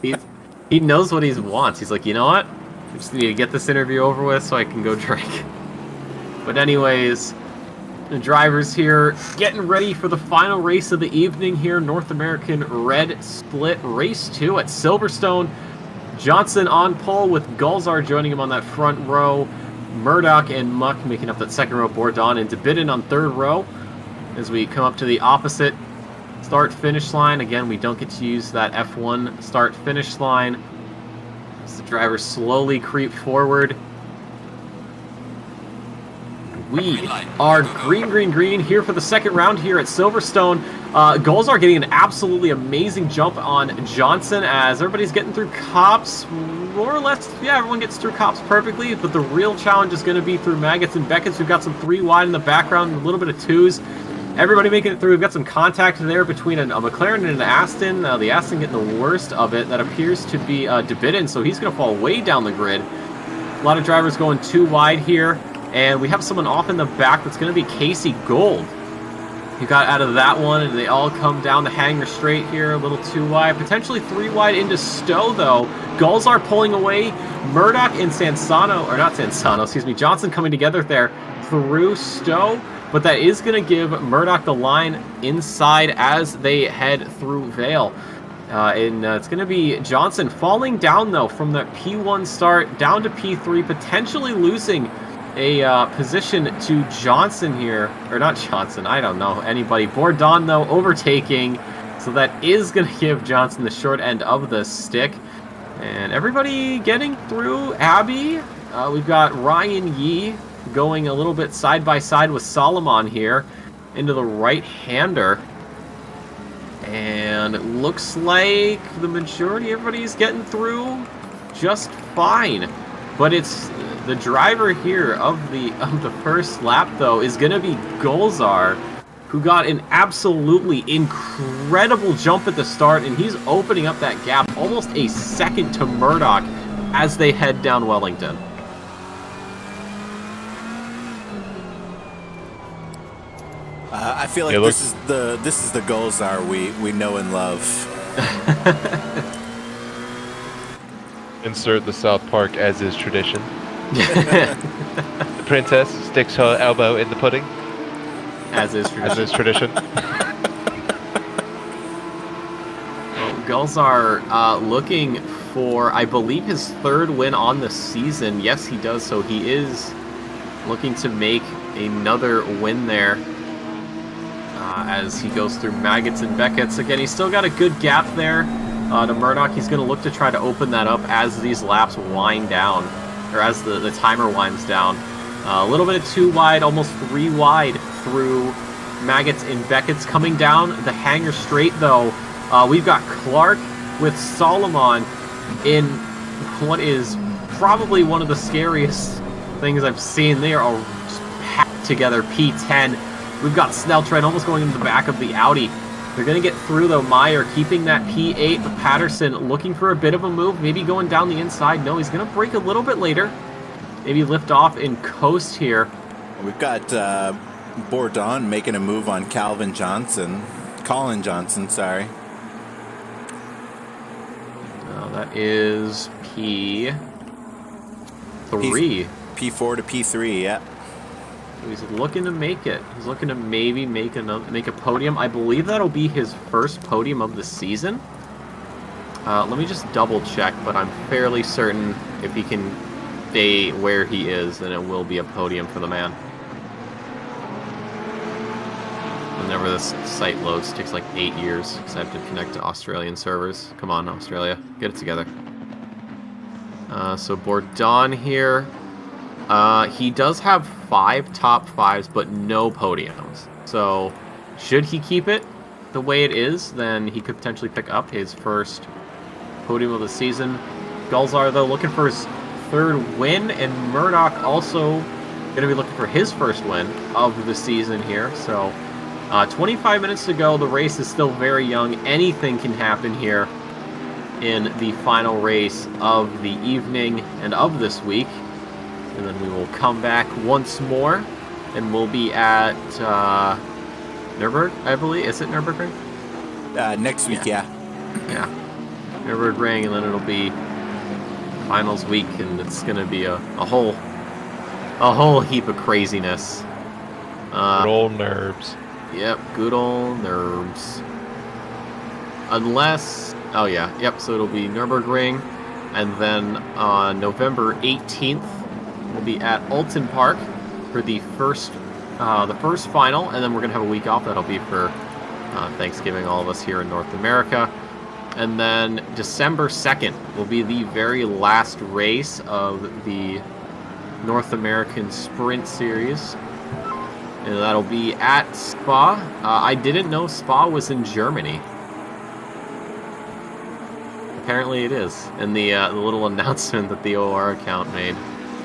He knows what he wants. He's like, you know what? I just need to get this interview over with so I can go drink. But anyways, the drivers here getting ready for the final race of the evening here. North American Red Split Race 2 at Silverstone. Johnson on pole with Gulzar joining him on that front row. Murdoch and Muck making up that second row. Bourdon and DeBidden on third row. As we come up to the opposite start-finish line. Again, we don't get to use that F1 start-finish line. As the drivers slowly creep forward. We are green here for the second round here at Silverstone. Gulzar getting an absolutely amazing jump on Johnson as everybody's getting through cops. More or less, yeah, everyone gets through cops perfectly, but the real challenge is going to be through Maggots and Beckett's. We've got some 3 wide in the background, a little bit of 2s. Everybody making it through. We've got some contact there between a McLaren and an Aston. The Aston getting the worst of it. That appears to be DeBidden, so he's going to fall way down the grid. A lot of drivers going 2 wide here. And we have someone off in the back that's going to be Casey Gold. He got out of that one, and they all come down the hanger straight here, a little 2 wide. Potentially 3 wide into Stowe, though. Gulzar pulling away. Murdoch and Johnson coming together there through Stowe. But that is going to give Murdoch the line inside as they head through Vale. It's going to be Johnson falling down, though, from the P1 start down to P3, potentially losing a position to Johnson here. Or not Johnson, I don't know, anybody. Bourdon, though, overtaking. So that is going to give Johnson the short end of the stick. And everybody getting through. Abbey, we've got Ryan Yee going a little bit side by side with Solomon here into the right-hander. And it looks like the majority, everybody's getting through just fine. But it's the driver here of the first lap, though, is going to be Gulzar, who got an absolutely incredible jump at the start, and he's opening up that gap almost a second to Murdoch as they head down Wellington.
I feel like this is the Gulzar we know and love.
Insert the South Park as is tradition. The princess sticks her elbow in the pudding.
As is tradition.
As is tradition.
Gulzar looking for, I believe, his third win on the season. Yes, he does. So he is looking to make another win there as he goes through Maggots and Beckett's. Again, he's still got a good gap there to Murdoch. He's going to look to try to open that up as these laps wind down, or as the timer winds down. A little bit of 2 wide, almost 3 wide through Maggots and Beckett's. Coming down the Hanger Straight, though, we've got Clark with Solomon in what is probably one of the scariest things I've seen. They are all just packed together, P10. We've got Sneltren almost going into the back of the Audi. They're going to get through, though. Meyer keeping that P8. Patterson looking for a bit of a move, maybe going down the inside. No, he's going to brake a little bit later. Maybe lift off and coast here.
We've got Bourdon making a move on Colin Johnson, sorry.
That is P3.
P4 to P3, yeah.
He's looking to make it. He's looking to maybe make a podium. I believe that'll be his first podium of the season. Let me just double check, but I'm fairly certain if he can stay where he is, then it will be a podium for the man. Whenever this site loads, it takes like 8 years because I have to connect to Australian servers. Come on, Australia, get it together. So Bourdon here. He does have 5 top 5s, but no podiums. So should he keep it the way it is, then he could potentially pick up his first podium of the season. Gulzar, though, looking for his 3rd win, and Murdoch also going to be looking for his first win of the season here. So 25 minutes to go. The race is still very young. Anything can happen here in the final race of the evening and of this week. And then we will come back once more, and we'll be at Nürburgring, I believe. Is it Nürburgring?
Next week, yeah.
Yeah. Nürburgring, and then it'll be finals week, and it's going to be a whole heap of craziness.
Good old nerves.
Yep, good old nerves. Unless, oh yeah, yep. So it'll be Nürburgring, and then on November 18th, we'll be at Alton Park for the first final, and then we're gonna have a week off. That'll be for Thanksgiving, all of us here in North America. And then December 2nd will be the very last race of the North American Sprint Series. And that'll be at Spa. I didn't know Spa was in Germany. Apparently it is. And the little announcement that the OR account made.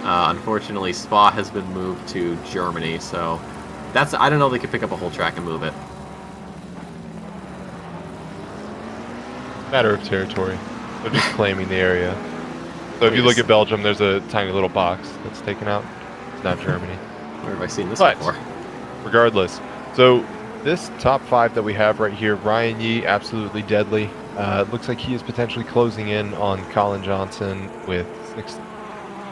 Unfortunately, Spa has been moved to Germany, so I don't know if they could pick up a whole track and move it.
Matter of territory. They're just claiming the area. So if you look at Belgium, there's a tiny little box that's taken out. It's not Germany.
Where have I seen this
But
before?
regardless, so this top 5 that we have right here, Ryan Yee, absolutely deadly. It looks like he is potentially closing in on Colin Johnson with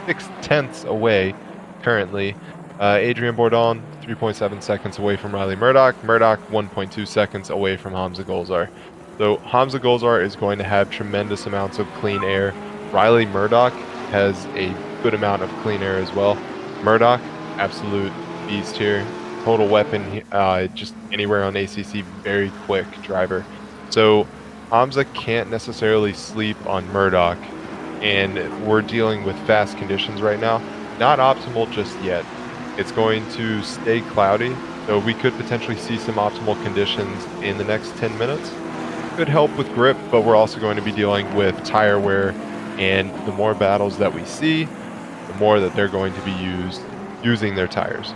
6/10 away currently. Adrian Bourdon, 3.7 seconds away from Riley Murdoch. Murdoch, 1.2 seconds away from Hamza Gulzar. So Hamza Gulzar is going to have tremendous amounts of clean air. Riley Murdoch has a good amount of clean air as well. Murdoch, absolute beast here. Total weapon, just anywhere on ACC, very quick driver. So Hamza can't necessarily sleep on Murdoch, and we're dealing with fast conditions right now. Not optimal just yet. It's going to stay cloudy, so we could potentially see some optimal conditions in the next 10 minutes. Could help with grip, but we're also going to be dealing with tire wear, and the more battles that we see, the more that they're going to be using their tires.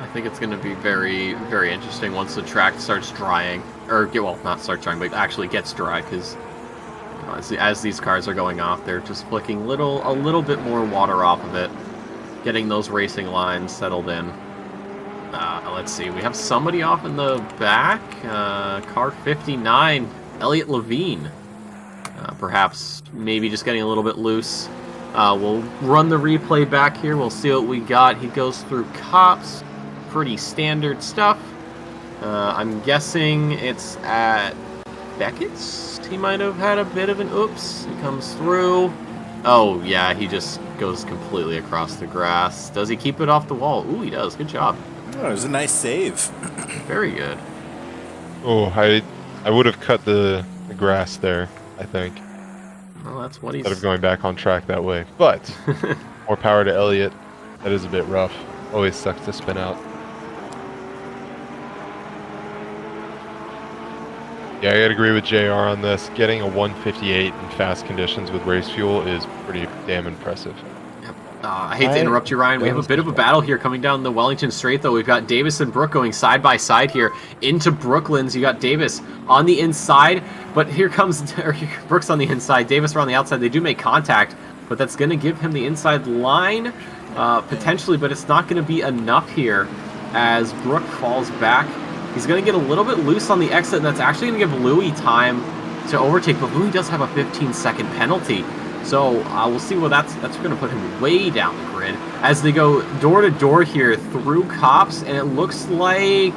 I think it's going to be very, very interesting once the track starts drying, or well, not start drying, but actually gets dry, because as these cars are going off, they're just flicking a little bit more water off of it, getting those racing lines settled in. Let's see, we have somebody off in the back, car 59, Elliot Levine. Perhaps maybe just getting a little bit loose. We'll run the replay back here. We'll see what we got. He goes through cops. Pretty standard stuff. I'm guessing it's at Beckett's. He might have had a bit of an oops. He comes through. Oh, yeah, he just goes completely across the grass. Does he keep it off the wall? Ooh, he does. Good job.
Oh, it was a nice save.
Very good.
Oh, I would have cut the grass there, I think,
Well, that's what he's...
instead of going back on track that way. But, more power to Elliott. That is a bit rough. Always sucks to spin out. Yeah, I gotta agree with JR on this. Getting a 158 in fast conditions with race fuel is pretty damn impressive.
I hate to interrupt you, Ryan. We have a bit of a battle here coming down the Wellington Straight, though. We've got Davis and Brooke going side by side here into Brooklands. You got Davis on the inside, but here comes Brooks on the inside. Davis around the outside. They do make contact, but that's going to give him the inside line potentially, but it's not going to be enough here as Brooke falls back. He's going to get a little bit loose on the exit, and that's actually going to give Louis time to overtake, but Louis does have a 15-second penalty. So we'll see what that's going to put him way down the grid as they go door to door here through cops, and it looks like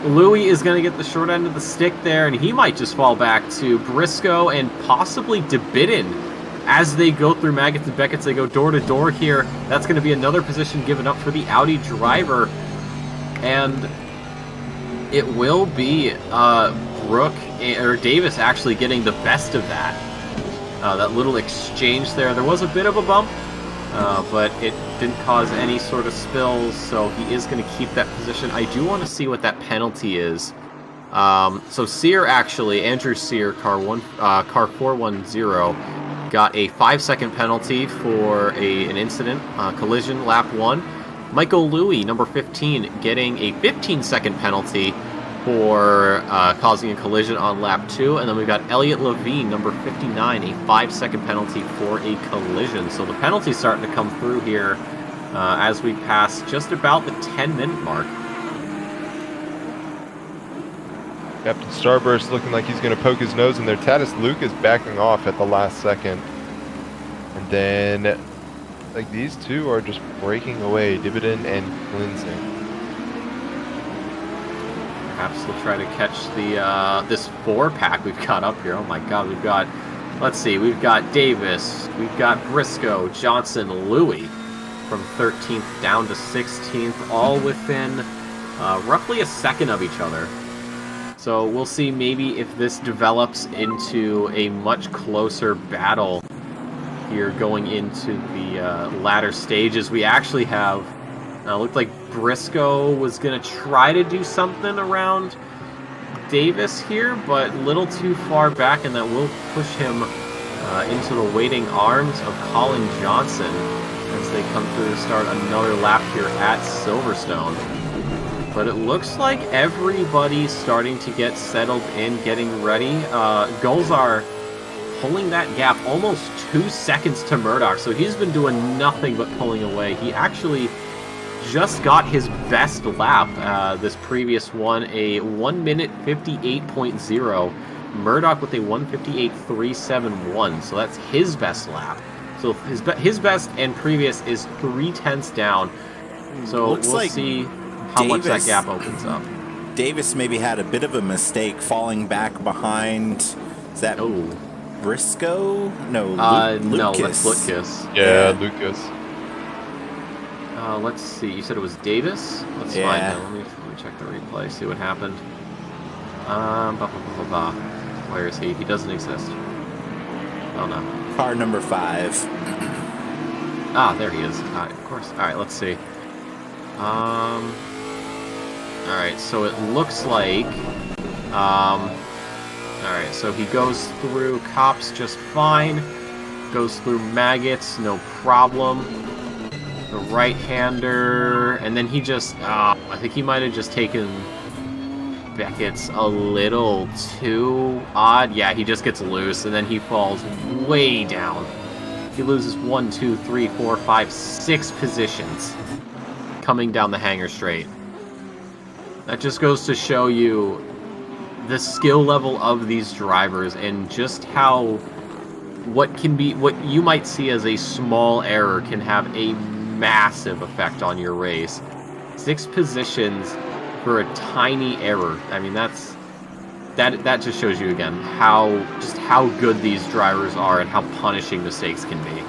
Louis is going to get the short end of the stick there, and he might just fall back to Briscoe and possibly DeBitten as they go through Maggots and Beckett's. They go door to door here. That's going to be another position given up for the Audi driver, and it will be Brooke or Davis actually getting the best of that. That little exchange there. There was a bit of a bump, but it didn't cause any sort of spills, so he is going to keep that position. I do want to see what that penalty is. So Sear actually, Andrew Sear, car 410, got a 5-second penalty for an incident, collision, lap 1. Michael Louis, number 15, getting a 15-second penalty for causing a collision on lap 2, and then we've got Elliot Levine, number 59, a 5-second penalty for a collision. So the penalty's starting to come through here as we pass just about the 10-minute mark.
Captain Starburst looking like he's going to poke his nose in there. Tatus Luke is backing off at the last second. And then, like, these two are just breaking away, Dividend and Cleansing.
Perhaps we'll try to catch the this 4-pack we've got up here. Oh my god, we've got, let's see, we've got Davis, we've got Briscoe, Johnson, Louis from 13th down to 16th, all within roughly a second of each other. So we'll see maybe if this develops into a much closer battle here going into the latter stages. We actually have, looked like Briscoe was going to try to do something around Davis here, but a little too far back, and that will push him into the waiting arms of Colin Johnson as they come through to start another lap here at Silverstone. But it looks like everybody's starting to get settled in, getting ready. Gulzar pulling that gap almost 2 seconds to Murdoch, so he's been doing nothing but pulling away. He actually just got his best lap, this previous one, a 1 minute 58.0. Murdoch with a 158.371, so that's his best lap. So his best and previous is 0.3 down. So
Looks
we'll
like
see how much that gap opens up.
Davis maybe had a bit of a mistake falling back behind. Is that Briscoe? No, Lucas.
No, that's Lucas.
Yeah, Lucas.
Let's see. You said it was Davis? Let's find him. Let me check the replay, see what happened. Where is he? He doesn't exist. Oh, no.
Car number 5.
There he is. Of course. Alright, let's see. Alright, so it looks like... Alright, so he goes through cops just fine. Goes through maggots, no problem. The right-hander, and then he just, I think he might have just taken Beckett's a little too odd. Yeah, he just gets loose, and then he falls way down. He loses 1, 2, 3, 4, 5, 6 positions coming down the hangar straight. That just goes to show you the skill level of these drivers and just how what you might see as a small error can have a massive effect on your race. 6 positions for a tiny error. I mean, that's that just shows you again how good these drivers are and how punishing mistakes can be.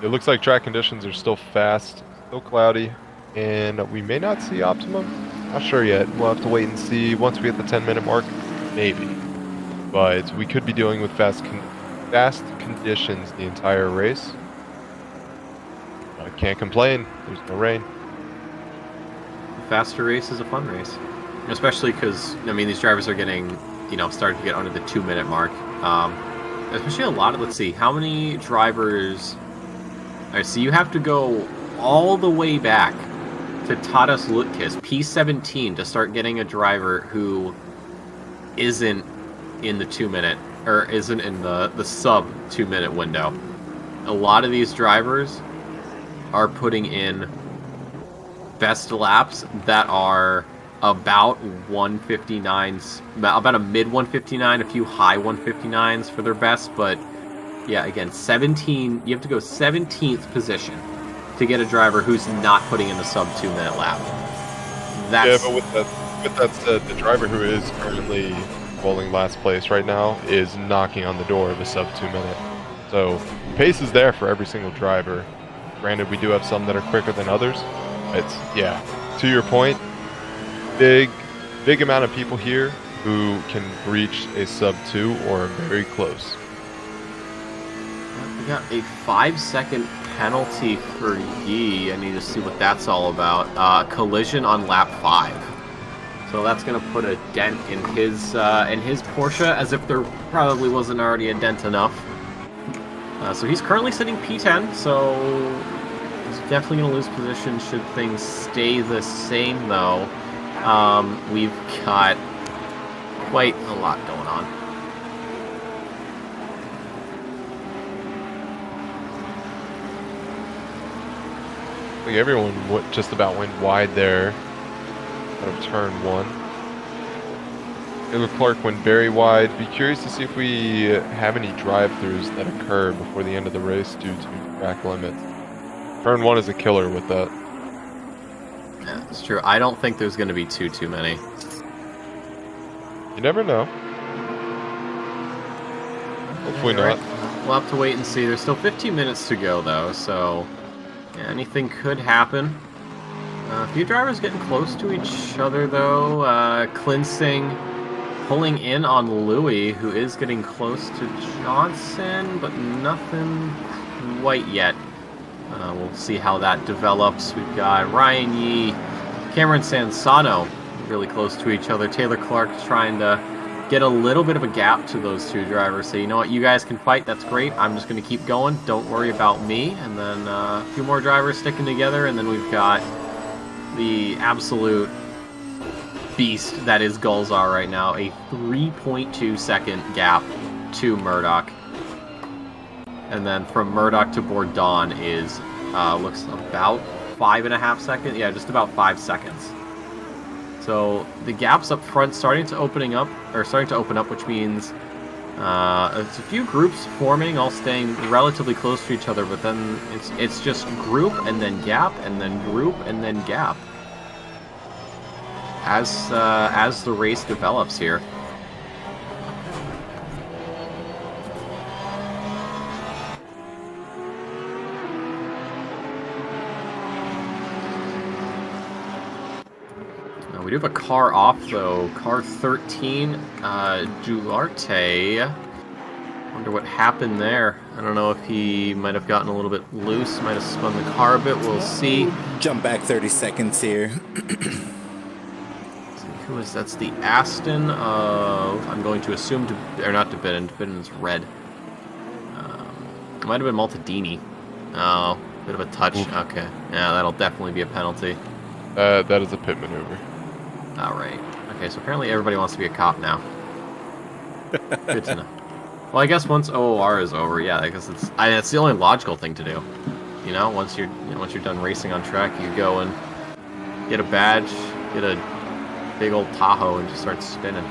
It looks like track conditions are still fast, still cloudy, and we may not see optimum. Not sure yet. We'll have to wait and see once we hit the 10-minute mark, maybe. But we could be dealing with fast conditions the entire race. I can't complain. There's no rain.
A faster race is a fun race, especially because I mean these drivers are getting starting to get under the 2-minute mark. Especially a lot of, let's see, how many drivers. All right, so you have to go all the way back to Tadas Lutkis, P17, to start getting a driver who isn't in the 2-minute, or isn't in the sub 2-minute window. A lot of these drivers are putting in best laps that are about 159s, about a mid 159, a few high 159s for their best, but yeah, again, 17. You have to go 17th position to get a driver who's not putting in the sub 2-minute lap. That's...
Yeah, but with that said, the driver who is currently rolling last place right now is knocking on the door of a sub 2-minute. So pace is there for every single driver. Granted, we do have some that are quicker than others. It's to your point, big amount of people here who can reach a sub 2 or very close.
We got a 5-second penalty for Yi. I need to see what that's all about. Collision on lap 5. So that's going to put a dent in his Porsche, as if there probably wasn't already a dent enough. So he's currently sitting P10, so he's definitely going to lose position should things stay the same, though. We've got quite a lot going on.
I think everyone just about went wide there out of turn 1. Taylor Clark went very wide. Be curious to see if we have any drive-thrus that occur before the end of the race due to track limits. Turn 1 is a killer with that.
Yeah, it's true. I don't think there's going to be too many.
You never know. Hopefully not.
We'll have to wait and see. There's still 15 minutes to go, though, so yeah, anything could happen. A few drivers getting close to each other, though. Klinsing pulling in on Louis, who is getting close to Johnson, but nothing quite yet. We'll see how that develops. We've got Ryan Yi, Cameron Sansano really close to each other. Taylor Clark trying to get a little bit of a gap to those two drivers. So, you know what, you guys can fight, that's great. I'm just going to keep going. Don't worry about me. And then a few more drivers sticking together, and then we've got the absolute beast that is Gulzar right now. A 3.2 second gap to Murdoch. And then from Murdoch to Bourdon is, looks about 5.5 seconds. Yeah, just about 5 seconds. So the gaps up front starting to open up, which means it's a few groups forming, all staying relatively close to each other, but then it's just group and then gap and then group and then gap as the race develops here. We do have a car off, though. Car 13, Duarte. Wonder what happened there. I don't know if he might have gotten a little bit loose, might have spun the car a bit. We'll see.
Jump back 30 seconds here.
Who is that's the Aston of, I'm going to assume, or not DeBidden. DeBidden's red. It might have been Maltadini. Oh, bit of a touch. Okay. Yeah, that'll definitely be a penalty.
That is a pit maneuver.
Alright. Okay, so apparently everybody wants to be a cop now. Good to know. Well, I guess once OOR is over, yeah, I guess it's the only logical thing to do. You know, once you're done racing on track, you go and get a badge, get a big old Tahoe, and just start spinning.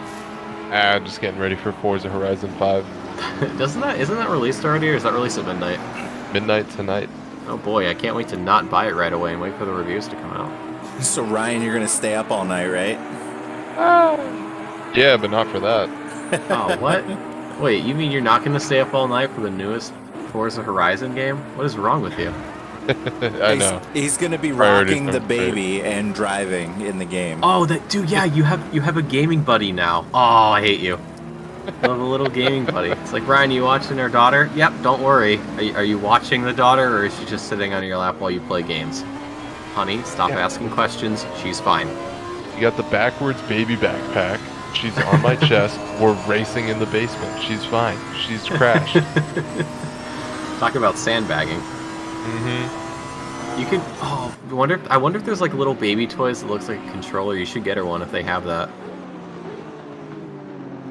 Just getting ready for Forza Horizon 5.
Isn't that released already, or is that released at midnight?
Midnight tonight.
Oh boy, I can't wait to not buy it right away and wait for the reviews to come out.
So Ryan, you're gonna stay up all night, right?
Yeah, but not for that.
Oh, what? Wait, you mean you're not going to stay up all night for the newest Forza Horizon game? What is wrong with you?
I know.
He's gonna be
Priorities
rocking the
don't fit.
baby and driving in the game.
Oh, dude, yeah, you have a gaming buddy now. Oh, I hate you. You have a little gaming buddy. It's like, Ryan, you watching our daughter? Yep, don't worry. Are you watching the daughter, or is she just sitting on your lap while you play games? Honey, stop asking questions. She's fine.
You got the backwards baby backpack. She's on my chest. We're racing in the basement. She's fine. She's crashed.
Talk about sandbagging. You could. Oh, I wonder if there's like little baby toys that looks like a controller. You should get her one if they have that.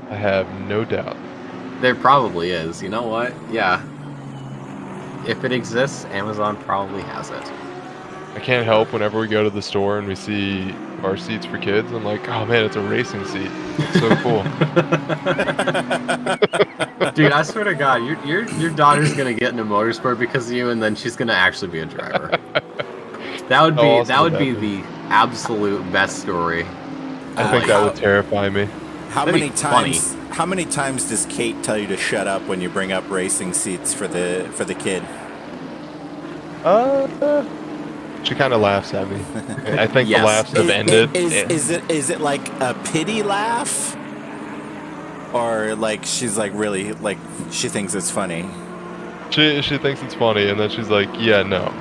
I have no doubt.
There probably is. You know what? Yeah. If it exists, Amazon probably has it.
I can't help whenever we go to the store and we see car seats for kids. I'm like, oh man, it's a racing seat. It's so cool.
Dude, I swear to God, your daughter's gonna get into motorsport because of you, and then she's gonna actually be a driver. That would be the absolute best story.
I think that would terrify me.
How
That'd
many
be
times?
funny.
How many times does Kate tell you to shut up when you bring up racing seats for the kid?
She kind of laughs at me. I think
Yes.
the laughs have ended.
Is it like a pity laugh, or like she's like really like she thinks it's funny?
She thinks it's funny, and then she's like, yeah, no.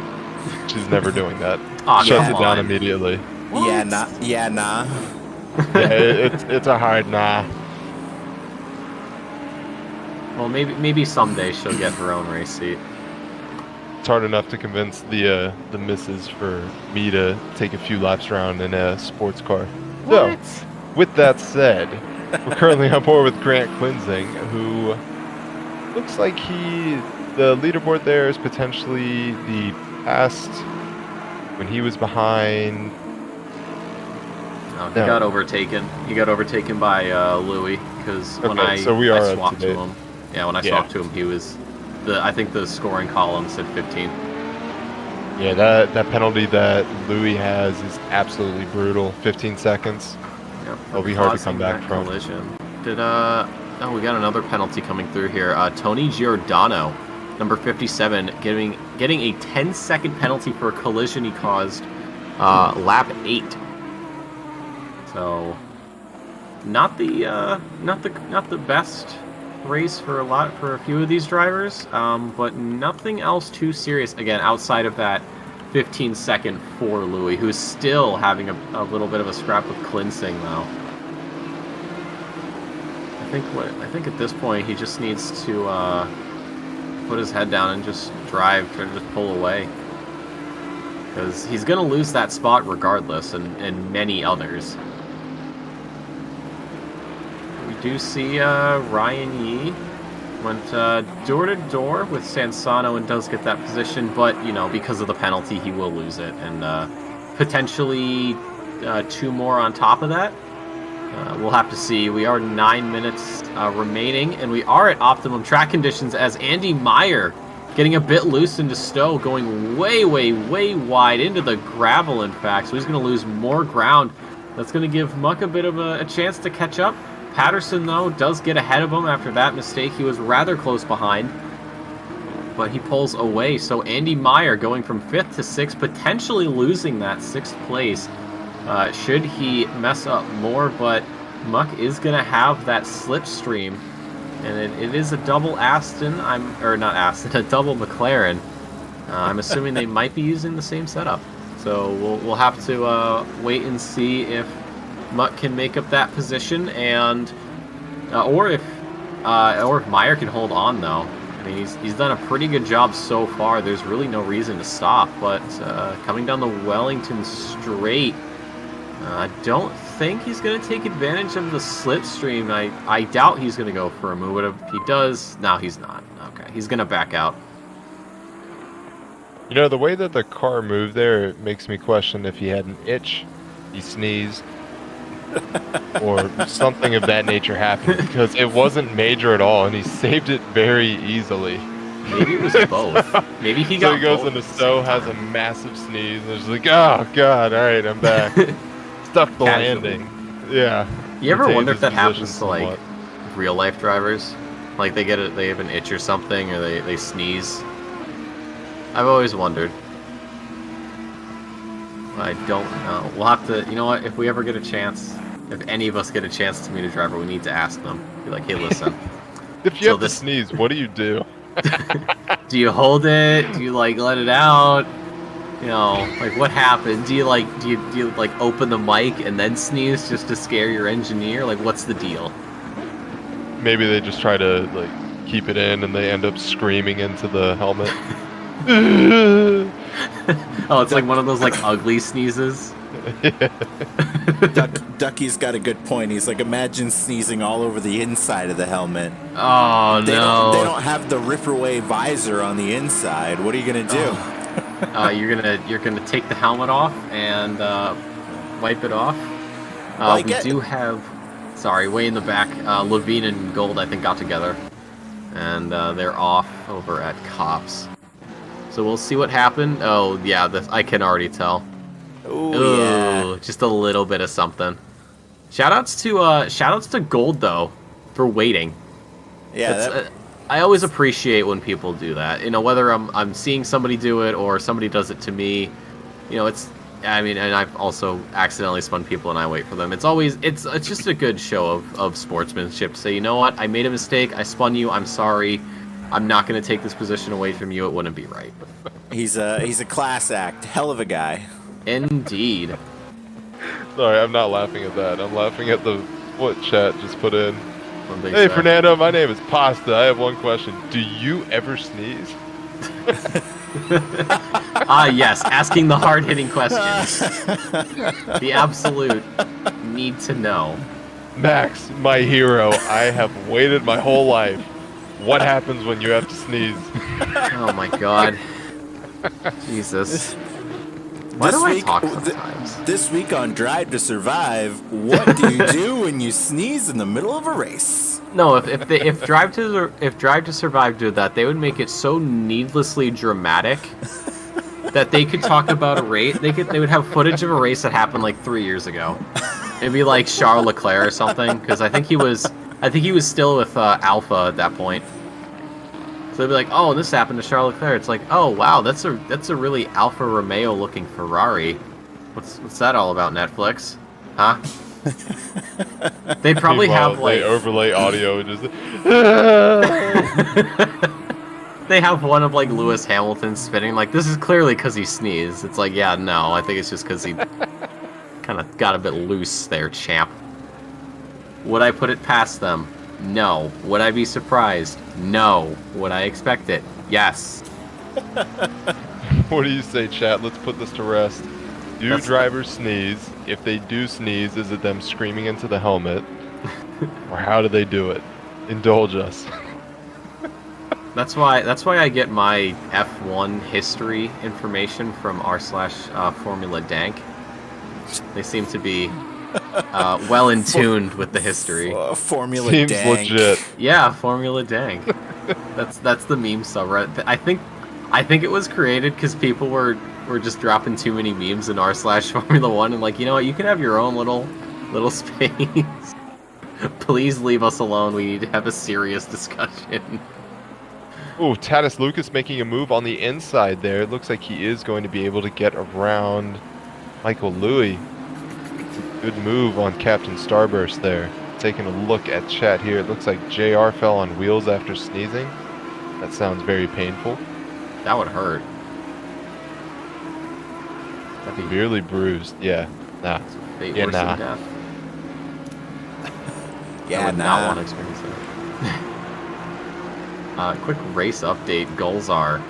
She's never doing that.
Aw,
Shuts
come
it down
on.
immediately.
Yeah, nah. Yeah, nah.
Yeah, it's a hard nah.
Well, maybe someday she'll get her own race seat.
It's hard enough to convince the missus for me to take a few laps around in a sports car. So, with that said, we're currently on board with Grant Klinsing, who looks like the leaderboard there is potentially the past when he was behind.
No, he got overtaken. He got overtaken by Louis because when
Okay, so we are
I
up
swapped
to
to
date.
him. Yeah, when I
Yeah.
swapped to him, he was I think the scoring column said 15.
Yeah, that penalty that Louis has is absolutely brutal. 15 seconds.
Yep,
It'll be hard to
causing
come back
that
from.
Collision. Oh, we got another penalty coming through here. Tony Giordano, number 57, getting a 10-second penalty for a collision he caused lap 8. So, not the best race for a few of these drivers, but nothing else too serious. Again, outside of that 15-second for Louis, who's still having a little bit of a scrap with Klinsing though. I think at this point he just needs to put his head down and just drive, try to just pull away, because he's gonna lose that spot regardless, and many others. We do see Ryan Yee went door to door with Sansano and does get that position, but because of the penalty he will lose it, and potentially 2 more on top of that. We'll have to see. We are 9 minutes remaining, and we are at optimum track conditions as Andy Meyer getting a bit loose into Stowe, going way, way, way wide into the gravel, in fact. So he's going to lose more ground. That's going to give Muck a bit of a chance to catch up. Patterson, though, does get ahead of him after that mistake. He was rather close behind, but he pulls away. So Andy Meyer going from 5th to 6th, potentially losing that 6th place. Should he mess up more, but Muck is going to have that slipstream, and it is a double Aston, a double McLaren. I'm assuming they might be using the same setup. So we'll have to wait and see if Muck can make up that position, and or if Meyer can hold on though. I mean, he's done a pretty good job so far. There's really no reason to stop, but coming down the Wellington Straight, I don't think he's going to take advantage of the slipstream. I doubt he's going to go for a move, but if he does, no, he's not. Okay, he's going to back out.
The way that the car moved there, it makes me question if he had an itch, he sneezed, or something of that nature happened, because it wasn't major at all, and he saved it very easily.
Maybe it was both. Maybe he
So
got
he goes
both
into
at the
stow,
same
has a
time.
massive sneeze, and is like, oh god, alright, I'm back. Stuck the
Casually.
landing. Yeah.
You ever
Retains
wonder if
his
that
position
happens to like
somewhat.
real life drivers? Like they have an itch or something, or they sneeze. I've always wondered. I don't know. We'll have to. You know what? If we ever get a chance, if any of us get a chance to meet a driver, we need to ask them. Be like, hey, listen.
If you
So
have to
this-
sneeze, what do you do?
Do you hold it? Do you like let it out? You know, like what happened? Do you like open the mic and then sneeze just to scare your engineer? Like what's the deal?
Maybe they just try to like keep it in and they end up screaming into the helmet.
Oh, it's like one of those like ugly sneezes.
Ducky's got a good point. He's like, imagine sneezing all over the inside of the helmet.
Oh
They
no!
don't have the Ripperway visor on the inside. What are you gonna do?
You're gonna take the helmet off and wipe it off.
I
We
get-
do have, sorry, way in the back. Levine and Gold I think got together, and they're off over at Cops. So we'll see what happened. Oh yeah, I can already tell.
Oh yeah.
Ooh, just a little bit of something. Shoutouts to Gold though for waiting.
Yeah.
That's, I always appreciate when people do that. You know, whether I'm seeing somebody do it or somebody does it to me. You know, I mean, and I've also accidentally spun people and I wait for them. It's just a good show of sportsmanship to say, you know what, I made a mistake, I spun you, I'm sorry. I'm not going to take this position away from you. It wouldn't be right.
He's a class act. Hell of a guy.
Indeed.
Sorry, I'm not laughing at that. I'm laughing at what chat just put in.
What they
Hey
say.
Fernando, my name is Pasta. I have one question. Do you ever sneeze?
Yes, asking the hard-hitting questions. The absolute need to know.
Max, my hero, I have waited my whole life. What happens when you have to sneeze?
Oh my god. Jesus. Why do I talk
th-
sometimes?
This week on Drive to Survive, what do you do when you sneeze in the middle of a race?
No, if Drive to Survive did that, they would make it so needlessly dramatic that they could talk about a race. They would have footage of a race that happened like 3 years ago. It'd be like Charles Leclerc or something, because I think he was still with Alpha at that point. So they'd be like, "Oh, this happened to Charles Leclerc." It's like, "Oh, wow, that's a really Alfa Romeo looking Ferrari. What's that all about, Netflix? Huh?" They'd probably
Meanwhile,
have like
they overlay audio and just.
they have one of like Lewis Hamilton spinning. Like, this is clearly because he sneezed. It's like, yeah, no, I think it's just because he kind of got a bit loose there, champ. Would I put it past them? No. Would I be surprised? No. Would I expect it? Yes.
What do you say, chat? Let's put this to rest. Do
That's-
drivers sneeze? If they do sneeze, is it them screaming into the helmet? Or how do they do it? Indulge us.
That's why I get my F1 history information from r/Formula Dank. They seem to be well in tuned with the history.
Formula
Seems
dank.
legit.
Yeah, Formula Dank. That's the meme subreddit. I think it was created because people were just dropping too many memes in r/Formula 1 and like, you know what, you can have your own little space. Please leave us alone. We need to have a serious discussion.
Ooh, Tatis Lucas making a move on the inside there. It looks like he is going to be able to get around Michael Louis. Good move on Captain Starburst there. Taking a look at chat here. It looks like JR fell on wheels after sneezing. That sounds very painful.
That would hurt. That'd be
Severely bruised. Yeah. Nah.
fate
Yeah,
worse
nah.
than death. I
Yeah,
would not
nah.
want to experience that. Quick race update. Goals are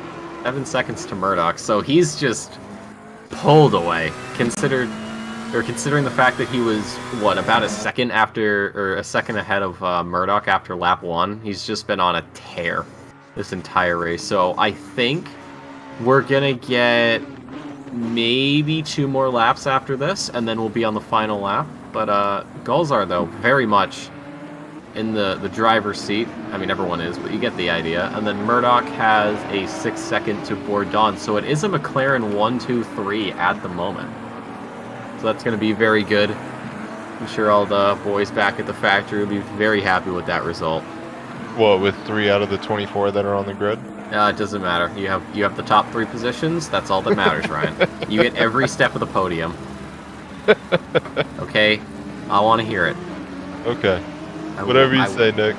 7 seconds to Murdoch, so he's just pulled away. Considering the fact that he was about a second ahead of Murdoch after lap 1. He's just been on a tear this entire race. So I think we're gonna get maybe 2 more laps after this, and then we'll be on the final lap. But Gulzar, though, very much in the driver's seat. I mean, everyone is, but you get the idea. And then Murdoch has a 6 second to Bourdon. So it is a McLaren 1-2-3 at the moment. So that's going to be very good. I'm sure all the boys back at the factory will be very happy with that result.
What, with 3 out of the 24 that are on the grid?
It doesn't matter. You have the top 3 positions. That's all that matters, Ryan. You get every step of the podium. Okay? I want to hear it.
Okay. Whatever you say, Nick.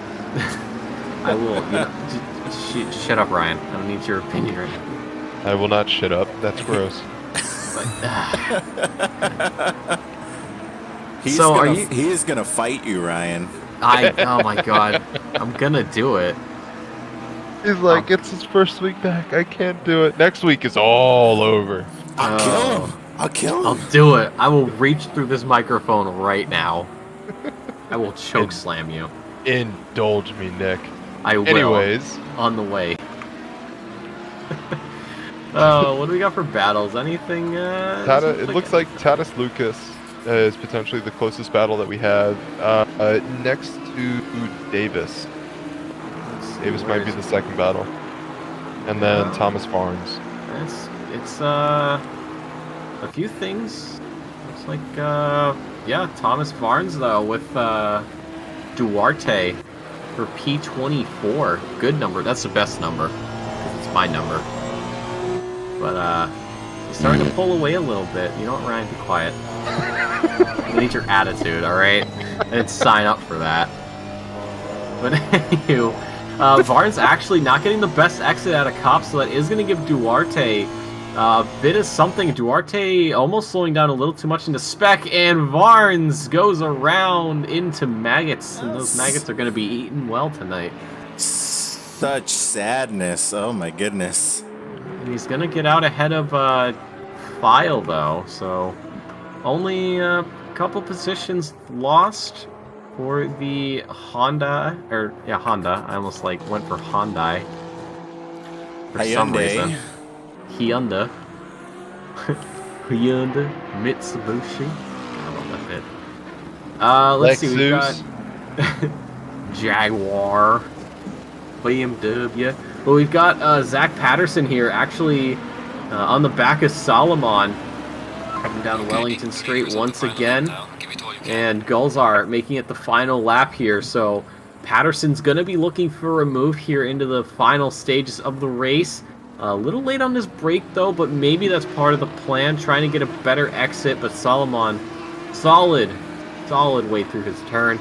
I will. You know, just shut up, Ryan. I don't need your opinion right now.
I will not shut up. That's gross.
He is gonna fight you, Ryan.
Oh my god. I'm gonna do it.
He's like, it's his first week back. I can't do it. Next week is all over.
I'll kill him. I'll kill him.
I'll do it. I will reach through this microphone right now. I will choke slam you.
Indulge me, Nick.
I will.
Anyways.
On the way. Oh, what do we got for battles? Anything?
It looks like Tatis Lucas is potentially the closest battle that we have. Next to Davis. Davis might be the second battle. And then Thomas Barnes.
It's a few things. Looks like yeah, Thomas Barnes though with Duarte for P24. Good number. That's the best number. 'Cause it's my number. But he's starting to pull away a little bit. You know what, Ryan? Be quiet. I need your attitude, alright? I didn't sign up for that. But anywho, Barnes actually not getting the best exit out of Cop, so that is going to give Duarte a bit of something. Duarte almost slowing down a little too much into spec, and Barnes goes around into maggots, and those maggots are going to be eaten well tonight.
Such sadness. Oh my goodness.
And he's going to get out ahead of File, though, so only a couple positions lost for the Honda, Honda. I almost went for Hyundai for some reason. Hyundai. Hyundai, Mitsubishi. I love that bit. Let's see, we got Jaguar, BMW. But we've got Zach Patterson here, actually on the back of Solomon, coming down Wellington Straight once again. And Gulzar making it the final lap here, so Patterson's going to be looking for a move here into the final stages of the race. A little late on his break though, but maybe that's part of the plan, trying to get a better exit, but Solomon, solid way through his turn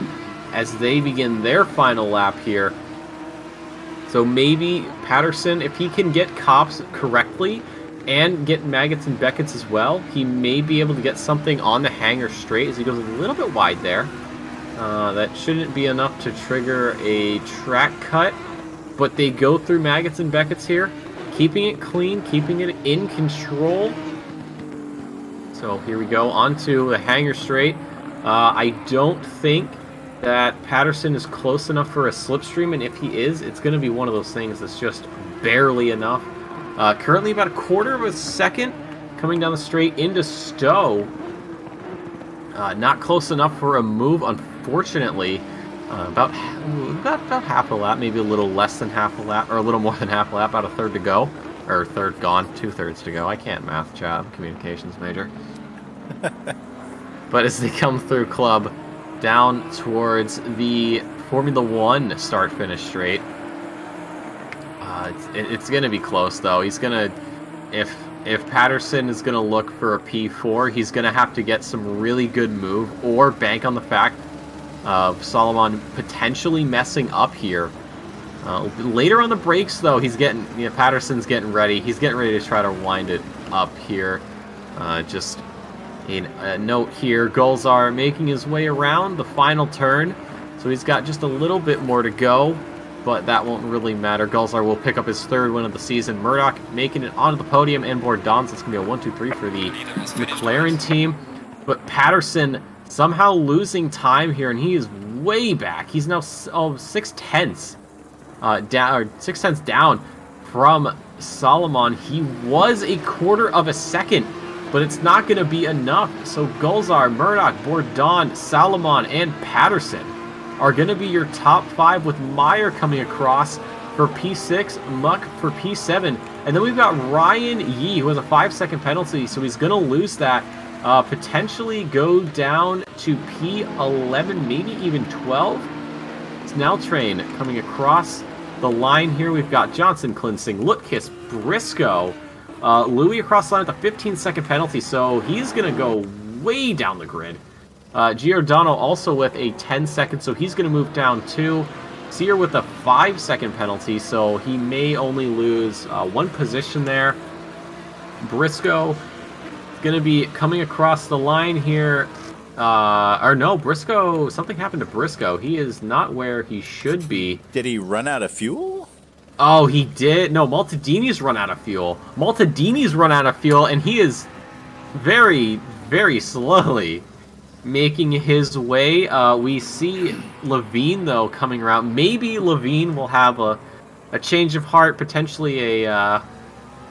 as they begin their final lap here. So maybe Patterson, if he can get Cops correctly, and get Maggots and Beckett's as well, he may be able to get something on the hanger straight as he goes a little bit wide there. That shouldn't be enough to trigger a track cut, but they go through Maggots and Beckett's here, keeping it clean, keeping it in control. So here we go, onto the hanger straight. I don't think that Patterson is close enough for a slipstream, and if he is, it's going to be one of those things that's just barely enough. Currently about a quarter of a second coming down the straight into Stowe. Not close enough for a move, unfortunately. About half a lap, maybe a little less than half a lap, or a little more than half a lap, about a third to go. Or third gone, 2/3 to go. I can't math, chat. I'm a communications major. But as they come through Club, down towards the Formula 1 start-finish straight, it's going to be close, though. He's going to, if Patterson is going to look for a P4, he's going to have to get some really good move or bank on the fact of Solomon potentially messing up here. Later on the brakes, though, Patterson's getting ready. He's getting ready to try to wind it up here. Just a note here, Gulzar making his way around the final turn, so he's got just a little bit more to go. But that won't really matter. Gulzar will pick up his third win of the season. Murdoch making it onto the podium, and Bourdon, so it's going to be a 1-2-3 for the McLaren team. But Patterson somehow losing time here, and he is way back. He's now 6/10 down from Solomon. He was a quarter of a second, but it's not going to be enough. So Gulzar, Murdoch, Bourdon, Solomon, and Patterson are going to be your top 5, with Meyer coming across for P6, Muck for P7. And then we've got Ryan Yee, who has a 5-second penalty, so he's going to lose that. Potentially go down to P11, maybe even 12. It's now Train coming across the line here. We've got Johnson, Klinsing, Lutkiss, Briscoe. Louis across the line with a 15-second penalty, so he's going to go way down the grid. Giordano also with a 10-second, so he's going to move down too. Sear with a 5-second penalty, so he may only lose 1 position there. Briscoe going to be coming across the line here. Or no, Briscoe, something happened to Briscoe. He is not where he should be.
Did he run out of fuel?
Oh, he did. No, Maltadini's run out of fuel. Maltadini's run out of fuel, and he is very, very slowly making his way. We see Levine, though, coming around. Maybe Levine will have a change of heart, potentially a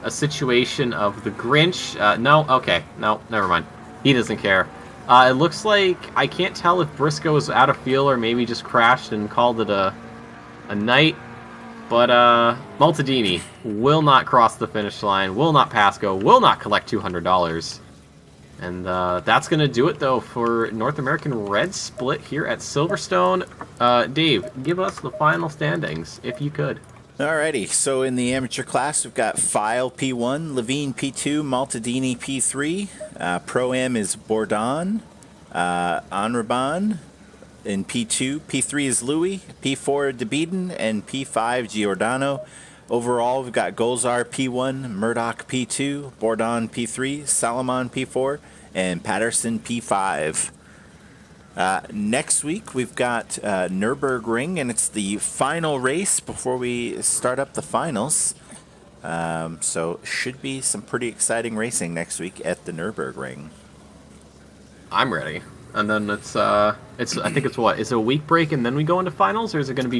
situation of the Grinch. No, okay, no, never mind. He doesn't care. It looks like, I can't tell if Briscoe is out of fuel or maybe just crashed and called it a night. But Maltadini will not cross the finish line, will not pass go, will not collect $200. And that's going to do it, though, for North American Red Split here at Silverstone. Dave, give us the final standings, if you could.
Alrighty, so in the amateur class, we've got File P1, Levine P2, Maltadini P3, Pro-Am is Bourdon, Anraban in P2, P3 is Louis, P4 DeBeeden, and P5 Giordano. Overall, we've got Golzar P1, Murdoch P2, Bourdon P3, Salomon P4, and Patterson P5. Next week, we've got Nürburgring, and it's the final race before we start up the finals. So should be some pretty exciting racing next week at the Nürburgring.
I'm ready. And then I think it's what? Is it a week break and then we go into finals, or is it going to be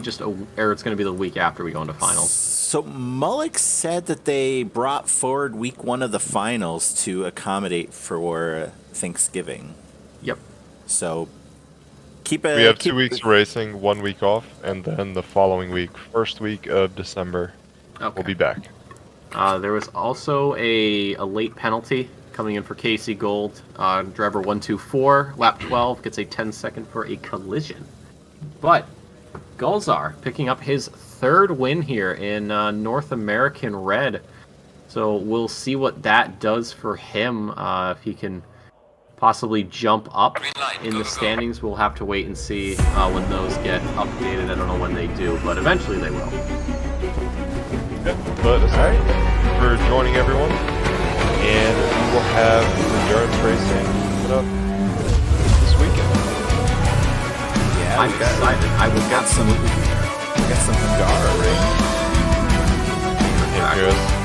or it's going to be the week after we go into finals?
So Mullock said that they brought forward week 1 of the finals to accommodate for Thanksgiving.
Yep.
So we
have 2 weeks of racing, 1 week off, and then the following week, first week of December, we'll be back.
There was also a late penalty coming in for Casey Gold. Driver 124, lap 12, gets a 10-second for a collision. But Golzar picking up his 3rd win here in North American Red. So we'll see what that does for him, if he can possibly jump up in the standings. We'll have to wait and see when those get updated. I don't know when they do, but eventually they will.
But aside for joining everyone, and we will have endurance racing put up this weekend.
Yeah,
I'm excited. I will
got some Hungara, right?
Dangerous.